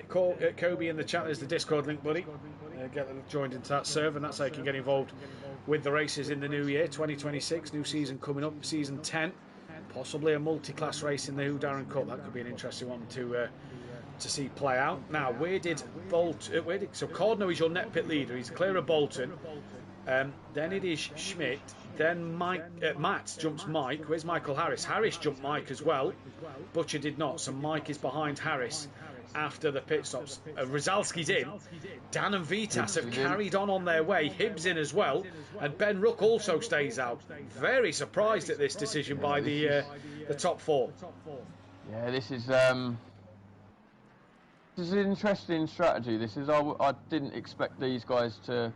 Speaker 1: Kobe in the chat, there's the Discord link, buddy. Get them joined into that server, and that's how you can get involved with the races in the new year, 2026. New season coming up, season 10. Possibly a multi-class race in the Darren Cup. That could be an interesting one to see play out. Now, so Cordno is your net pit leader. He's clear of Bolton. Then it is Schmidt. Then Matt jumps Mike. Where's Michael Harris? Harris jumped Mike as well. Butcher did not. So Mike is behind Harris after the pit stops. Rozalski's in. Dan and Vitas have carried on their way. Hibbs in as well. And Ben Ruck also stays out. Very surprised at this decision by the top four.
Speaker 2: Yeah, this is an interesting strategy. I didn't expect these guys to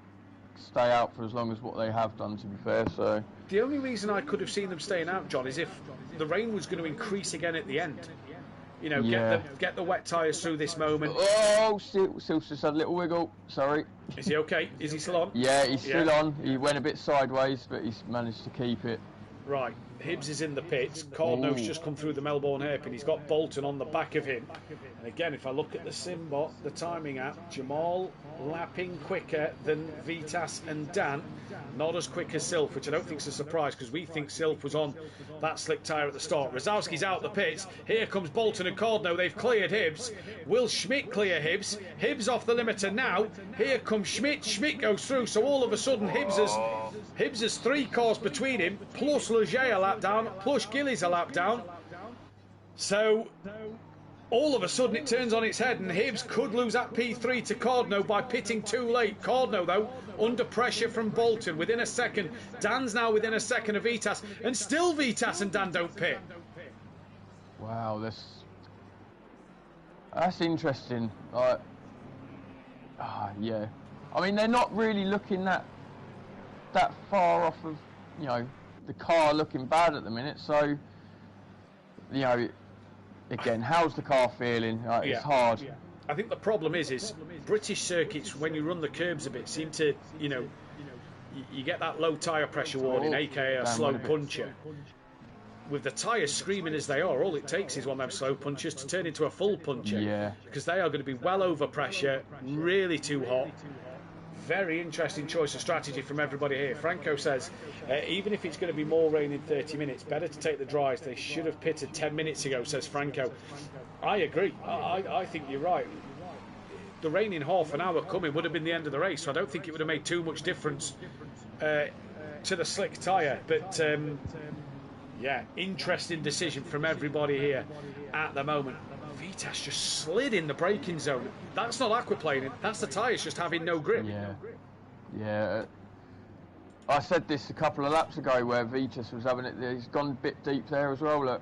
Speaker 2: stay out for as long as what they have done, to be fair. So
Speaker 1: the only reason I could have seen them staying out, John, is if the rain was going to increase again at the end. Get the wet tyres through this moment.
Speaker 2: Oh, Sylph's just had a little wiggle. Sorry.
Speaker 1: Is he okay? Is he still on?
Speaker 2: Yeah, he's still on. He went a bit sideways, but he's managed to keep it.
Speaker 1: Right. Hibbs is in the pits. Cordno's just come through the Melbourne hairpin. He's got Bolton on the back of him. And again, if I look at the SimBot, the timing app, Jamal lapping quicker than Vitas and Dan. Not as quick as Sylph, which I don't think is a surprise, because we think Sylph was on that slick tyre at the start. Rozalski's out the pits. Here comes Bolton and Cordno. They've cleared Hibbs. Will Schmidt clear Hibbs? Hibbs off the limiter now. Here comes Schmidt. Schmidt goes through. So all of a sudden, Hibbs has 3 cars between him, plus Leger a lap down, plus Gillies a lap down. So all of a sudden it turns on its head, and Hibbs could lose that P3 to Cordno by pitting too late. Cordno, though, under pressure from Bolton within a second. Dan's now within a second of Vitas, and still Vitas and Dan don't pit.
Speaker 2: Wow, that's interesting. Yeah. I mean, they're not really looking that far off of, the car looking bad at the minute. So, again, how's the car feeling? It's hard.
Speaker 1: Yeah. I think the problem is British circuits, when you run the curbs a bit, seem to, you get that low tyre pressure warning, aka a slow puncher. With the tyres screaming as they are, all it takes is one of them slow punchers to turn into a full puncher.
Speaker 2: Yeah.
Speaker 1: Because they are going to be well over pressure, really too hot. Very interesting choice of strategy from everybody here. Franco says, even if it's going to be more rain in 30 minutes, better to take the dries. They should have pitted 10 minutes ago, says Franco. I agree. I think you're right. The rain in half an hour coming would have been the end of the race, so I don't think it would have made too much difference to the slick tyre. But Yeah, interesting decision from everybody here at the moment. Vitas just slid in the braking zone. That's not aquaplaning, that's the tyres just having no grip.
Speaker 2: Yeah. I said this a couple of laps ago where Vitas was having it. He's gone a bit deep there as well. Look,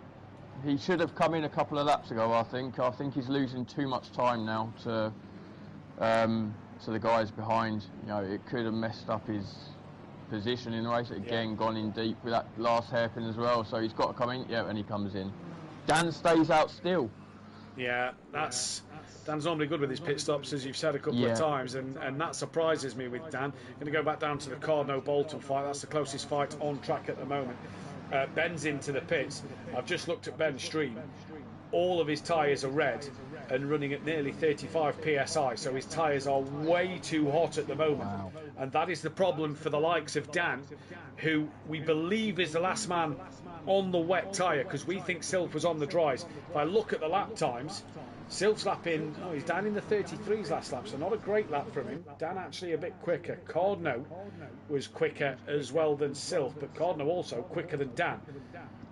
Speaker 2: he should have come in a couple of laps ago. I think he's losing too much time now to the guys behind. You know, it could have messed up his position in the race. Again, gone in deep with that last hairpin as well. So he's got to come in. Yeah, and he comes in. Dan stays out still.
Speaker 1: Yeah, Dan's normally good with his pit stops, as you've said a couple of times, and that surprises me with Dan. Going to go back down to the Cardno-Bolton fight. That's the closest fight on track at the moment. Ben's into the pits. I've just looked at Ben's stream. All of his tyres are red and running at nearly 35 psi, so his tyres are way too hot at the moment.
Speaker 2: Wow.
Speaker 1: And that is the problem for the likes of Dan, who we believe is the last man on the wet tyre, because we think Silf was on the dries. If I look at the lap times, Silf's lapping, he's down in the 33s last lap, so not a great lap from him. Dan actually a bit quicker. Cardno was quicker as well than Silf, but Cardno also quicker than Dan.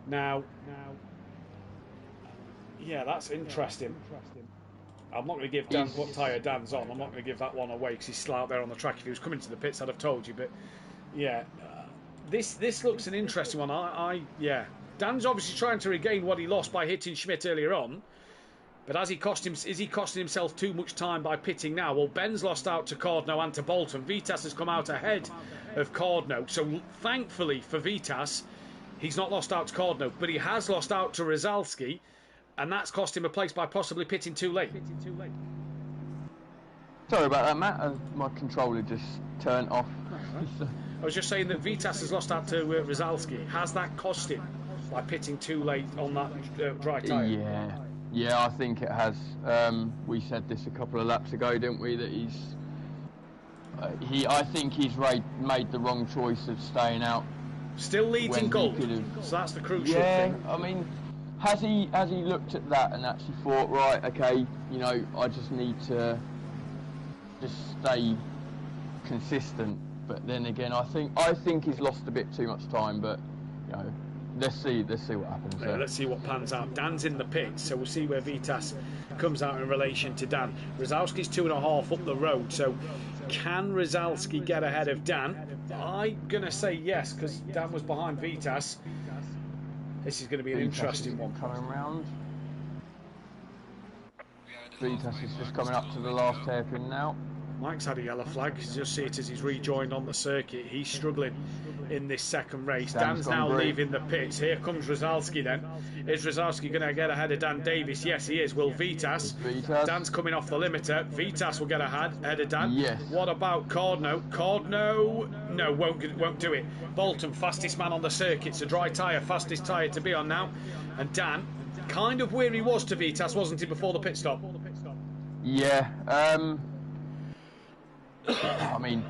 Speaker 1: Now, yeah, that's interesting. I'm not going to give Dan what tyre Dan's on. I'm not going to give that one away because he's still out there on the track. If he was coming to the pits, I'd have told you. But yeah, this looks an interesting one. Dan's obviously trying to regain what he lost by hitting Schmidt earlier on. But is he costing himself too much time by pitting now? Well, Ben's lost out to Cardno and to Bolton. Vitas has come out ahead of Cardno. So thankfully for Vitas, he's not lost out to Cardno, but he has lost out to Rizalski. And that's cost him a place by possibly pitting too late.
Speaker 2: Sorry about that, Matt. My controller just turned off.
Speaker 1: I was just saying that Vitas has lost out to Rizalski. Has that cost him by pitting too late on that dry tyre?
Speaker 2: Yeah, I think it has. We said this a couple of laps ago, didn't we? That I think he's made the wrong choice of staying out.
Speaker 1: Still leads in gold. So that's the crucial thing.
Speaker 2: I mean, has he looked at that and actually thought, right, okay, you know, I just need to just stay consistent. But then again, I think he's lost a bit too much time. But you know, let's see what happens.
Speaker 1: Yeah, let's see what pans out. Dan's in the pits, so we'll see where Vitas comes out in relation to Dan. Rizalski's 2.5 up the road, so can Rizalski get ahead of Dan? I'm gonna say yes, because Dan was behind Vitas. This is going to be an interesting one.
Speaker 2: Coming round. Vitas is just coming up to the last hairpin now.
Speaker 1: Mike's had a yellow flag. You just see it as he's rejoined on the circuit. He's struggling in this second race. Dan's now leaving the pits. Here comes Rizalski then. Is Rizalski going to get ahead of Dan Davis? Yes, he is. Will Vitas? Dan's coming off the limiter. Vitas will get ahead of Dan.
Speaker 2: Yes.
Speaker 1: What about Cardno? Cardno, no, won't do it. Bolton, fastest man on the circuit. It's a dry tyre, fastest tyre to be on now. And Dan, kind of where he was to Vitas, wasn't he, before the pit stop?
Speaker 2: Yeah. I mean,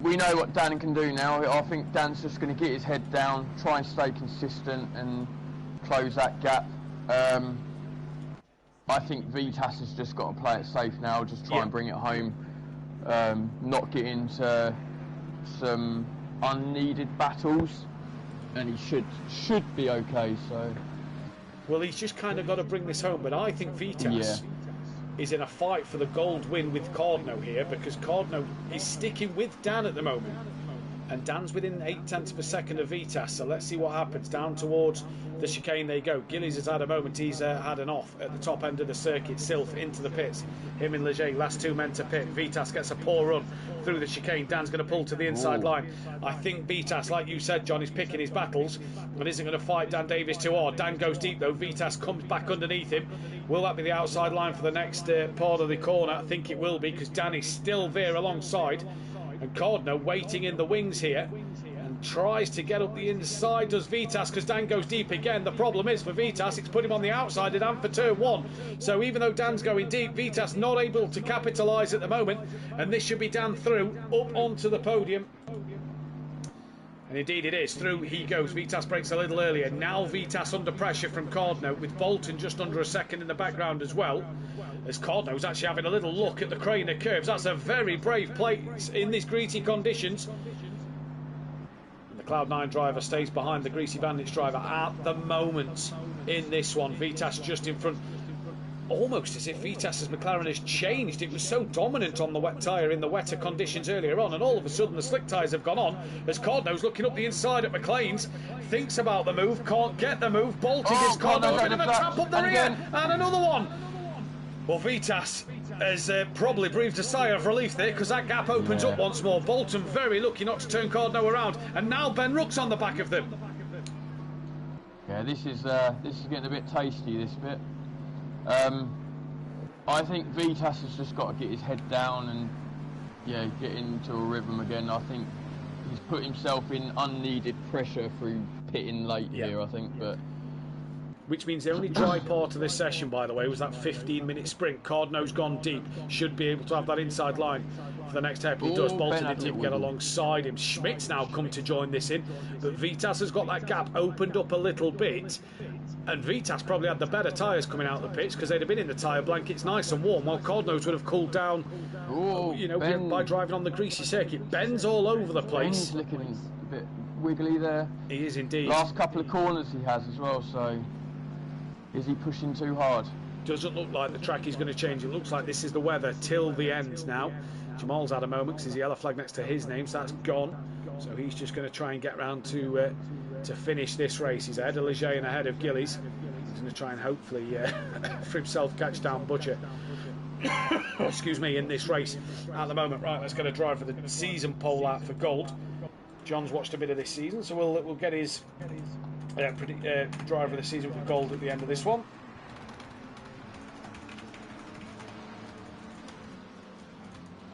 Speaker 2: we know what Dan can do now. I think Dan's just going to get his head down, try and stay consistent and close that gap. I think Vitas has just got to play it safe now, just try and bring it home, not get into some unneeded battles, and he should be okay. So,
Speaker 1: well, he's just kind of got to bring this home. But I think Vitas is in a fight for the gold win with Cardno here, because Cardno is sticking with Dan at the moment, and Dan's within 0.8 of a second of Vitas. So let's see what happens down towards the chicane they go. Gillies has had a moment. He's had an off at the top end of the circuit. Silf into the pits. Him and Leger, last two men to pit. Vitas gets a poor run through the chicane. Dan's going to pull to the inside line. I think Vitas, like you said, John, is picking his battles and isn't going to fight Dan Davis too hard. Dan goes deep though. Vitas comes back underneath him. Will that be the outside line for the next part of the corner? I think it will be, because Dan is still there alongside. And Cardno waiting in the wings here and tries to get up the inside, does Vitas, because Dan goes deep again. The problem is for Vitas, it's put him on the outside of Dan for turn one. So even though Dan's going deep, Vitas not able to capitalise at the moment, and this should be Dan through, up onto the podium. And indeed it is. Through he goes. Vitas breaks a little earlier. Now Vitas under pressure from Cardno, with Bolton just under a second in the background as well, as Cardno's actually having a little look at the crane of curves. That's a very brave place in these greasy conditions. And the The Cloud9 driver stays behind the Greasy Bandits driver at the moment in this one. Vitas just in front. Almost as if Vitas's McLaren has changed. It was so dominant on the wet tyre in the wetter conditions earlier on, and all of a sudden the slick tyres have gone on as Cordno's looking up the inside at McLean's, thinks about the move, can't get the move. Bolton gives Cordno a bit of a tap up the rear, and another one. Well, Vitas has probably breathed a sigh of relief there, because that gap opens up once more. Bolton very lucky not to turn Cordno around, and now Ben Rook's on the back of them.
Speaker 2: Yeah, this is getting a bit tasty, this bit. I think Vitas has just got to get his head down and get into a rhythm again. I think he's put himself in unneeded pressure through pitting late here, I think, but
Speaker 1: which means the only dry part of this session, by the way, was that 15-minute sprint. Cordno's gone deep, should be able to have that inside line for the next hairpin. He does. Bolton didn't even get alongside him. Schmidt's now come to join this in, but Vitas has got that gap opened up a little bit, and Vitas probably had the better tyres coming out of the pits because they'd have been in the tyre blankets nice and warm, while Cordno's would have cooled down, by driving on the greasy circuit. Ben's all over the place.
Speaker 2: Ben's looking a bit wiggly there.
Speaker 1: He is indeed.
Speaker 2: Last couple of corners he has as well, so is he pushing too hard?
Speaker 1: Doesn't look like the track is going to change. It looks like this is the weather till the end now. Jamal's had a moment because there's a yellow flag next to his name, so that's gone. So he's just going to try and get round to finish this race. He's ahead of Leger and ahead of Gillies. He's going to try and hopefully for himself catch down Butcher. Excuse me, in this race at the moment. Right, let's get a drive for the season pole out for gold. John's watched a bit of this season, so we'll get his driver of the season for gold at the end of this one.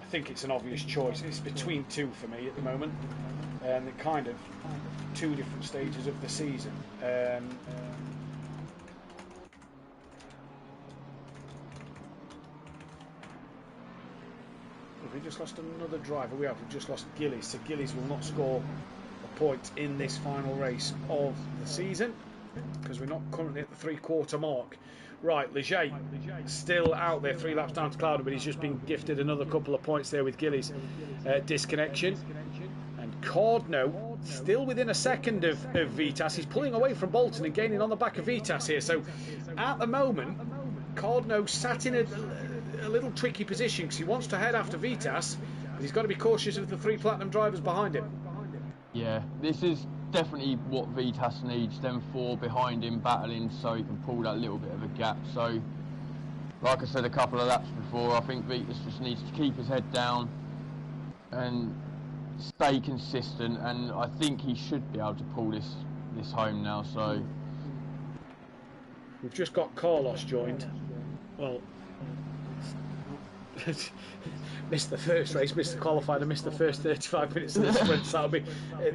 Speaker 1: I think it's an obvious choice. It's between two for me at the moment, and they're kind of two different stages of the season. Have we just lost another driver? We have. We've just lost Gillies, so Gillies will not score a point in this final race of the season because we're not currently at the three-quarter mark. Right, Leger still out there, 3 laps down to Cloud, but he's just been gifted another couple of points there with Gillies' disconnection. And Cordno still within a second of Vitas. He's pulling away from Bolton and gaining on the back of Vitas here. So at the moment, Cordno sat in a little tricky position because he wants to head after Vitas, but he's got to be cautious of the 3 platinum drivers behind him.
Speaker 2: Yeah, this is definitely what Vitas needs, them 4 behind him battling so he can pull that little bit of a gap. So, like I said a couple of laps before, I think Vitas just needs to keep his head down and stay consistent, and I think he should be able to pull this home now. So
Speaker 1: we've just got Carlos joined. Well, missed the first race, missed the qualifier, and missed the first 35 minutes of the sprint. So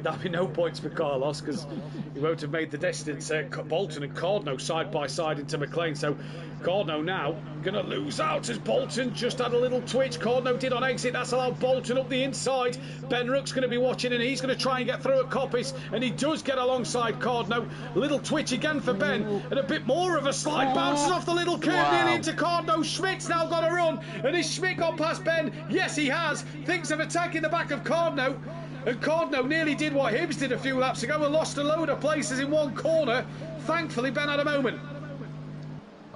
Speaker 1: that'll be no points for Carlos because he won't have made the distance. Bolton and Cordno side by side into McLean. So Cordno now going to lose out as Bolton just had a little twitch. Cordno did on exit. That's allowed Bolton up the inside. Ben Rook's going to be watching and he's going to try and get through at Coppice, and he does get alongside Cordno. A little twitch again for Ben, and a bit more of a slide. Bounces off the little curve nearly into Cordno. Schmidt's now got a run, and is Schmidt got past Ben? Yes, he has. Thinks of attacking the back of Cordno, and Cordno nearly did what Hibbs did a few laps ago and lost a load of places in one corner. Thankfully, Ben had a moment.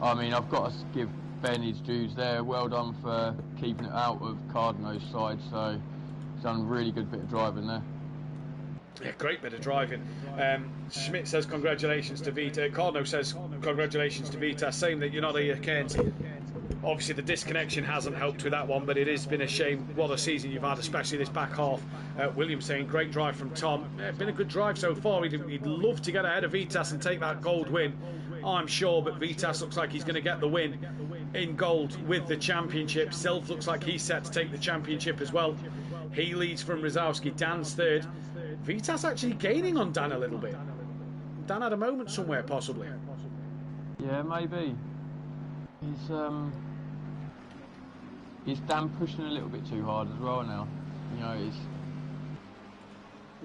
Speaker 2: I mean, I've got to give Ben his dues there. Well done for keeping it out of Cordno's side. So he's done a really good bit of driving there.
Speaker 1: Yeah, great bit of driving. Schmidt says congratulations to Vita. Cordno says congratulations to Vita, saying that you're not here, Cairns. Obviously the disconnection hasn't helped with that one, but it has been a shame. What a season you've had, especially this back half. William saying great drive from Tom. Been a good drive so far. He'd love to get ahead of Vitas and take that gold win, I'm sure, but Vitas looks like he's going to get the win in gold with the championship. Silv looks like he's set to take the championship as well. He leads from Rosowski. Dan's third. Vitas actually gaining on Dan a little bit. Dan had a moment somewhere, possibly.
Speaker 2: Yeah, maybe. Is Dan pushing a little bit too hard as well now? You know, it's...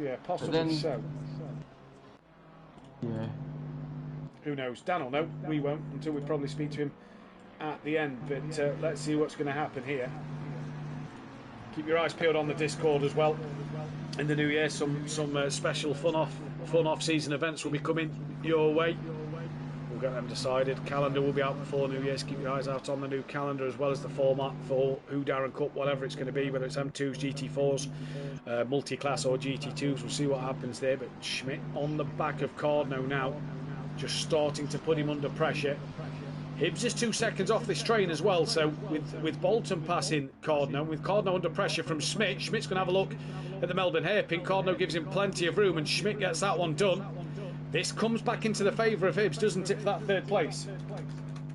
Speaker 1: Yeah, possibly so.
Speaker 2: Yeah.
Speaker 1: Who knows? Dan will know. We won't until we probably speak to him at the end. But let's see what's going to happen here. Keep your eyes peeled on the Discord as well. In the new year, some special fun off season events will be coming your way. We'll get them decided. Calendar will be out before New Year's. Keep your eyes out on the new calendar, as well as the format for Gooday Cup, whatever it's going to be, whether it's M2s, GT4s, multi-class or GT2s. We'll see what happens there. But Schmidt on the back of Cardno now, just starting to put him under pressure. Hibbs is 2 seconds off this train as well, so with Bolton passing Cardno, with Cardno under pressure from Schmidt, Schmidt's going to have a look at the Melbourne hairpin. Cardno gives him plenty of room and Schmidt gets that one done. This comes back into the favour of Hibbs, doesn't it, for that third place?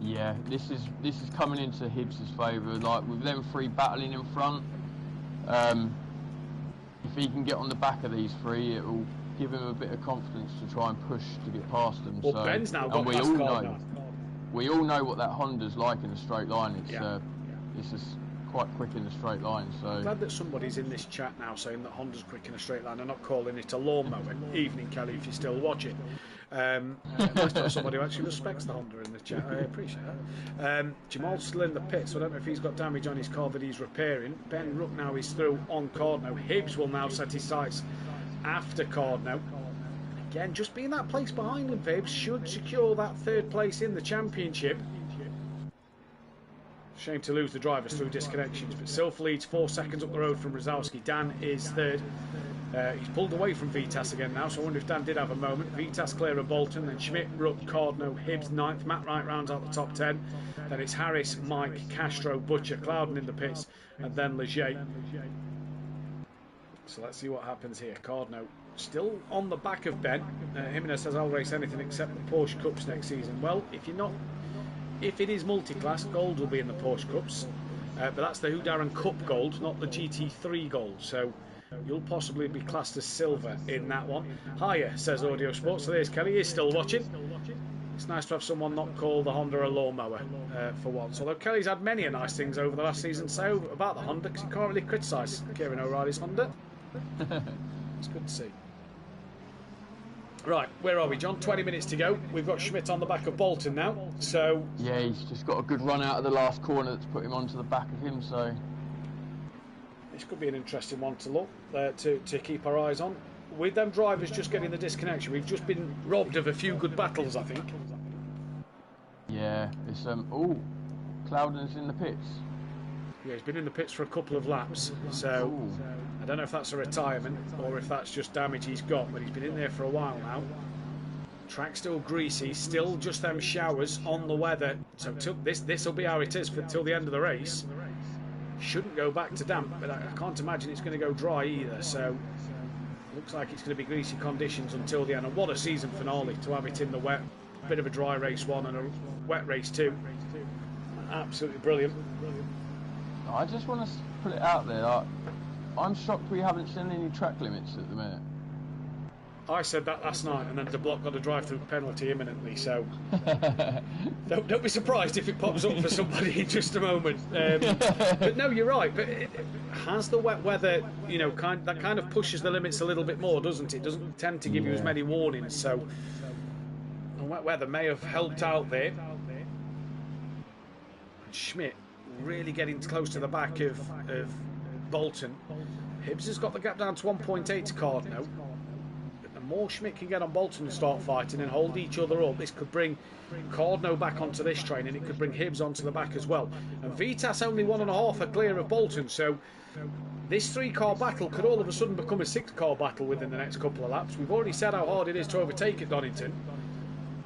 Speaker 2: Yeah, this is coming into Hibbs' favour. Like, with them three battling in front, if he can get on the back of these three, it will give him a bit of confidence to try and push to get past them.
Speaker 1: Well, so, Ben's now got past Cardno.
Speaker 2: We all know what that Honda's like in a straight line. It's just quite quick in a straight line. So
Speaker 1: I'm glad that somebody's in this chat now saying that Honda's quick in a straight line and not calling it a lawnmower. Evening, Kelly, if you're still watching. Nice to have somebody who actually respects the Honda in the chat. I appreciate that. Jamal's still in the pit, so I don't know if he's got damage on his car that he's repairing. Ben Rook now is through on Cardno. Hibbs will now set his sights after Cardno. Again, just being that place behind him, Hibbs should secure that third place in the championship. Shame to lose the drivers through disconnections, but Silf leads 4 seconds up the road from Rosowski. Dan is third. He's pulled away from Vitas again now, so I wonder if Dan did have a moment. Vitas clear of Bolton, then Schmidt, Rook, Cardno, Hibbs 9th. Matt Wright rounds out the top 10. Then it's Harris, Mike, Castro, Butcher, Clouden in the pits, and then Leger. So let's see what happens here. Cardno still on the back of Ben. Jimenez says I'll race anything except the Porsche Cups next season. Well, if it is multi-class, gold will be in the Porsche Cups, but that's the Gooday Cup gold, not the GT3 gold. So you'll possibly be classed as silver in that one. Hiya, says Audio Sports. So there's Kelly. He's still watching. It's nice to have someone not call the Honda a lawnmower for once. Although Kelly's had many nice things over the last season say about the Honda, because he can't really criticise Kieran O'Reilly's Honda. It's good to see. Right, where are we, John? 20 minutes to go. We've got Schmidt on the back of Bolton now, so...
Speaker 2: Yeah, he's just got a good run out of the last corner that's put him onto the back of him, so...
Speaker 1: This could be an interesting one to look, to keep our eyes on. With them drivers just getting the disconnection, we've just been robbed of a few good battles, I think.
Speaker 2: Yeah, it's... Oh, Clouden's in the pits.
Speaker 1: Yeah, he's been in the pits for a couple of laps, so... Ooh. I don't know if that's a retirement or if that's just damage he's got, but he's been in there for a while now. Track still greasy, still just them showers on the weather. So this will be how it is till the end of the race. Shouldn't go back to damp, but I can't imagine it's going to go dry either. So looks like it's going to be greasy conditions until the end. And what a season finale to have it in the wet. A bit of a dry race one and a wet race two. Absolutely brilliant.
Speaker 2: I just want to put it out there. I'm shocked we haven't seen any track limits at the minute.
Speaker 1: I said that last night, and then De Block got a drive-through penalty imminently, so don't be surprised if it pops up for somebody in just a moment. But no, you're right. But has the wet weather, that kind of pushes the limits a little bit more, doesn't it? Doesn't tend to give you as many warnings, so the wet weather may have helped out there. And Schmidt really getting close to the back of Bolton. Hibbs has got the gap down to 1.8 to Cardno. The more Schmidt can get on Bolton and start fighting and hold each other up, this could bring Cardno back onto this train, and it could bring Hibbs onto the back as well. And Vitas only 1.5 are clear of Bolton, so this 3-car battle could all of a sudden become a 6-car battle within the next couple of laps. We've already said how hard it is to overtake at Donington.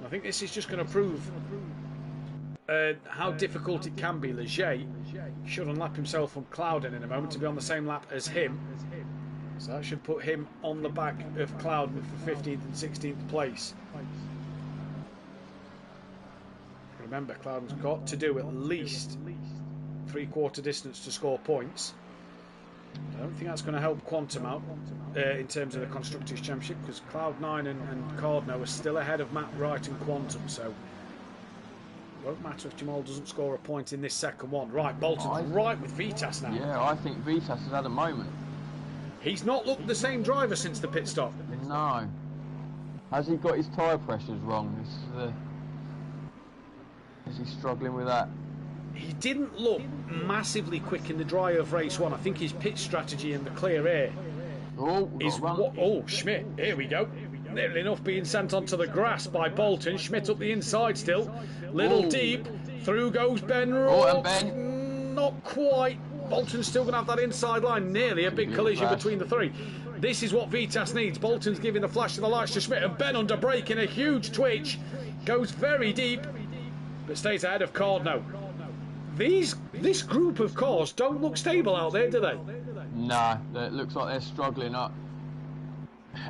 Speaker 1: I think this is just going to prove how difficult it can be. Leger should unlap himself from Clouden in a moment to be on the same lap as him, so that should put him on the back of Clouden for 15th and 16th place. Remember, Clouden's got to do at least 3/4 distance to score points. I don't think that's going to help Quantum out in terms of the Constructors' Championship, because Cloud9 and Cardno are still ahead of Matt Wright and Quantum, so won't matter if Jamal doesn't score a point in this second one. Right, Bolton's right with Vitas now.
Speaker 2: Yeah, I think Vitas has had a moment.
Speaker 1: He's not looked the same driver since the pit stop.
Speaker 2: No. Has he got his tyre pressures wrong? Is he struggling with that?
Speaker 1: he didn't look massively quick in the dry of race 1. I think his pit strategy in the clear air is what. Oh, Schmidt, here we go. Nearly enough being sent onto the grass by Bolton. Schmidt up the inside still. Little deep. Through goes Ben Rook. Not quite. Bolton's still going to have that inside line. Nearly a big collision between the three. This is what Vitas needs. Bolton's giving the flash of the lights to Schmidt, and Ben under brake in a huge twitch. Goes very deep, but stays ahead of Cardno. This group of cars don't look stable out there, do they?
Speaker 2: Nah, it looks like they're struggling up.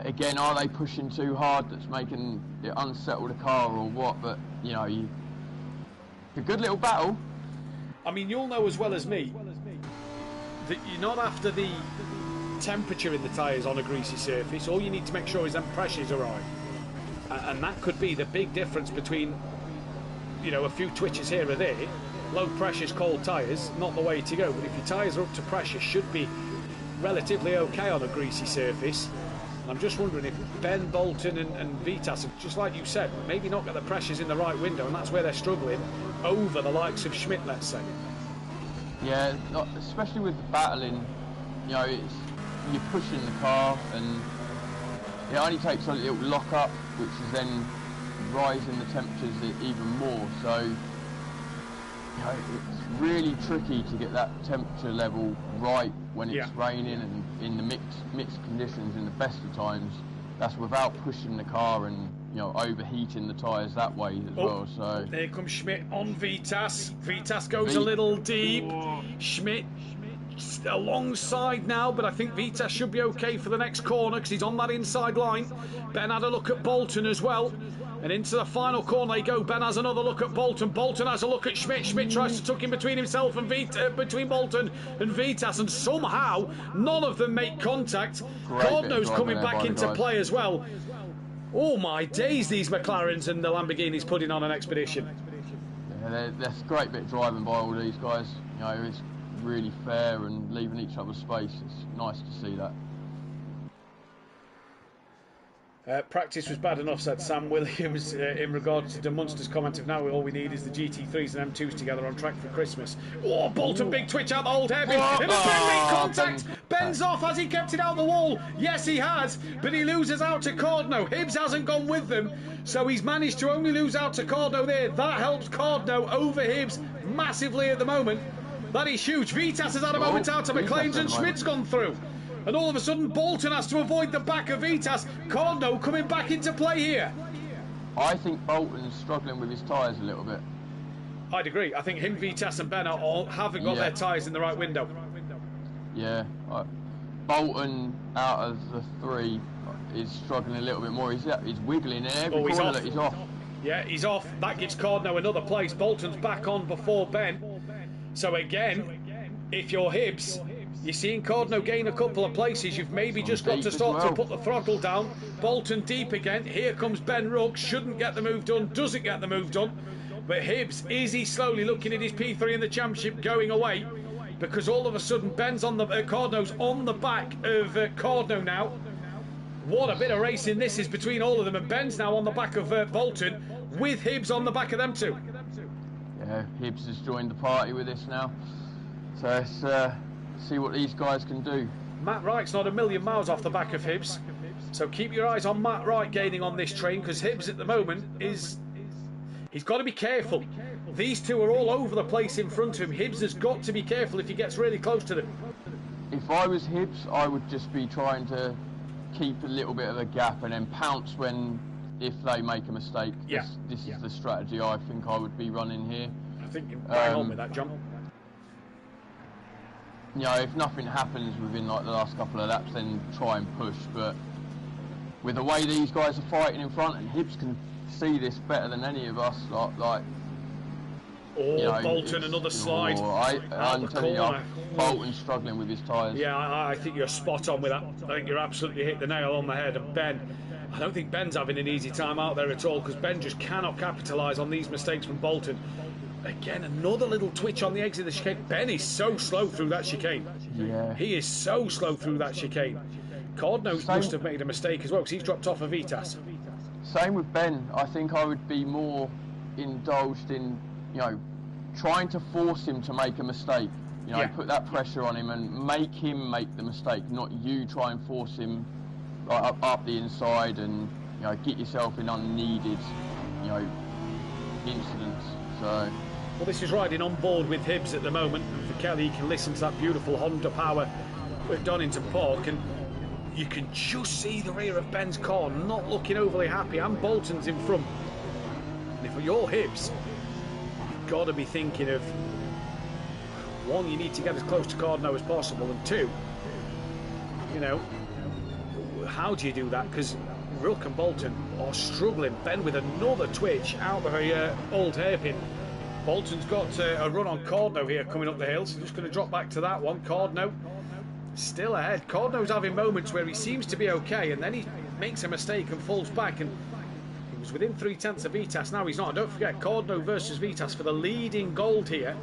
Speaker 2: Again, are they pushing too hard that's making it unsettle the car or what? But, you know, a good little battle.
Speaker 1: I mean, you'll know as well as me that you're not after the temperature in the tyres on a greasy surface. All you need to make sure is them pressures are right. And that could be the big difference between, you know, a few twitches here or there. Low pressures, cold tyres, not the way to go. But if your tyres are up to pressure, should be relatively okay on a greasy surface. And I'm just wondering if Ben, Bolton and Vitas have, just like you said, maybe not got the pressures in the right window, and that's where they're struggling over the likes of Schmidt, let's say.
Speaker 2: Yeah, especially with the battling, you know, you're pushing the car, and it only takes a little lock up, which is then rising the temperatures even more. So, you know, it's really tricky to get that temperature level right when it's raining and in the mixed conditions in the best of times. That's without pushing the car and, you know, overheating the tyres that way as well. So
Speaker 1: there comes Schmidt on Vitas. Vitas goes a little deep. Schmidt alongside now, but I think Vitas should be okay for the next corner because he's on that inside line. Ben had a look at Bolton as well, and into the final corner they go. Ben has another look at Bolton. Bolton has a look at Schmidt. Schmidt tries to tuck in between himself and between Bolton and Vitas, and somehow none of them make contact. Cardno's coming back into play as well. Oh my days, these McLarens and the Lamborghinis putting on an expedition.
Speaker 2: Yeah, that's a great bit of driving by all these guys. You know, it's really fair and leaving each other space. It's nice to see that.
Speaker 1: Practice was bad enough, said Sam Williams, in regards to the Munster's comment of now all we need is the GT3s and M2s together on track for Christmas. Oh, Bolton, big twitch out the old hairpin. Ben made contact. Ben's off. Has he kept it out the wall? Yes, he has, but he loses out to Cardno. Hibbs hasn't gone with them, so he's managed to only lose out to Cardno there. That helps Cardno over Hibbs massively at the moment. That is huge. Vitas has had a moment out to McLean's, and Schmidt's gone through. And all of a sudden, Bolton has to avoid the back of Vitas. Cardno coming back into play here.
Speaker 2: I think Bolton's struggling with his tyres a little bit.
Speaker 1: I'd agree. I think him, Vitas and Ben haven't got their tyres in the right window.
Speaker 2: Yeah. Bolton, out of the three, is struggling a little bit more. He's wiggling in every corner that he's off.
Speaker 1: Yeah, he's off. That gives Cardno another place. Bolton's back on before Ben. So again, if you're Hibbs, you're seeing Cardno gain a couple of places. You've maybe just got to start to put the throttle down. Bolton deep again. Here comes Ben Rook. Shouldn't get the move done. Doesn't get the move done. But Hibbs, is he slowly looking at his P3 in the championship going away? Because all of a sudden Ben's on the Cardno's on the back of Cardno now. What a bit of racing this is between all of them. And Ben's now on the back of Bolton with Hibbs on the back of them too.
Speaker 2: Yeah, Hibbs has joined the party with this now. So it's... see what these guys can do.
Speaker 1: Matt Wright's not a million miles off the back of Hibbs, so keep your eyes on Matt Wright gaining on this train, because Hibbs at the moment he's got to be careful. These two are all over the place in front of him. Hibbs has got to be careful if he gets really close to them.
Speaker 2: If I was Hibbs, I would just be trying to keep a little bit of a gap and then pounce if they make a mistake.
Speaker 1: Yeah.
Speaker 2: This is the strategy I think I would be running here.
Speaker 1: I think you're bang on with that, John.
Speaker 2: You know, if nothing happens within like the last couple of laps, then try and push. But with the way these guys are fighting in front, and Hibbs can see this better than any of us,
Speaker 1: you know, Bolton, another slide.
Speaker 2: I'm telling you, Bolton's struggling with his tyres.
Speaker 1: Yeah, I think you're spot on with that. I think you're absolutely hit the nail on the head. And Ben, I don't think Ben's having an easy time out there at all, because Ben just cannot capitalise on these mistakes from Bolton. Again, another little twitch on the exit of the chicane. Ben is so slow through that chicane.
Speaker 2: Yeah.
Speaker 1: He is so slow through that chicane. Cardno must have made a mistake as well, because he's dropped off of Vitas.
Speaker 2: Same with Ben. I think I would be more indulged in, you know, trying to force him to make a mistake. You know, put that pressure on him and make him make the mistake, not you try and force him up the inside and, you know, get yourself in unneeded, you know, incidents. So.
Speaker 1: Well, this is riding on board with Hibbs at the moment. And for Kelly, you can listen to that beautiful Honda power with Donington Park, and you can just see the rear of Ben's car not looking overly happy, and Bolton's in front. And if you're Hibbs, you've got to be thinking of, one, you need to get as close to Cardno as possible, and two, you know, how do you do that? Because Rook and Bolton are struggling. Ben with another twitch out of a old hairpin. Bolton's got a run on Cardno here coming up the hill, so just going to drop back to that one. Cardno still ahead. Cardno's having moments where he seems to be okay, and then he makes a mistake and falls back, and he was within 3/10 of Vitas. Now he's not. And don't forget, Cardno versus Vitas for the lead in gold here.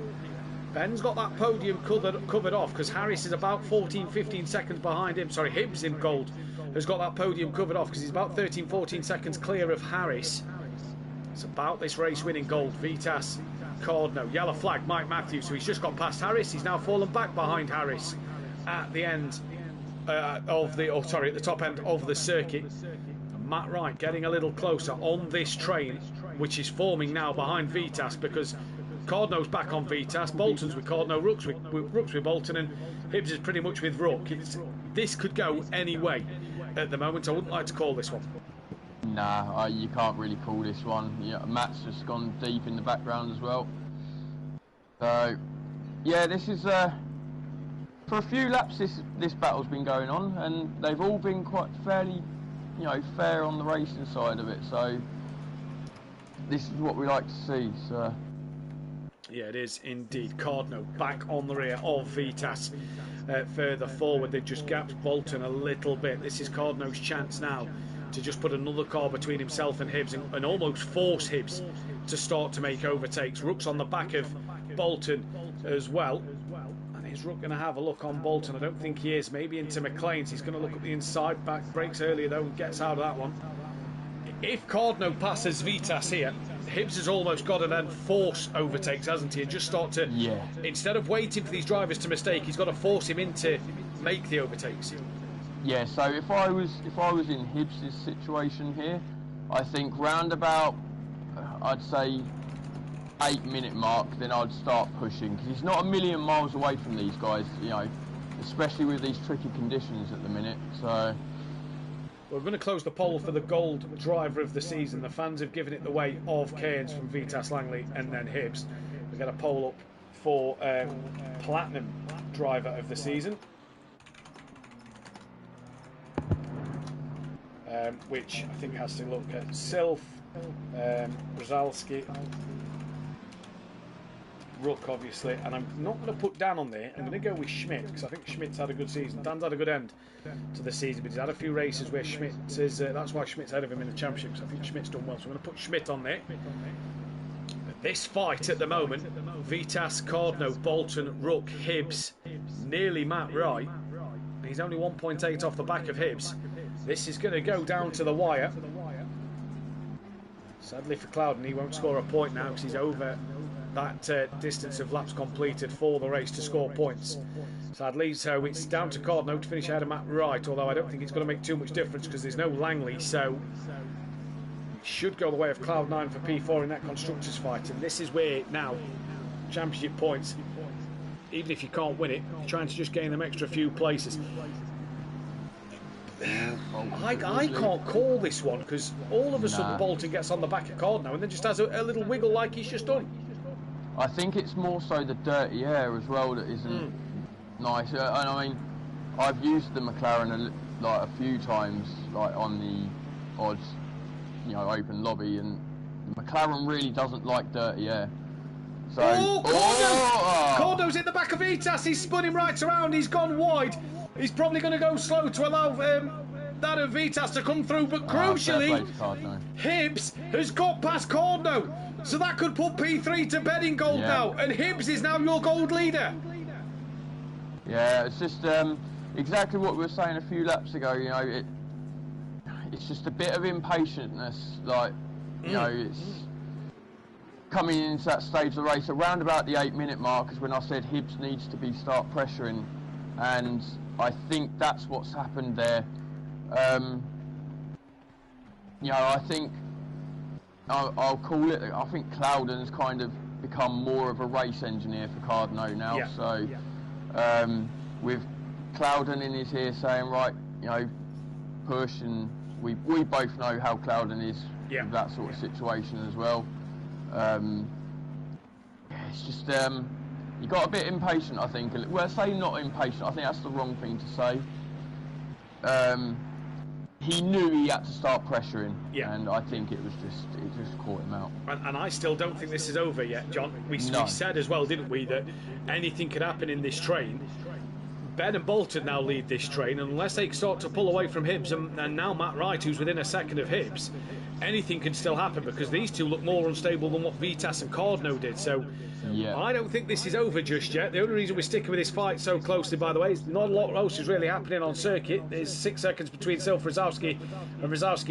Speaker 1: Ben's got that podium covered off because Harris is about 14-15 seconds behind him. Sorry, Hibbs in gold has got that podium covered off because he's about 13-14 seconds clear of Harris. It's about this race winning gold. Vitas, Cardno, yellow flag, Mike Mathew. So he's just got past Harris. He's now fallen back behind Harris at the end at the top end of the circuit. And Matt Wright getting a little closer on this train, which is forming now behind Vitas, because Cardno's back on Vitas, Bolton's with Cardno, Rook's with Bolton, and Hibbs is pretty much with Rook. This could go any way at the moment. I wouldn't like to call this one.
Speaker 2: Nah, you can't really call this one. Yeah, Matt's just gone deep in the background as well. So, yeah, this is for a few laps. This battle's been going on, and they've all been quite fairly, you know, fair on the racing side of it. So, this is what we like to see. So.
Speaker 1: Yeah, it is indeed. Cardno back on the rear of Vitas. Further forward, they've just gapped Bolton a little bit. This is Cardno's chance now to just put another car between himself and Hibbs and almost force Hibbs to start to make overtakes. Rook's on the back of Bolton as well. And is Rook going to have a look on Bolton? I don't think he is. Maybe into McLean's. He's going to look at the inside. Back brakes earlier though and gets out of that one. If Cardno passes Vitas here, Hibbs has almost got to then force overtakes, hasn't he? And just start to, instead of waiting for these drivers to mistake, he's got to force him in to make the overtakes.
Speaker 2: Yeah, so if I was in Hibbs' situation here, I think round about, I'd say 8-minute mark, then I'd start pushing, because he's not a million miles away from these guys, you know, especially with these tricky conditions at the minute. So.
Speaker 1: We're going to close the poll for the gold driver of the season. The fans have given it the way of Cairns from Vitas Langley and then Hibbs. We've got a poll up for platinum driver of the season, which I think has to look at Sylph, Brzalski, Rook obviously, and I'm not going to put Dan on there. I'm going to go with Schmidt because I think Schmidt's had a good season. Dan's had a good end to the season, but he's had a few races where Schmidt is, that's why Schmidt's ahead of him in the championship, so I think Schmidt's done well, so I'm going to put Schmidt on there. But this fight at the moment, Vitas, Cardno, Bolton, Rook, Hibbs, nearly Matt Wright. He's only 1.8 off the back of Hibbs. This is going to go down to the wire. Sadly for Clouden, he won't score a point now because he's over that distance of laps completed for the race to score points. Sadly, so it's down to Cardno to finish ahead of Matt Wright, although I don't think it's going to make too much difference because there's no Langley, so it should go the way of Cloud9 for P4 in that constructors fight. And this is where now championship points, even if you can't win it, you're trying to just gain them extra few places. I can't call this one because all of a sudden Bolton gets on the back of Cardno and then just has a little wiggle like he's just done.
Speaker 2: I think it's more so the dirty air as well that isn't nice. And I mean, I've used the McLaren a few times, like on the odd, you know, open lobby, and the McLaren really doesn't like dirty air. So,
Speaker 1: Cardno's in the back of Vitas. He's spun him right around. He's gone wide. He's probably going to go slow to allow that of Vitas to come through, but crucially, Hibbs has got past Cardno, so that could put P3 to bed in gold now, and Hibbs is now your gold leader.
Speaker 2: Yeah, it's just exactly what we were saying a few laps ago. You know, it's just a bit of impatientness, like you know, coming into that stage of the race, around about the 8-minute mark is when I said Hibbs needs to start pressuring, and I think that's what's happened there. You know, I think I'll call it. I think Cloudon's kind of become more of a race engineer for Cardno now.
Speaker 1: Yeah.
Speaker 2: So with Cloudon in his ear saying, right, you know, push, and we both know how Cloudon is with that sort of situation as well. It's just you got a bit impatient, I think. Well, say not impatient. I think that's the wrong thing to say. He knew he had to start pressuring, and I think it just caught him out.
Speaker 1: And I still don't think this is over yet, John. We said as well, didn't we, that anything could happen in this train. Ben and Bolton now lead this train, and unless they start to pull away from Hibbs, and now Matt Wright, who's within a second of Hibbs, anything can still happen, because these two look more unstable than what Vitas and Cardno did. So I don't think this is over just yet. The only reason we're sticking with this fight so closely, by the way, is not a lot else is really happening on circuit. There's 6 seconds between Silf Rosowski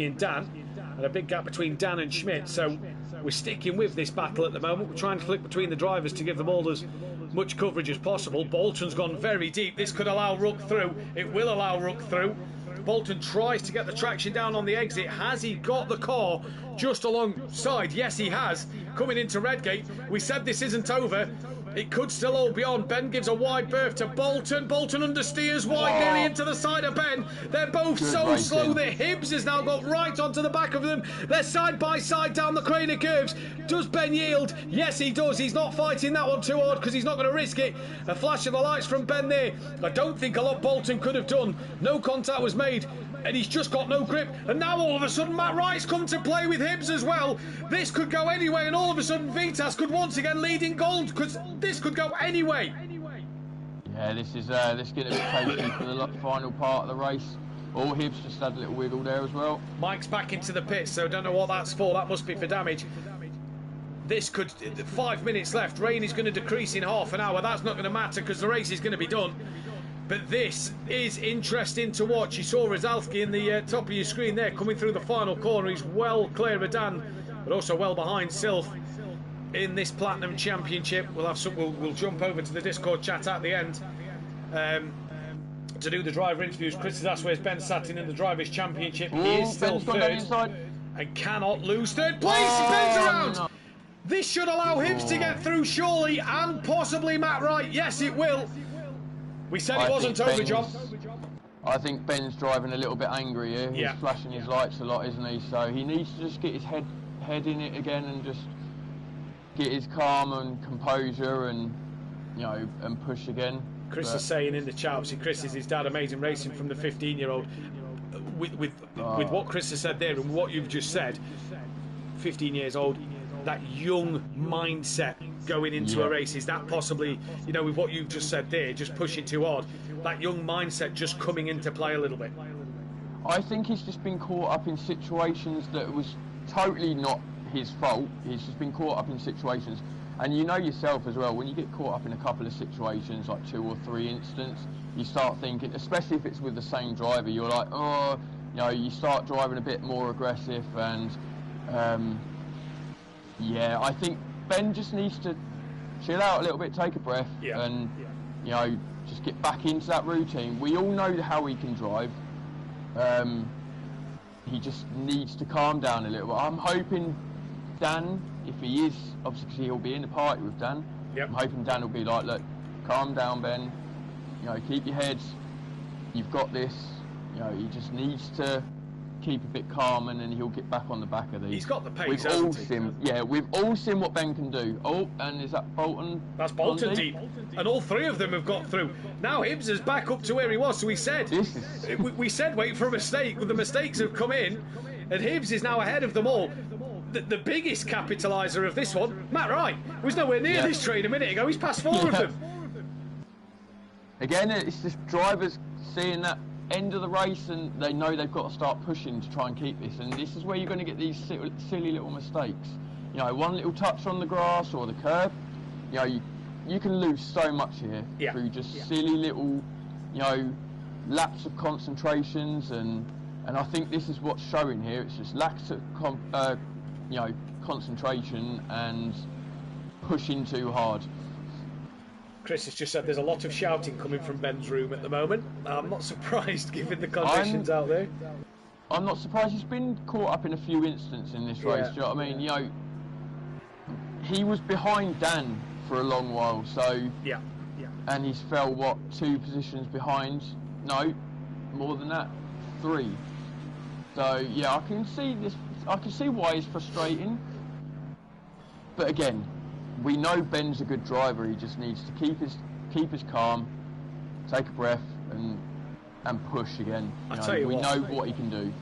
Speaker 1: and Dan, and a big gap between Dan and Schmidt. So we're sticking with this battle at the moment. We're trying to flick between the drivers to give them all as much coverage as possible. Bolton's gone very deep. This could allow Rook through. It will allow Rook through. Bolton tries to get the traction down on the exit. Has he got the car just alongside? Yes, he has. Coming into Redgate. We said this isn't over. It could still all be on. Ben gives a wide berth to Bolton. Bolton understeers wide, nearly into the side of Ben. They're both so slow that Hibbs has now got right onto the back of them. They're side by side down the Craner curves. Does Ben yield? Yes, he does. He's not fighting that one too hard because he's not going to risk it. A flash of the lights from Ben there. I don't think a lot Bolton could have done. No contact was made, and he's just got no grip. And now all of a sudden Matt Wright's come to play with Hibbs as well. This could go anyway, and all of a sudden Vitas could once again lead in gold, because this could go anyway.
Speaker 2: Yeah, this is going to be tasty for the final part of the race. All Hibbs just had a little wiggle there as well.
Speaker 1: Mike's back into the pits, so don't know what that's for. That must be for damage. This could, 5 minutes left. Rain is going to decrease in half an hour. That's not going to matter because the race is going to be done. But this is interesting to watch. You saw Rozalski in the top of your screen there, coming through the final corner. He's well clear of Dan, but also well behind Silf in this Platinum Championship. We'll have some. We'll jump over to the Discord chat at the end to do the driver interviews. Chris has asked where's Ben Satin in the Drivers' Championship. He is still third and cannot lose third place. Ben's around. No. This should allow Hibbs to get through, surely, and possibly Matt Wright. Yes, it will. We said it wasn't over, John.
Speaker 2: I think Ben's driving a little bit angry here. He's flashing his lights a lot, isn't he? So he needs to just get his head in it again and just get his calm and composure and, you know, and push again.
Speaker 1: Chris is saying in the chat, obviously Chris is his dad, amazing racing from the 15-year-old. With what Chris has said there and what you've just said, 15 years old, that young mindset going into a race, is that possibly, you know, with what you've just said there, just pushing too hard, that young mindset just coming into play a little bit?
Speaker 2: I think he's just been caught up in situations that was totally not his fault. He's just been caught up in situations, and you know yourself as well, when you get caught up in a couple of situations, like 2 or 3 incidents, you start thinking, especially if it's with the same driver, you're like, oh, you know, you start driving a bit more aggressive. And yeah, I think Ben just needs to chill out a little bit, take a breath, and you know, just get back into that routine. We all know how he can drive. He just needs to calm down a little bit. I'm hoping Dan, if he is, obviously because he'll be in the party with Dan, I'm hoping Dan will be like, look, calm down, Ben, you know, keep your head, you've got this. You know, he just needs to keep a bit calm, and then he'll get back on the back of these.
Speaker 1: He's got the pace,
Speaker 2: we've all seen what Ben can do. Oh, and is that Bolton?
Speaker 1: That's Bolton deep. And all 3 of them have got through. Now Hibbs is back up to where he was. So we said, we said wait for a mistake. The mistakes have come in, and Hibbs is now ahead of them all. The biggest capitaliser of this one, Matt Wright, was nowhere near this train a minute ago. He's passed 4 of them.
Speaker 2: Again, it's just drivers seeing that end of the race, and they know they've got to start pushing to try and keep this, and this is where you're going to get these silly little mistakes. You know, one little touch on the grass or the curb, you know, you can lose so much here through just silly little, you know, lapse of concentrations, and I think this is what's showing here. It's just lacks of you know, concentration, and pushing too hard.
Speaker 1: Chris has just said there's a lot of shouting coming from Ben's room at the moment. I'm not surprised given the conditions out there.
Speaker 2: I'm not surprised. He's been caught up in a few incidents in this race. Do you know what I mean? You know, he was behind Dan for a long while, so and he's fell what, 2 positions behind? No, more than that, 3. So yeah, I can see this. I can see why he's frustrating. But again, we know Ben's a good driver. He just needs to keep his calm, take a breath, and push again. We know what he can do.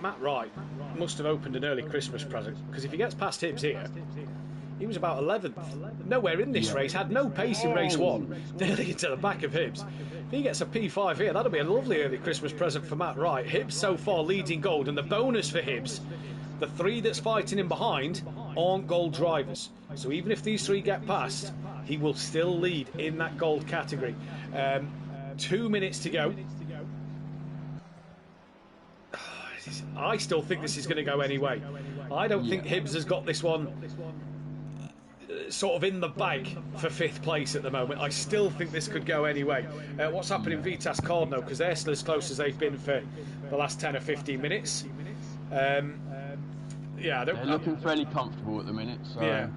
Speaker 1: Matt Wright must have opened an early Christmas present, because if he gets past Hibbs here, he was about 11th. Nowhere in this race, had no pace in race 1, nearly into the back of Hibbs. If he gets a P5 here, that'll be a lovely early Christmas present for Matt Wright. Hibbs so far leading gold, and the bonus for Hibbs, the 3 that's fighting him behind aren't gold drivers. So even if these 3 get past, he will still lead in that gold category. 2 minutes to go. I still think this is going to go anyway. I don't think Hibbs has got this one sort of in the bag for 5th place at the moment. I still think this could go anyway. What's happening in Vitas Cardno, because they're still as close as they've been for the last 10 or 15 minutes. They're
Speaker 2: looking fairly comfortable at the minute. So.
Speaker 1: Yeah.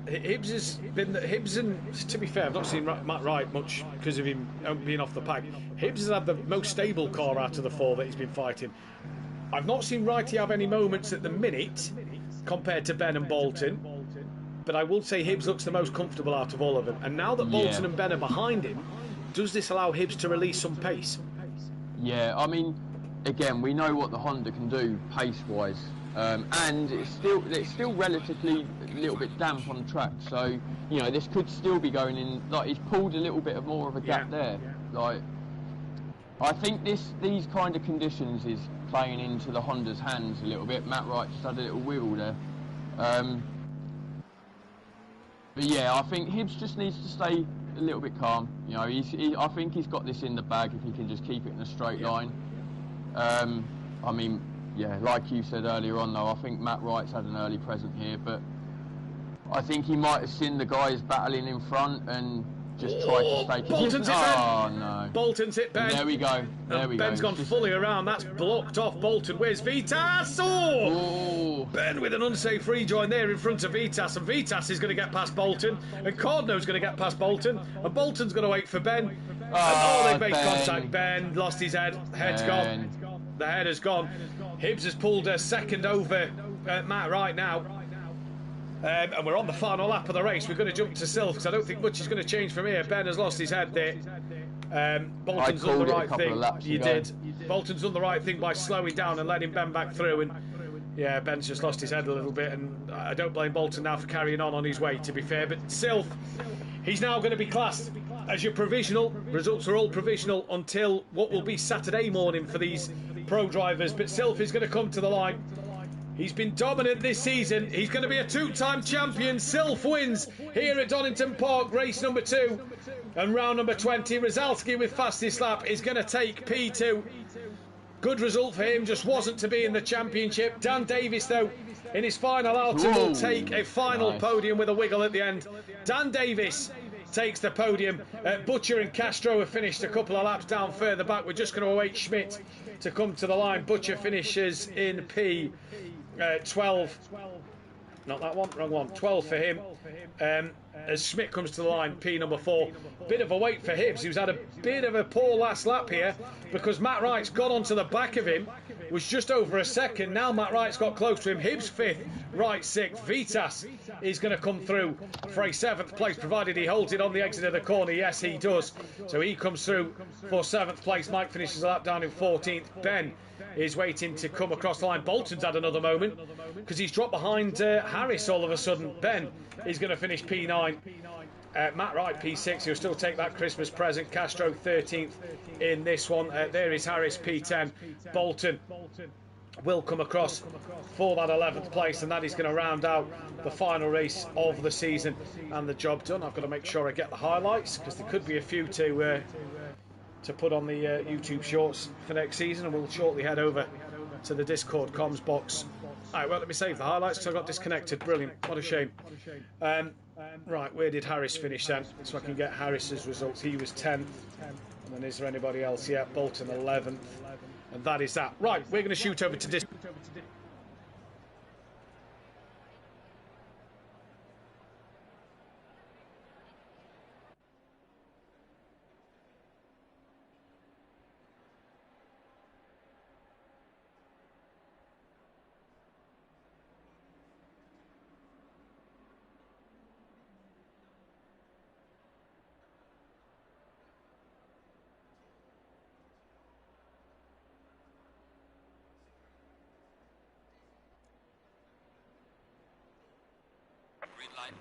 Speaker 1: Hibbs has been. Hibbs, and to be fair, I've not seen Matt Wright much because of him being off the pack. Hibbs has had the most stable car out of the 4 that he's been fighting. I've not seen Wrighty have any moments at the minute compared to Ben and Bolton, but I will say Hibbs looks the most comfortable out of all of them. And now that Bolton and Ben are behind him, does this allow Hibbs to release some pace?
Speaker 2: Yeah, I mean, again, we know what the Honda can do pace-wise, and it's still relatively a little bit damp on track. So you know, this could still be going in. Like, he's pulled a little bit of more of a gap there. Like, I think these kind of conditions is playing into the Honda's hands a little bit. Matt Wright just had a little wiggle there. But yeah, I think Hibbs just needs to stay a little bit calm. You know, I think he's got this in the bag if he can just keep it in a straight line. I mean, yeah, like you said earlier on though, I think Matt Wright's had an early present here, but I think he might have seen the guys battling in front and just tried to stay.
Speaker 1: Bolton's hit Ben.
Speaker 2: Oh no.
Speaker 1: Bolton's hit Ben.
Speaker 2: And there we go.
Speaker 1: Ben's gone fully around. That's blocked off Bolton. Where's Vitas? Oh! Ben with an unsafe rejoin there in front of Vitas, and Vitas is going to get past Bolton, and Cardno's going to get past Bolton, and Bolton's going to wait for Ben. They've made contact. Ben lost his head. Head's gone. The head has gone. Hibbs has pulled a second over Matt Wright now. And we're on the final lap of the race. We're going to jump to Sylph because I don't think much is going to change from here. Ben has lost his head there. Bolton's done the right thing. You did. Bolton's done the right thing by slowing down and letting Ben back through. And yeah, Ben's just lost his head a little bit. And I don't blame Bolton now for carrying on his way, to be fair. But Sylph, he's now going to be classed as your provisional. Results are all provisional until what will be Saturday morning for these pro drivers. But Sylph is going to come to the line. He's been dominant this season. He's going to be a 2-time champion. Sylph wins here at Donington Park, race number 2. And round number 20, Rozalski with fastest lap is going to take P2. Good result for him, just wasn't to be in the championship. Dan Davis, though, in his final outing, will take a final podium with a wiggle at the end. Dan Davis takes the podium. Butcher and Castro have finished a couple of laps down further back. We're just going to await Schmidt to come to the line. Butcher finishes in P12. Not that one, wrong one. 12 for him. As Schmidt comes to the line, P number 4. Bit of a wait for Hibbs, who's had a bit of a poor last lap here because Matt Wright's got onto the back of him. Was just over a second. Now Matt Wright's got close to him. Hibbs 5th, Wright 6th. Vitas is going to come through for a 7th place, provided he holds it on the exit of the corner. Yes, he does. So he comes through for 7th place. Mike finishes the lap down in 14th. Ben is waiting to come across the line. Bolton's had another moment because he's dropped behind Harris all of a sudden. Ben is going to finish P9. Matt Wright P6, he'll still take that Christmas present. Castro 13th in this one. There is Harris P10. Bolton will come across for that 11th place, and that is going to round out the final race of the season and the job done. I've got to make sure I get the highlights because there could be a few to put on the YouTube shorts for next season, and we'll shortly head over to the Discord comms box. All right, well, let me save the highlights because I got disconnected. Brilliant. What a shame. Right, where did Harris finish then? So I can get Harris's results. He was 10th. And then is there anybody else? Yeah, Bolton 11th. And that is that. Right, we're going to shoot over to this.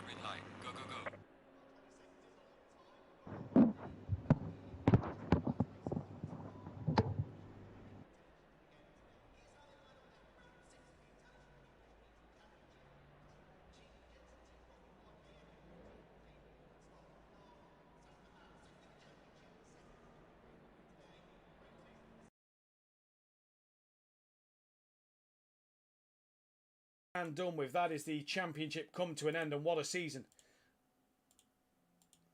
Speaker 3: Green light, go, go, go.
Speaker 1: And done with. That is the championship come to an end, and what a season.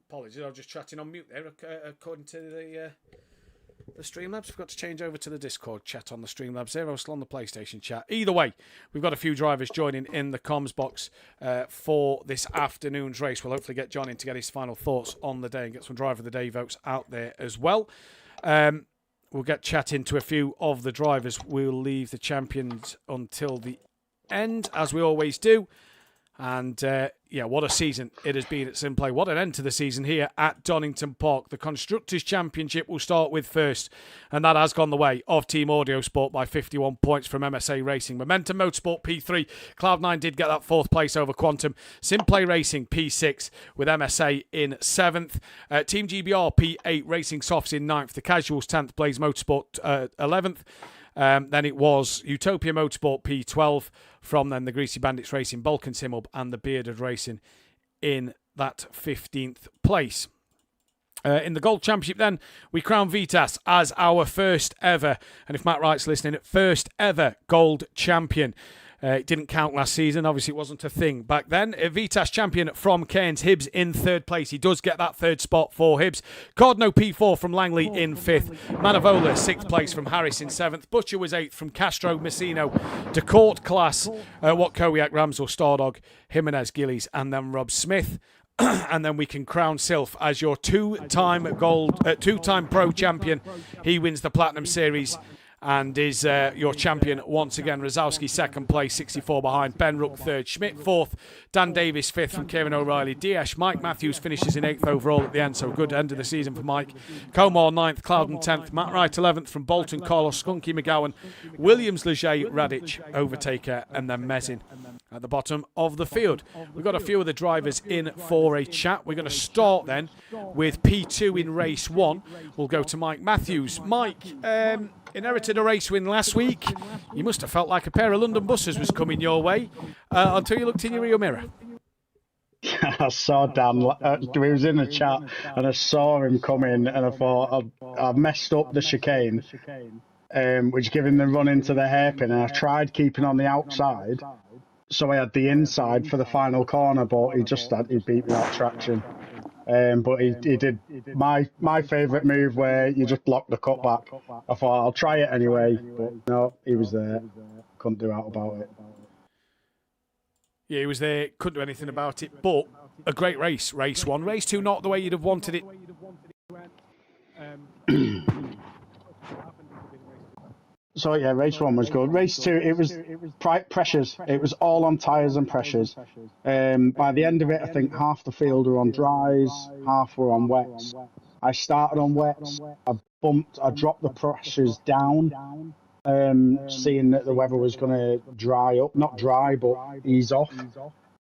Speaker 1: Apologies, I was just chatting on mute there according to the Streamlabs. Forgot to change over to the Discord chat on the Streamlabs there. I was still on the PlayStation chat. Either way, we've got a few drivers joining in the comms box for this afternoon's race. We'll hopefully get John in to get his final thoughts on the day and get some driver of the day votes out there as well. We'll get chatting to a few of the drivers. We'll leave the champions until the end, as we always do. And yeah, what a season it has been at SimPlay. What an end to the season here at Donington Park. The Constructors' Championship will start with first, and that has gone the way of Team Audio Sport by 51 points from MSA Racing. Momentum Motorsport P3. Cloud9 did get that fourth place over Quantum. SimPlay Racing P6 with MSA in 7th. Team GBR P8. Racing Softs in 9th. The Casuals 10th. Blaze Motorsport 11th. Then it was Utopia Motorsport P12, from then the Greasy Bandits Racing, Balkan Sim Hub and the Bearded Racing in that 15th place. In the Gold Championship then, we crown Vitas as our first ever, and if Matt Wright's listening, first ever Gold Champion. It didn't count last season. Obviously, it wasn't a thing back then. Vitas champion from Cairns. Hibbs in 3rd place. He does get that 3rd spot for Hibbs. Cordno P4 from Langley in 5th. Manavola, 6th place from Harris in 7th. Butcher was 8th from Castro, Messino. DeCourt class, Watkowiak, Ramsel, Stardog, Jimenez, Gillies, and then Rob Smith. And then we can crown Sylph as your two-time pro champion. He wins the Platinum Series and is your champion once again. Rosowski 2nd place, 64 behind. Ben Rook 3rd, Schmidt 4th, Dan Davis 5th from Kieran O'Reilly. Diesch, Mike Matthews finishes in 8th overall at the end, so a good end of the season for Mike. Comore 9th, Clouden 10th, Matt Wright 11th from Bolton, Carlos Skunky McGowan, Williams, Leger, Radic, Overtaker, and then Mesin at the bottom of the field. We've got a few of the drivers in for a chat. We're going to start then with P2 in race 1. We'll go to Mike Matthews. Mike, inherited a race win last week. You must have felt like a pair of London buses was coming your way until you looked in your rear mirror.
Speaker 4: I saw Dan, he was in the chat, and I saw him come in, and I thought, I've messed up the chicane, which gave him the run into the hairpin, and I tried keeping on the outside, so I had the inside for the final corner, but he beat me out traction. But he did my favourite move where you just block the cutback. I thought I'll try it anyway, but no, he was there. Couldn't do out about it.
Speaker 1: Yeah, he was there. Couldn't do anything about it. But a great race. Race 1. Race 2, not the way you'd have wanted it.
Speaker 4: So yeah, race 1 was good. Race 2, it was pressures. It was all on tyres and pressures. By the end of it, I think half the field were on dries, half were on wets. I started on wets. I dropped the pressures down, seeing that the weather was going to dry up, not dry, but ease off.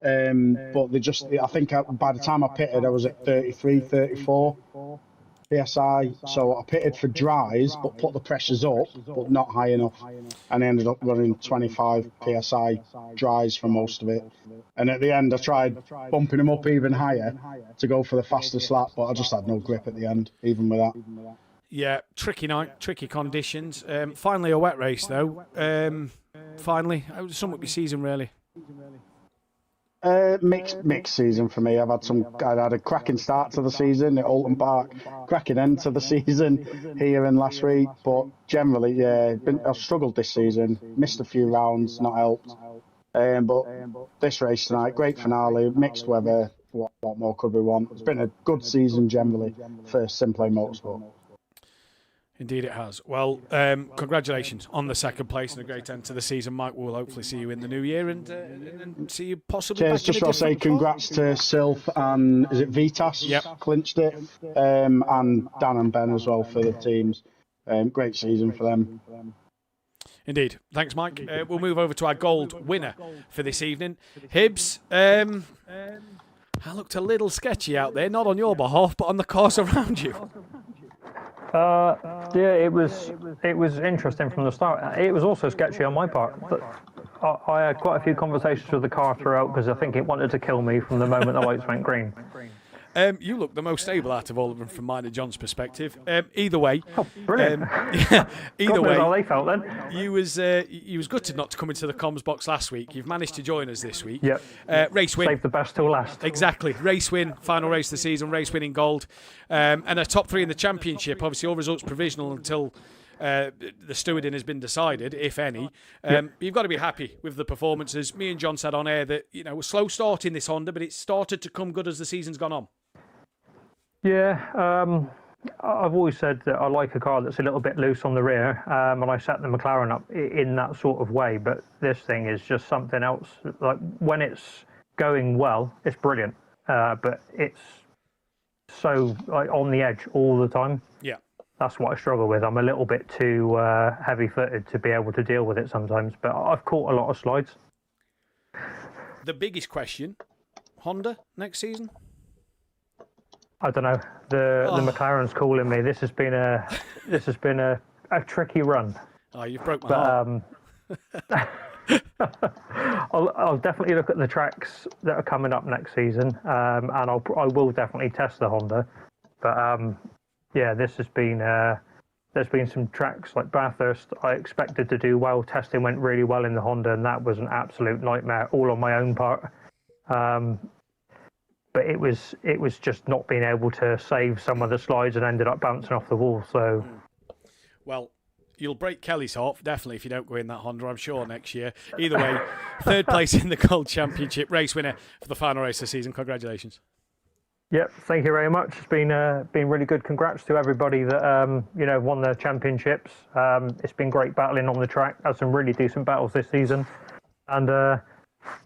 Speaker 4: But I think by the time I pitted, I was at 33, 34. PSI, so I pitted for dries but put the pressures up but not high enough, and I ended up running 25 PSI dries for most of it, and at the end I tried bumping them up even higher to go for the fastest lap, but I just had no grip at the end even with that.
Speaker 1: Yeah, tricky night, tricky conditions. Finally a wet race though. Finally, how was the sum up your season really?
Speaker 4: Mixed season for me. I had a cracking start to the season at Oulton Park, cracking end to the season here and last week. But generally, yeah, I've struggled this season. Missed a few rounds, not helped. But this race tonight, great finale, mixed weather. What more could we want? It's been a good season generally for SimPlay Motorsport.
Speaker 1: Indeed it has. Well, congratulations on the second place and a great end to the season, Mike. We'll hopefully see you in the new year and see you possibly
Speaker 4: Cheers.
Speaker 1: back
Speaker 4: Just
Speaker 1: in a
Speaker 4: want to say
Speaker 1: different car.
Speaker 4: congrats to Sylph and is it Vitas?
Speaker 1: Yep.
Speaker 4: Clinched it. And Dan and Ben as well for the teams. Great season for them.
Speaker 1: Indeed. Thanks, Mike. We'll move over to our gold winner for this evening. Hibbs, I looked a little sketchy out there, not on your behalf, but on the course around you.
Speaker 5: Yeah, it was interesting from the start. It was also sketchy on my part. But I had quite a few conversations with the car throughout because I think it wanted to kill me from the moment the lights went green.
Speaker 1: You look the most stable out of all of them from mine and John's perspective. Either way,
Speaker 5: Brilliant.
Speaker 1: Either way,
Speaker 5: how they felt then.
Speaker 1: you was gutted not to come into the comms box last week. You've managed to join us this week.
Speaker 5: Yep.
Speaker 1: Race win.
Speaker 5: Save the best till last.
Speaker 1: Exactly. Race win. Final race of the season. Race win in gold. And a top 3 in the championship. Obviously, all results provisional until the stewarding has been decided, if any. You've got to be happy with the performances. Me and John said on air that a slow start in this Honda, but it's started to come good as the season's gone on.
Speaker 5: Yeah, I've always said that I like a car that's a little bit loose on the rear, and I set the McLaren up in that sort of way. But this thing is just something else. Like when it's going well, it's brilliant, but it's so on the edge all the time.
Speaker 1: Yeah,
Speaker 5: that's what I struggle with. I'm a little bit too heavy-footed to be able to deal with it sometimes. But I've caught a lot of slides.
Speaker 1: The biggest question: Honda next season?
Speaker 5: I don't know. The McLaren's calling me. This has been a tricky run.
Speaker 1: Oh, you've broke my heart.
Speaker 5: I'll definitely look at the tracks that are coming up next season, and I will definitely test the Honda. But this has been there's been some tracks like Bathurst. I expected to do well. Testing went really well in the Honda, and that was an absolute nightmare, all on my own part. But it was just not being able to save some of the slides and ended up bouncing off the wall. So,
Speaker 1: well, you'll break Kelly's heart definitely if you don't go in that Honda, I'm sure, next year. Either way, third place in the Gold Championship, race winner for the final race of the season. Congratulations.
Speaker 5: Yep, thank you very much. It's been really good. Congrats to everybody that won the championships. It's been great battling on the track. Had some really decent battles this season, and.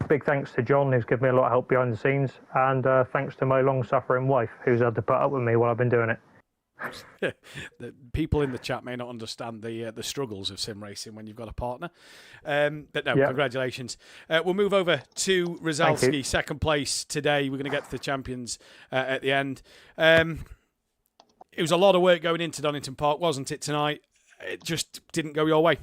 Speaker 5: Big thanks to John, who's given me a lot of help behind the scenes, and thanks to my long-suffering wife, who's had to put up with me while I've been doing it.
Speaker 1: The people in the chat may not understand the struggles of sim racing when you've got a partner. But no, congratulations. We'll move over to Rizalski, second place today. We're going to get to the champions at the end. It was a lot of work going into Donington Park, wasn't it, tonight? It just didn't go your way.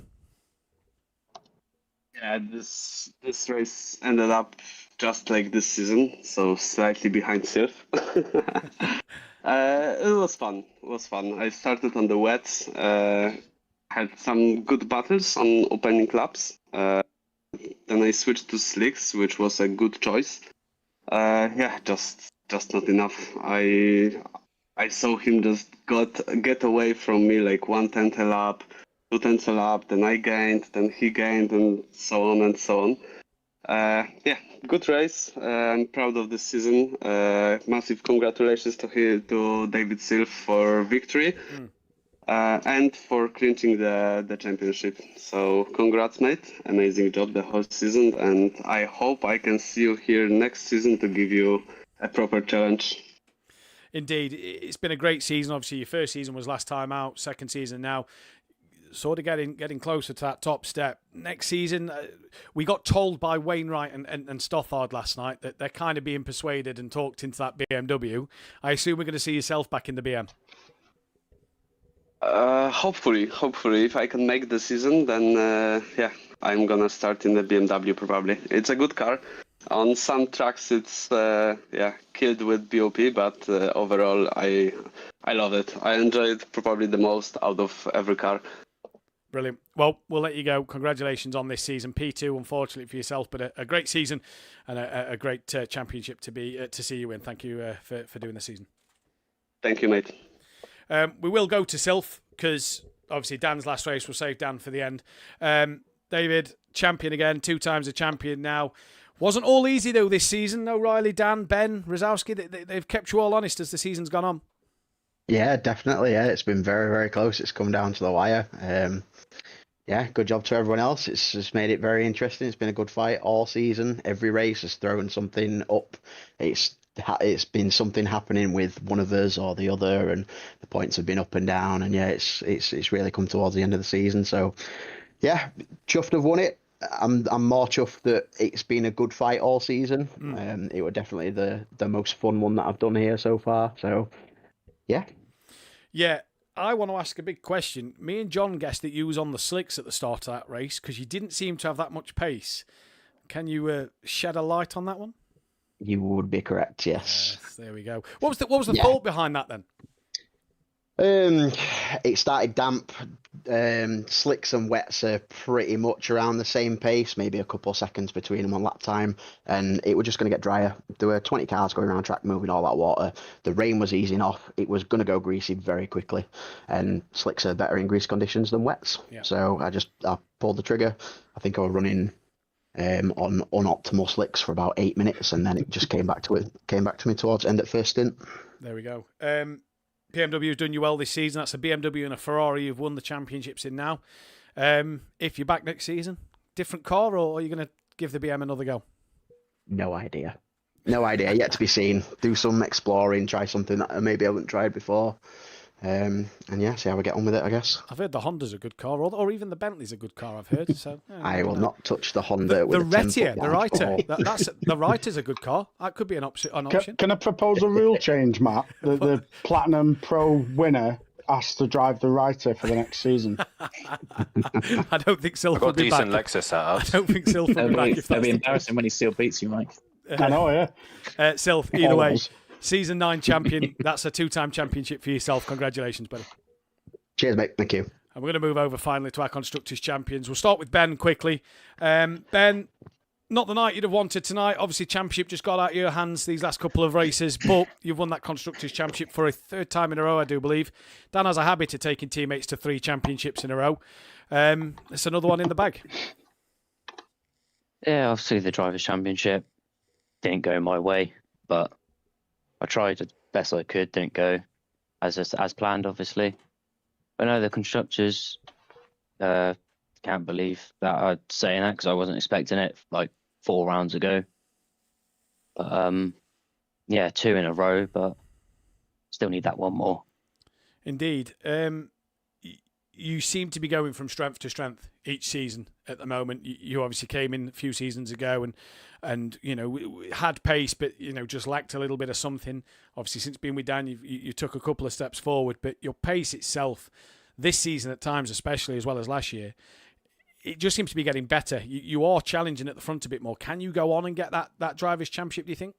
Speaker 6: Yeah, this race ended up just like this season, so slightly behind Sylph. It was fun. I started on the wets, had some good battles on opening laps. Then I switched to slicks, which was a good choice. Just not enough. I saw him just get away from me like 1/10 a lap. 2/10 a lap, then I gained, then he gained, and so on and so on. Good race. I'm proud of this season. Massive congratulations to David Sylph for victory and for clinching the championship. So congrats, mate. Amazing job the whole season, and I hope I can see you here next season to give you a proper challenge.
Speaker 1: Indeed, it's been a great season. Obviously, your first season was last time out, second season now. Sort of getting closer to that top step. Next season, we got told by Wainwright and Stothard last night that they're kind of being persuaded and talked into that BMW. I assume we're going to see yourself back in the BM.
Speaker 6: Hopefully, if I can make the season, then I'm gonna start in the BMW probably. It's a good car. On some tracks, it's killed with BOP, but overall, I love it. I enjoy it probably the most out of every car.
Speaker 1: Brilliant. Well, we'll let you go. Congratulations on this season, P2. Unfortunately for yourself, but a great season and a great championship to see you in. Thank you for doing the season.
Speaker 6: Thank you, mate.
Speaker 1: We will go to Sylph because obviously Dan's last race will save Dan for the end. David, champion again, 2 times a champion now. Wasn't all easy though this season. No Riley, Dan, Ben, Rosowski. They've kept you all honest as the season's gone on.
Speaker 4: Yeah, definitely. Yeah, it's been very, very close. It's come down to the wire. Yeah, good job to everyone else. It's just made it very interesting. It's been a good fight all season. Every race has thrown something up. It's been something happening with one of us or the other, and the points have been up and down. And yeah, it's really come towards the end of the season. So yeah, chuffed to have won it. I'm more chuffed that it's been a good fight all season. It was definitely the most fun one that I've done here so far. So yeah.
Speaker 1: Yeah, I want to ask a big question. Me and John guessed that you was on the slicks at the start of that race because you didn't seem to have that much pace. Can you shed a light on that one?
Speaker 4: You would be correct, yes.
Speaker 1: There we go. What was the thought behind that then?
Speaker 4: It started damp. Slicks and wets are pretty much around the same pace, maybe a couple of seconds between them on lap time, and it was just going to get drier. There were 20 cars going around track moving all that water. The rain was easing off. It was going to go greasy very quickly, and slicks are better in grease conditions than wets. Yeah. So I pulled the trigger. I think I was running on unoptimal slicks for about 8 minutes, and then it just came back to me towards end at first stint.
Speaker 1: There we go. BMW has done you well this season. That's a BMW and a Ferrari you've won the championships in now. If you're back next season, different car, or are you going to give the BM another go?
Speaker 4: No idea. Yet to be seen. Do some exploring, try something that maybe I haven't tried before. And yeah, see how we get on with it, I guess.
Speaker 1: I've heard the Honda's a good car, or even the Bentley's a I have heard. So yeah,
Speaker 4: I will not touch the Honda.
Speaker 1: The
Speaker 4: with
Speaker 1: Retia, the Writer. The Writer's a good car. That could be an option.
Speaker 4: Can I propose a rule change, Matt? The Platinum Pro winner has to drive the Writer for the next season.
Speaker 1: I don't think Sylph will be back.
Speaker 7: I've got a decent Lexus out.
Speaker 1: I don't think Sylph will be back.
Speaker 8: It'll be embarrassing when he still beats you, Mike.
Speaker 4: I know, yeah.
Speaker 1: Sylph, either way, season 9 champion. That's a 2-time championship for yourself. Congratulations, buddy.
Speaker 4: Cheers, mate. Thank you.
Speaker 1: And we're going to move over finally to our Constructors' Champions. We'll start with Ben quickly. Ben, not the night you'd have wanted tonight. Obviously, championship just got out of your hands these last couple of races, but you've won that Constructors' Championship for a 3rd time in a row, I do believe. Dan has a habit of taking teammates to 3 championships in a row. It's another one in the bag.
Speaker 9: Yeah, obviously the Drivers' Championship didn't go my way, but I tried the best I could. Didn't go as planned, obviously. But no, the Constructors, can't believe that I'm saying that because I wasn't expecting it like 4 rounds ago. But yeah, 2 in a row, but still need that one more.
Speaker 1: Indeed. You seem to be going from strength to strength each season at the moment. You obviously came in a few seasons ago and you know, had pace, but you know, just lacked a little bit of something. Obviously, since being with Dan, you took a couple of steps forward, but your pace itself, this season at times, especially as well as last year, it just seems to be getting better. You are challenging at the front a bit more. Can you go on and get that Drivers' Championship, do you think?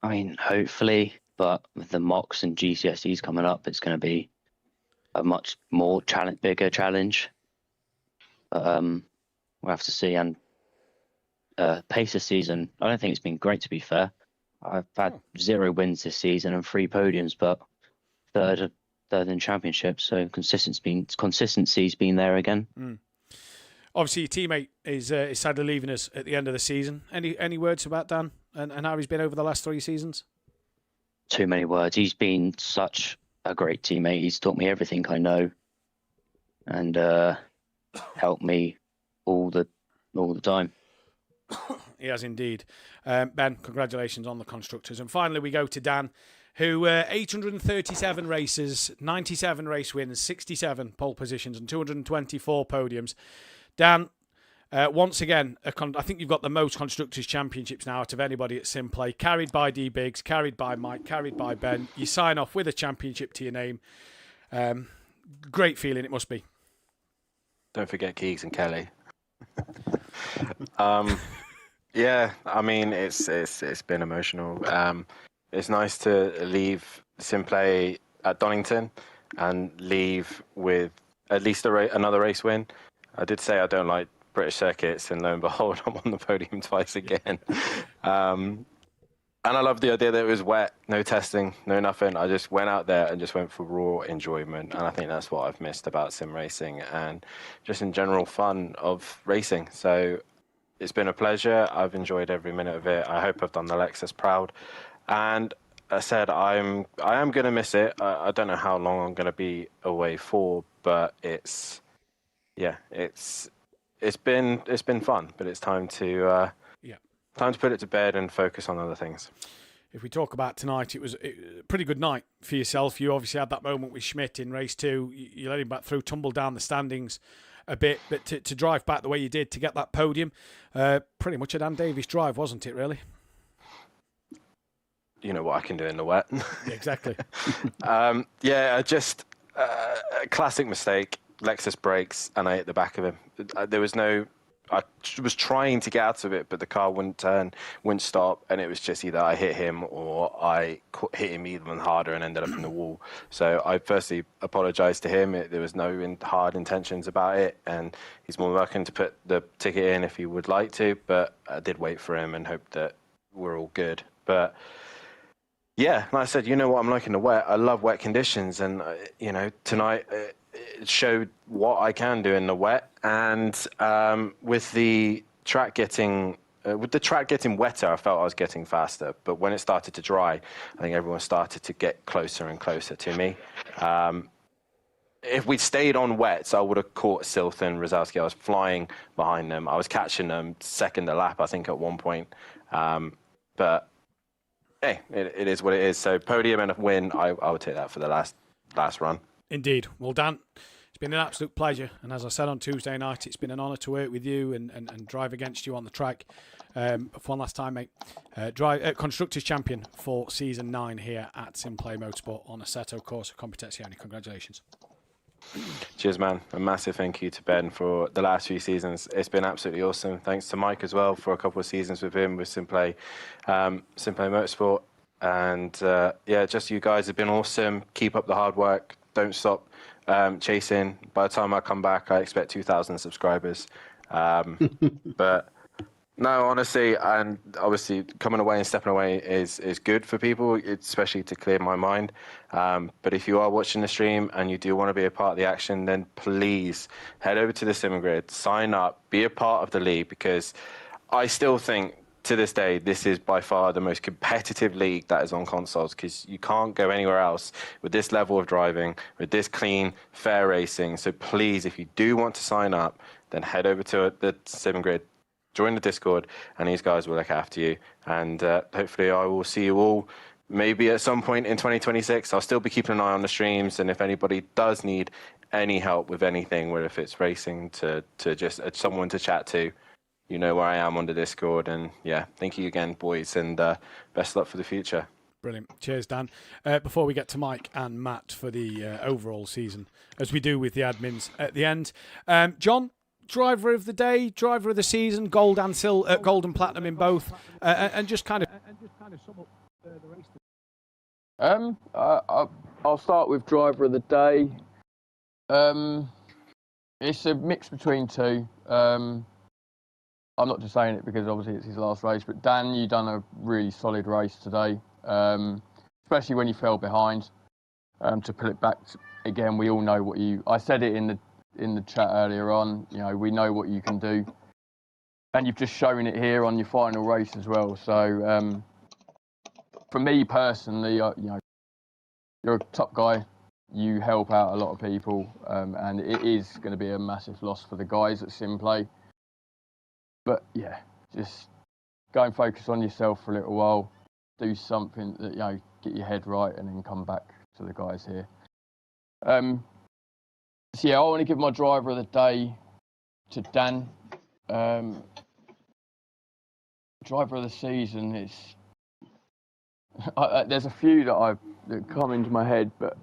Speaker 9: I mean, hopefully, but with the mocks and GCSEs coming up, it's going to be a much more bigger challenge. But we'll have to see. And pace this season, I don't think it's been great, to be fair. I've had 0 wins this season and 3 podiums, but third in championships. So consistency's been there again.
Speaker 1: Obviously, your teammate is sadly leaving us at the end of the season. Any words about Dan and how he's been over the last 3 seasons?
Speaker 9: Too many words. He's been such a great teammate. He's taught me everything I know, and helped me all the time.
Speaker 1: He has indeed. Ben, congratulations on the Constructors. And finally, we go to Dan, who 837 races, 97 race wins, 67 pole positions, and 224 podiums. Dan, once again, I think you've got the most Constructors' Championships now out of anybody at SimPlay. Carried by D Biggs, carried by Mike, carried by Ben. You sign off with a championship to your name. Great feeling it must be.
Speaker 7: Don't forget Keegs and Kelly. Yeah, I mean it's been emotional. It's nice to leave SimPlay at Donington and leave with at least another race win. I did say I don't like British circuits, and lo and behold, I'm on the podium twice again. And I love the idea that it was wet, no testing, no nothing. I just went out there and just went for raw enjoyment. And I think that's what I've missed about sim racing and just in general fun of racing. So it's been a pleasure. I've enjoyed every minute of it. I hope I've done the Lexus proud. And I said I am going to miss it. I don't know how long I'm going to be away for, but it's been fun. But it's time to time to put it to bed and focus on other things.
Speaker 1: If we talk about tonight, it was a pretty good night for yourself. You obviously had that moment with Schmidt in race 2. You let him back through, tumbled down the standings a bit, but to drive back the way you did to get that podium, pretty much a Dan Davies drive, wasn't it, really? You know what I can do in the wet. Yeah, exactly. Just a classic mistake. Lexus brakes, and I hit the back of him. I was trying to get out of it, but the car wouldn't turn, wouldn't stop, and it was just either I hit him or I hit him even harder and ended up in the wall. So I firstly apologised to him. There was no hard intentions about it, and he's more than welcome to put the ticket in if he would like to, but I did wait for him and hope that we're all good. But yeah, like I said, you know what I'm like in the wet. I love wet conditions, and tonight it showed what I can do in the wet. And with the track getting wetter, I felt I was getting faster. But when it started to dry, I think everyone started to get closer and closer to me. If we'd stayed on wets, I would have caught Silth and Rosowski. I was flying behind them. I was catching them second a lap, I think, at one point. But hey, it is what it is. So podium and a win, I would take that for the last run. Indeed. Well, Dan, it's been an absolute pleasure. And as I said on Tuesday night, it's been an honour to work with you and drive against you on the track. For one last time, mate, Constructors Champion for Season 9 here at SimPlay Motorsport on Assetto Corsa Competizione. Congratulations. Cheers, man. A massive thank you to Ben for the last few seasons. It's been absolutely awesome. Thanks to Mike as well for a couple of seasons with him with SimPlay Motorsport. And just you guys have been awesome. Keep up the hard work. Don't stop chasing. By the time I come back, I expect 2,000 subscribers. But no, honestly, and obviously coming away and stepping away is good for people, especially to clear my mind. But if you are watching the stream and you do want to be a part of the action, then please head over to the SimGrid, sign up, be a part of the league, because I still think to this day, this is by far the most competitive league that is on consoles, because you can't go anywhere else with this level of driving, with this clean, fair racing. So please, if you do want to sign up, then head over to the SimGrid, join the Discord, and these guys will look after you. And hopefully I will see you all maybe at some point in 2026. I'll still be keeping an eye on the streams, and if anybody does need any help with anything, whether if it's racing to just someone to chat to, you know where I am on the Discord. And yeah, thank you again, boys, and best of luck for the future. Brilliant. Cheers, Dan. Before we get to Mike and Matt for the overall season, as we do with the admins at the end, John, driver of the day, driver of the season, gold and platinum in both, and just kind of sum up the race.
Speaker 2: I'll start with driver of the day. It's a mix between two. I'm not just saying it because obviously it's his last race, but Dan, you done a really solid race today, especially when you fell behind. To pull it back again, we all know what I said it in the chat earlier on. You know, we know what you can do, and you've just shown it here on your final race as well. So, for me personally, you're a top guy. You help out a lot of people, and it is going to be a massive loss for the guys at SimPlay. But yeah, just go and focus on yourself for a little while. Do something that, get your head right, and then come back to the guys here. So yeah, I want to give my driver of the day to Dan. Driver of the season is there's a few that come into my head, but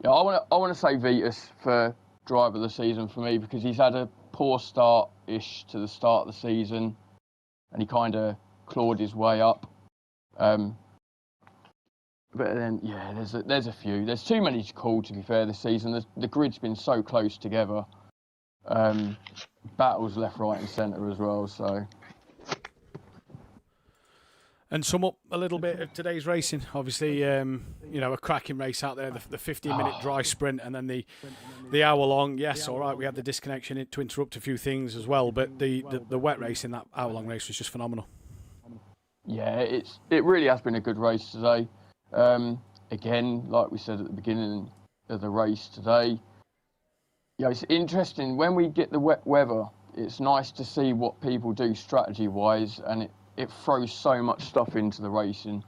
Speaker 2: yeah, I want to say Vitus for driver of the season for me, because he's had a poor start-ish to the start of the season, and he kind of clawed his way up. But then, yeah, there's a few. There's too many to call, to be fair, this season. The grid's been so close together. Battles left, right and centre as well, so...
Speaker 1: And sum up a little bit of today's racing. Obviously, a cracking race out there, the 15-minute dry sprint and then the hour-long. Yes, all right, we had the disconnection to interrupt a few things as well, but the wet race in that hour-long race was just phenomenal.
Speaker 2: Yeah, it really has been a good race today. Again, like we said at the beginning of the race today, it's interesting. When we get the wet weather, it's nice to see what people do strategy-wise, and it throws so much stuff into the racing.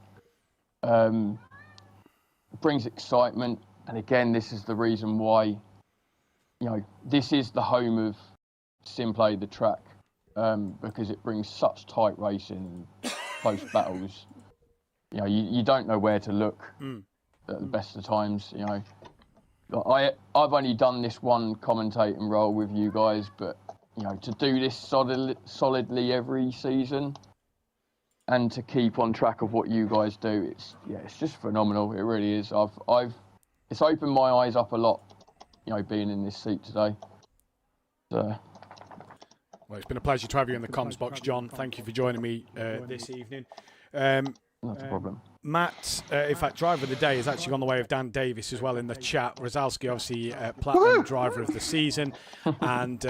Speaker 2: Brings excitement, and again, this is the reason why, this is the home of SimPlay, the track, because it brings such tight racing and close battles. You don't know where to look at the best of times. I've only done this one commentating role with you guys, but to do this solidly every season. And to keep on track of what you guys do, it's just phenomenal. It really is. It's opened my eyes up a lot, being in this seat today. So.
Speaker 1: Well, it's been a pleasure to have you in the comms box, John. Thank you for joining me this evening.
Speaker 2: Not a problem.
Speaker 1: Matt, in fact, driver of the day is actually on the way of Dan Davis as well in the chat. Rosalski, obviously, platinum driver of the season, and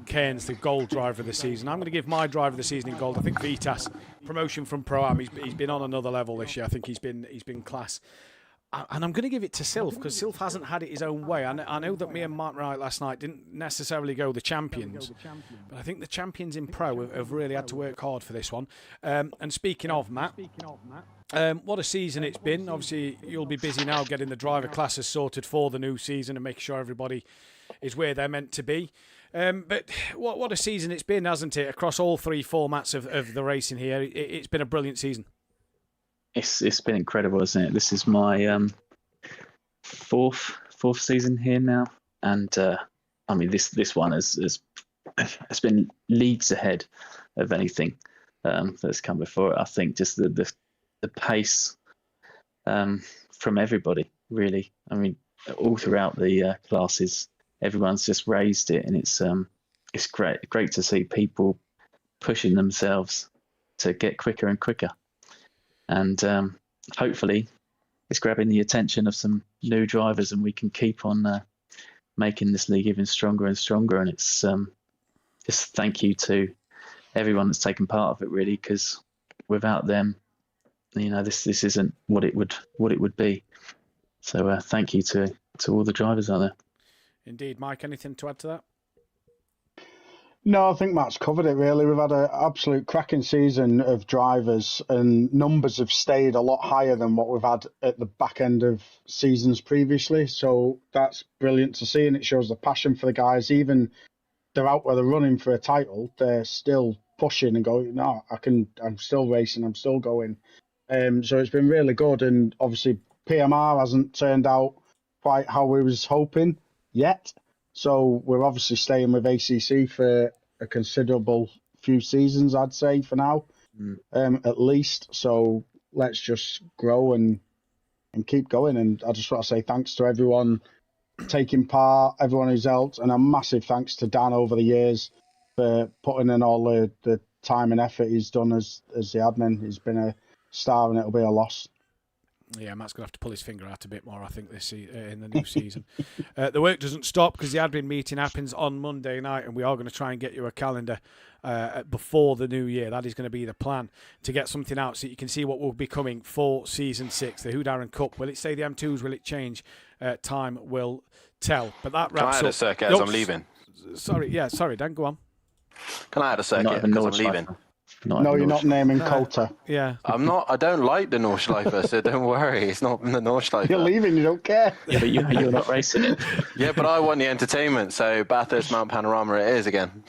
Speaker 1: Cairns, the gold driver of the season. I'm going to give my driver of the season in gold. I think Vitas, promotion from Pro-Am, he's been on another level this year. I think he's been class. And I'm going to give it to Sylph, because Sylph hasn't had it his own way. I know that me and Mark Wright last night didn't necessarily go the champions, but I think the champions in Pro have really had to work hard for this one. And speaking of Matt, what a season it's been. Obviously, you'll be busy now getting the driver classes sorted for the new season and making sure everybody is where they're meant to be. But what a season it's been, hasn't it? Across all three formats of the racing here, it's been a brilliant season.
Speaker 8: It's been incredible, isn't it? This is my fourth season here now, and this one has been leagues ahead of anything that's come before it. I think just the pace from everybody, really. All throughout the classes, everyone's just raised it, and it's great to see people pushing themselves to get quicker and quicker. And hopefully it's grabbing the attention of some new drivers, and we can keep on making this league even stronger and stronger. And it's just thank you to everyone that's taken part of it, really, because without them, this isn't what it would be. So thank you to all the drivers out there.
Speaker 1: Indeed. Mike, anything to add to that?
Speaker 4: No, I think Matt's covered it, really. We've had an absolute cracking season of drivers, and numbers have stayed a lot higher than what we've had at the back end of seasons previously. So that's brilliant to see, and it shows the passion for the guys. Even they're out where they're running for a title, they're still pushing and going, no, I'm still racing, I'm still going. So it's been really good, and obviously PMR hasn't turned out quite how we was hoping yet. So we're obviously staying with ACC for a considerable few seasons, I'd say, for now, at least. So let's just grow and keep going. And I just want to say thanks to everyone taking part, everyone who's helped, and a massive thanks to Dan over the years for putting in all the time and effort he's done as the admin. He's been a star, and it'll be a loss.
Speaker 1: Yeah, Matt's going to have to pull his finger out a bit more, I think, in the new season. The work doesn't stop, because the admin meeting happens on Monday night, and we are going to try and get you a calendar before the new year. That is going to be the plan, to get something out so you can see what will be coming for Season 6, the Hoodarren Cup. Will it say the M2s? Will it change? Time will tell. But that wraps up.
Speaker 7: Can I add a circuit as I'm leaving?
Speaker 1: Sorry, Dan, go on.
Speaker 7: Can I add a circuit because I'm leaving?
Speaker 4: No, you're not naming Coulter.
Speaker 1: Yeah.
Speaker 7: I'm not. I don't like the Nordschleife, so don't worry. It's not the Nordschleife.
Speaker 4: You're leaving, you don't care.
Speaker 8: Yeah, but you're not racing it.
Speaker 7: Yeah, but I want the entertainment, so Bathurst Mount Panorama it is again.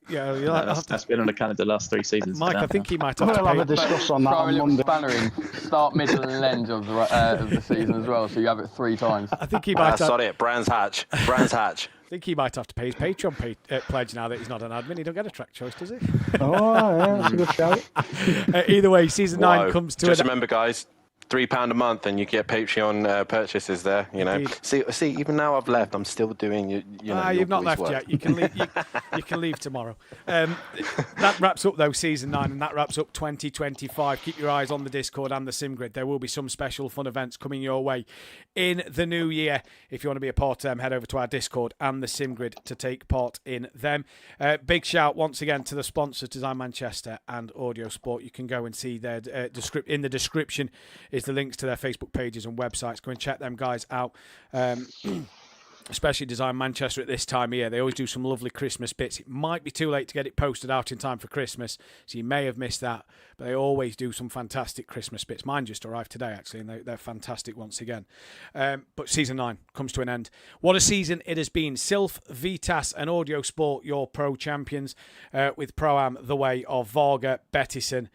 Speaker 8: That's been on the calendar the last 3 seasons.
Speaker 1: Mike, I think he might have
Speaker 4: We'll have a discuss on that on Monday.
Speaker 2: Spanner in start, middle, and end of the season as well, so you have it 3 times.
Speaker 1: I think he might.
Speaker 7: Sorry, Brands Hatch. I
Speaker 1: think he might have to pay his Patreon pledge now that he's not an admin. He don't get a track choice, does he?
Speaker 4: Oh, yeah, that's a good shout.
Speaker 1: Either way, Season 9 comes to
Speaker 7: Just remember, guys, £3 a month, and you get Patreon purchases there. You know,
Speaker 1: Indeed.
Speaker 7: see, even now I've left, I'm still doing
Speaker 1: you've not left
Speaker 7: work.
Speaker 1: yet. You can leave. You can leave tomorrow. That wraps up though season 9, and that wraps up 2025. Keep your eyes on the Discord and the SimGrid. There will be some special fun events coming your way in the new year. If you want to be a part of them, head over to our Discord and the SimGrid to take part in them. Big shout once again to the sponsors, Design Manchester and Audio Sport. You can go and see their in the description is the links to their Facebook pages and websites. Go and check them guys out. Especially Design Manchester at this time of year. They always do some lovely Christmas bits. It might be too late to get it posted out in time for Christmas, so you may have missed that. But they always do some fantastic Christmas bits. Mine just arrived today, actually, and they're fantastic once again. But Season 9 comes to an end. What a season it has been. Sylph, Vitas and Audio Sport, your pro champions, with Pro-Am the way of Varga, Bettison,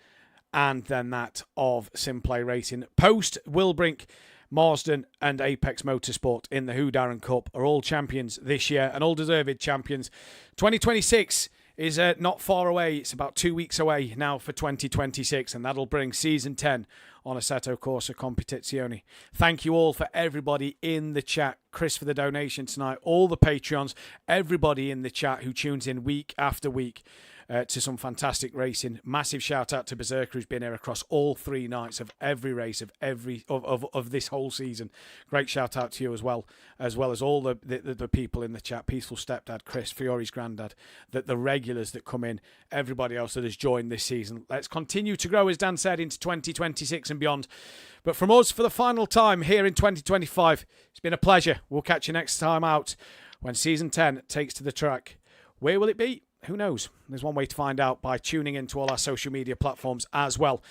Speaker 1: and then that of SimPlay Racing. Post Wilbrink, Marsden and Apex Motorsport in the Who Darren Cup are all champions this year, and all deserved champions. 2026 is not far away. It's about 2 weeks away now for 2026, and that'll bring Season 10 on Assetto Corsa Competizione. Thank you all for everybody in the chat. Chris for the donation tonight, all the Patreons, everybody in the chat who tunes in week after week to some fantastic racing. Massive shout out to Berserker, who's been here across all 3 nights of every race of this whole season. Great shout out to you as well as all the people in the chat. Peaceful Stepdad, Chris, Fiore's granddad, the regulars that come in, everybody else that has joined this season. Let's continue to grow, as Dan said, into 2026 and beyond. But from us, for the final time here in 2025, it's been a pleasure. We'll catch you next time out when Season 10 takes to the track. Where will it be? Who knows? There's one way to find out, by tuning into all our social media platforms as well.